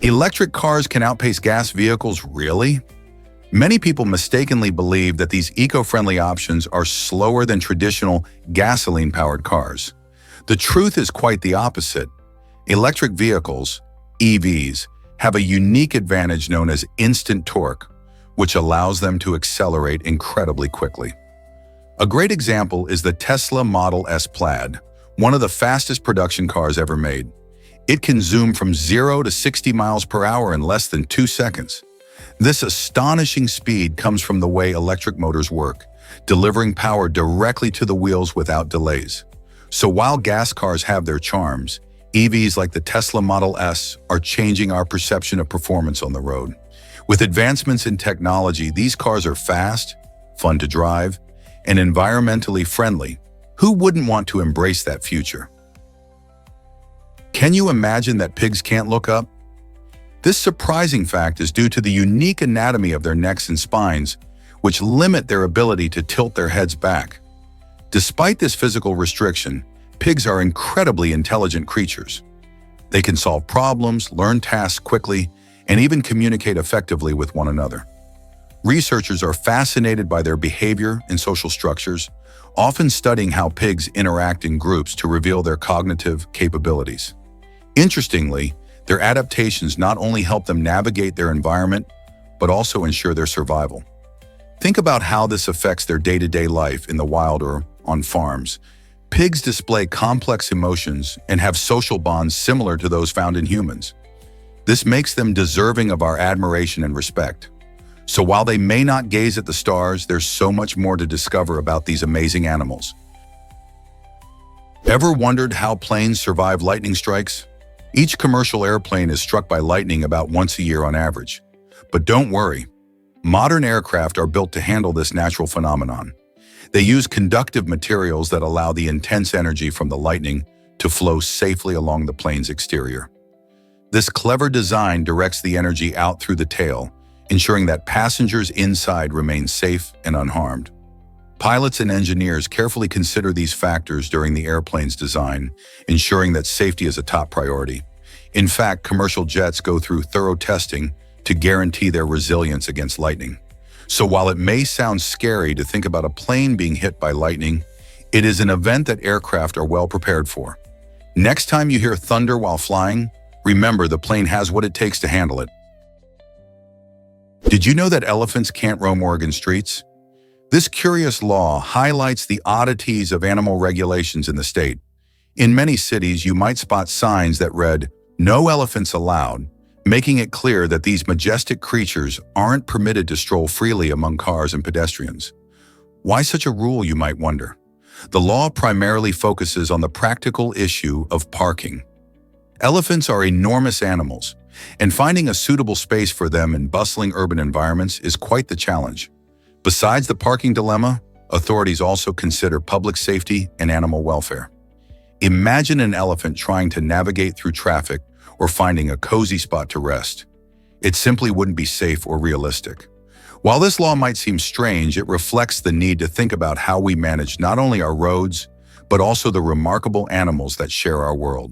Electric cars can outpace gas vehicles, really? Many people mistakenly believe that these eco-friendly options are slower than traditional gasoline-powered cars. The truth is quite the opposite. Electric vehicles, EVs, have a unique advantage known as instant torque, which allows them to accelerate incredibly quickly. A great example is the Tesla Model S Plaid, one of the fastest production cars ever made. It can zoom from 0 to 60 miles per hour in less than 2 seconds. This astonishing speed comes from the way electric motors work, delivering power directly to the wheels without delays. So while gas cars have their charms, EVs like the Tesla Model S are changing our perception of performance on the road. With advancements in technology, these cars are fast, fun to drive, and environmentally friendly. Who wouldn't want to embrace that future? Can you imagine that pigs can't look up? This surprising fact is due to the unique anatomy of their necks and spines, which limit their ability to tilt their heads back. Despite this physical restriction, pigs are incredibly intelligent creatures. They can solve problems, learn tasks quickly, and even communicate effectively with one another. Researchers are fascinated by their behavior and social structures, often studying how pigs interact in groups to reveal their cognitive capabilities. Interestingly, their adaptations not only help them navigate their environment, but also ensure their survival. Think about how this affects their day-to-day life in the wild or on farms. Pigs display complex emotions and have social bonds similar to those found in humans. This makes them deserving of our admiration and respect. So while they may not gaze at the stars, there's so much more to discover about these amazing animals. Ever wondered how planes survive lightning strikes? Each commercial airplane is struck by lightning about once a year on average. But don't worry, modern aircraft are built to handle this natural phenomenon. They use conductive materials that allow the intense energy from the lightning to flow safely along the plane's exterior. This clever design directs the energy out through the tail, ensuring that passengers inside remain safe and unharmed. Pilots and engineers carefully consider these factors during the airplane's design, ensuring that safety is a top priority. In fact, commercial jets go through thorough testing to guarantee their resilience against lightning. So while it may sound scary to think about a plane being hit by lightning, it is an event that aircraft are well prepared for. Next time you hear thunder while flying, remember the plane has what it takes to handle it. Did you know that elephants can't roam Oregon streets? This curious law highlights the oddities of animal regulations in the state. In many cities, you might spot signs that read, "No elephants allowed," making it clear that these majestic creatures aren't permitted to stroll freely among cars and pedestrians. Why such a rule, you might wonder? The law primarily focuses on the practical issue of parking. Elephants are enormous animals, and finding a suitable space for them in bustling urban environments is quite the challenge. Besides the parking dilemma, authorities also consider public safety and animal welfare. Imagine an elephant trying to navigate through traffic or finding a cozy spot to rest. It simply wouldn't be safe or realistic. While this law might seem strange, it reflects the need to think about how we manage not only our roads, but also the remarkable animals that share our world.